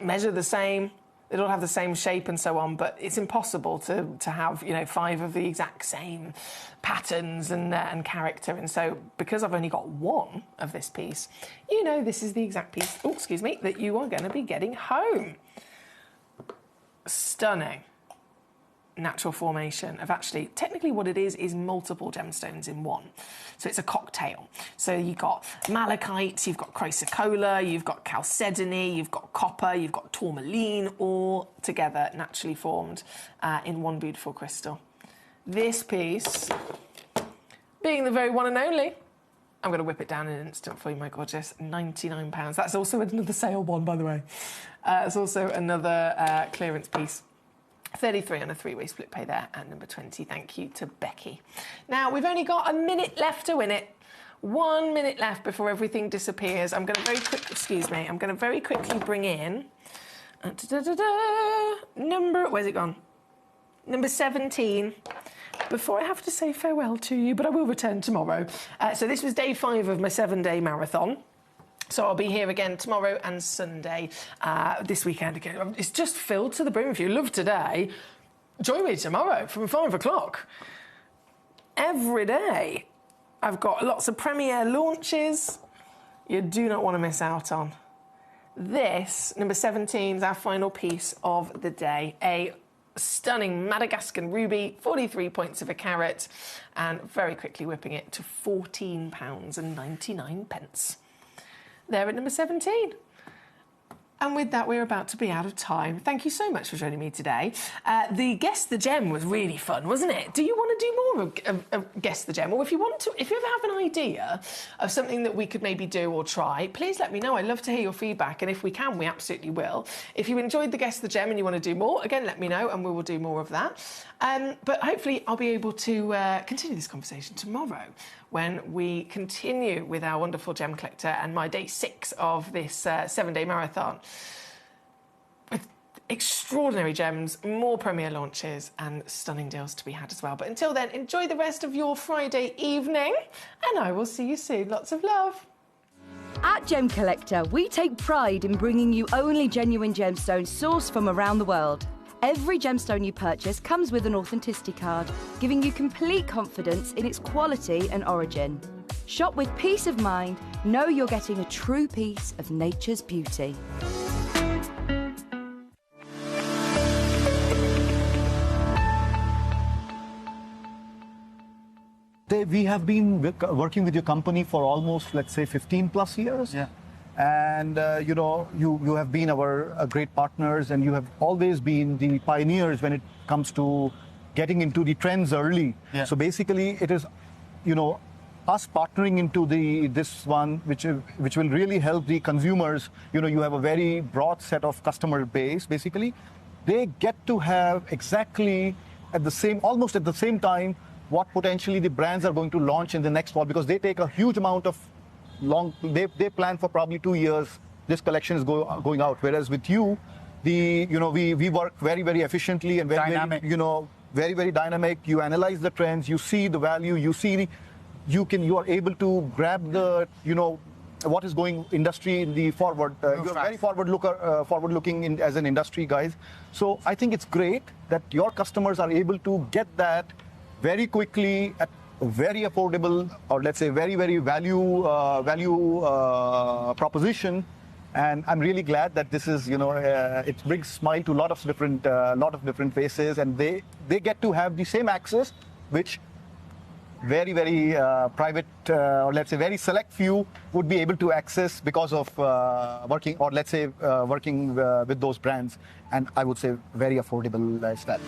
measure the same, they'd all have the same shape and so on, but it's impossible to have, 5 of the exact same patterns and character. And so, because I've only got 1 of this piece, this is the exact piece, that you are going to be getting home. Stunning natural formation of, actually, technically what it is multiple gemstones in one. So it's a cocktail. So you've got malachite, you've got chrysocolla, you've got chalcedony, you've got copper, you've got tourmaline, all together naturally formed in one beautiful crystal. This piece, being the very one and only, I'm going to whip it down in an instant for you, my gorgeous. £99. That's also another sale one, by the way. It's also another clearance piece. 33 on a 3-way split pay there at number 20. Thank you to Becky. Now, we've only got a minute left to win it. 1 minute left before everything disappears. I'm going to very quickly bring in... where's it gone? Number 17. Before I have to say farewell to you, but I will return tomorrow. So this was day 5 of my 7-day marathon. So I'll be here again tomorrow and Sunday this weekend again. It's just filled to the brim. If you love today, join me tomorrow from 5 o'clock. Every day, I've got lots of premiere launches you do not want to miss out on. This, number 17, is our final piece of the day. A stunning Madagascar ruby, 43 points of a carat, and very quickly whipping it to £14.99. There at number 17. And with that, we're about to be out of time. Thank you so much for joining me today. The Guess the Gem was really fun, wasn't it? Do you want to do more of Guess the Gem? Or if you want to, if you ever have an idea of something that we could maybe do or try, please let me know. I'd love to hear your feedback. And if we can, we absolutely will. If you enjoyed the Guess the Gem and you want to do more, again, let me know and we will do more of that. But hopefully I'll be able to continue this conversation tomorrow when we continue with our wonderful gem collector and my day 6 of this 7-day marathon. With extraordinary gems, more premiere launches and stunning deals to be had as well. But until then, enjoy the rest of your Friday evening and I will see you soon. Lots of love. At Gemcollector, we take pride in bringing you only genuine gemstones sourced from around the world. Every gemstone you purchase comes with an authenticity card, giving you complete confidence in its quality and origin. Shop with peace of mind, know you're getting a true piece of nature's beauty. We have been working with your company for almost, let's say, 15 plus years. Yeah. And, you know, you have been our great partners and you have always been the pioneers when it comes to getting into the trends early. Yeah. So basically it is, you know, us partnering into this one, which will really help the consumers. You know, you have a very broad set of customer base, basically. They get to have exactly almost at the same time, what potentially the brands are going to launch in the next fall, because they take a huge amount of they plan for probably 2 years this collection is going out, whereas with you we work very, very efficiently and very dynamic. Very, very dynamic. You analyze the trends, you see the value, you are able to grab the what is going industry in the forward. You're very forward looking as an industry, guys. So I think it's great that your customers are able to get that very quickly at very affordable, or let's say very, very value proposition, and I'm really glad that this is it brings smile to a lot of different faces, and they get to have the same access which very, very private or let's say very select few would be able to access because of working with those brands, and I would say very affordable lifestyle.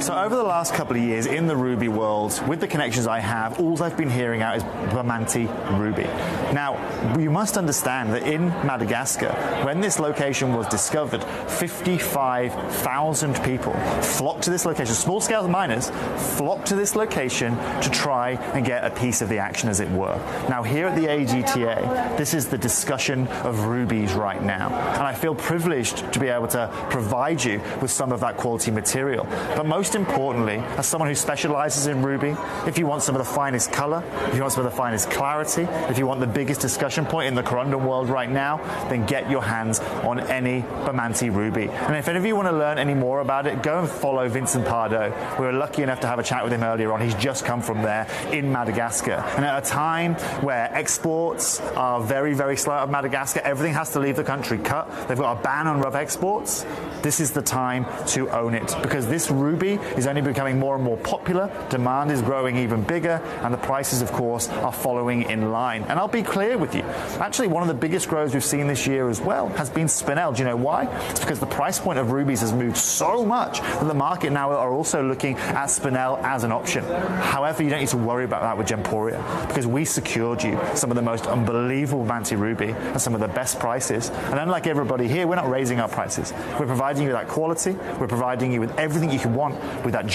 So over the last couple of years in the ruby world, with the connections I have, all I've been hearing out is Bamanti ruby. Now, you must understand that in Madagascar, when this location was discovered, 55,000 people flocked to this location, small-scale miners flocked to this location to try and get a piece of the action, as it were. Now, here at the AGTA, this is the discussion of rubies right now, and I feel privileged to be able to provide you with some of that quality material. But most importantly, as someone who specializes in ruby, if you want some of the finest color, if you want some of the finest clarity, if you want the biggest discussion point in the corundum world right now, then get your hands on any Bamanti ruby. And if any of you want to learn any more about it, go and follow Vincent Pardo. We were lucky enough to have a chat with him earlier on. He's just come from there in Madagascar. And at a time where exports are very, very slow out of Madagascar, everything has to leave the country cut. They've got a ban on rough exports. This is the time to own it, because this ruby is only becoming more and more popular, demand is growing even bigger, and the prices, of course, are following in line. And I'll be clear with you, actually one of the biggest grows we've seen this year as well has been Spinel. Do you know why? It's because the price point of rubies has moved so much that the market now are also looking at Spinel as an option. However, you don't need to worry about that with Gemporia, because we secured you some of the most unbelievable Bamanti ruby and some of the best prices. And unlike everybody here, we're not raising our prices. We're providing you that quality, we're providing you with everything you can want, with that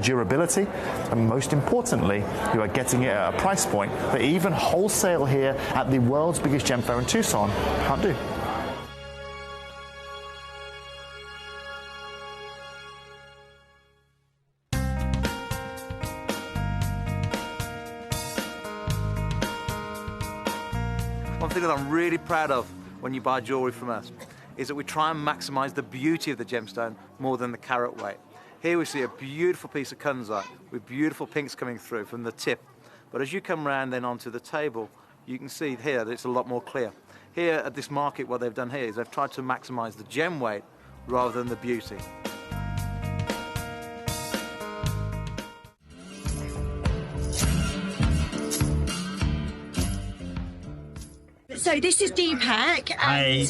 durability, and most importantly, you are getting it at a price point that even wholesale here at the world's biggest gem fair in Tucson can't do. One thing that I'm really proud of when you buy jewellery from us is that we try and maximise the beauty of the gemstone more than the carat weight. Here we see a beautiful piece of kunzite with beautiful pinks coming through from the tip. But as you come round then onto the table, you can see here that it's a lot more clear. Here at this market, what they've done here is they've tried to maximise the gem weight rather than the beauty. So this is Deepak,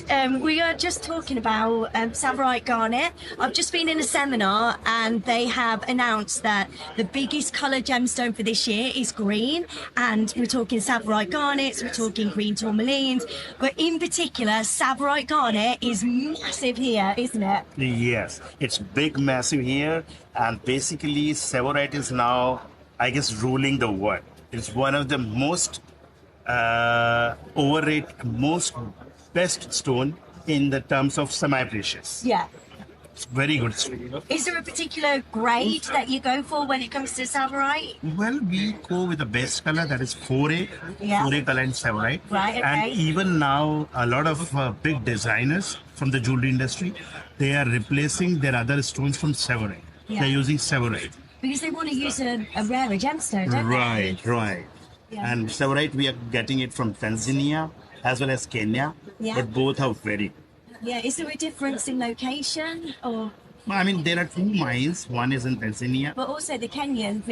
and we are just talking about Tsavorite Garnet. I've just been in a seminar, and they have announced that the biggest colour gemstone for this year is green, and we're talking Tsavorite Garnets, we're talking green tourmalines, but in particular, Tsavorite Garnet is massive here, isn't it? Yes, it's big, massive here, and basically Tsavorite is now, I guess, ruling the world. It's one of the most overrated, most best stone in the terms of semi-precious. Yeah. It's very good stone. Is there a particular grade that you go for when it comes to Tsavorite? Well, we go with the best color, that is 4A, Yeah. 4A color and Tsavorite. Right, okay. And even now, a lot of big designers from the jewelry industry, they are replacing their other stones from Tsavorite. Yeah. They're using Tsavorite. Because they want to use a rarer gemstone, don't they? Right. Yeah. And Tsavorite, we are getting it from Tanzania as well as Kenya, Yeah. but both are very good. Yeah, is there a difference in location or? I mean, there are two mines. One is in Tanzania. But also the Kenyan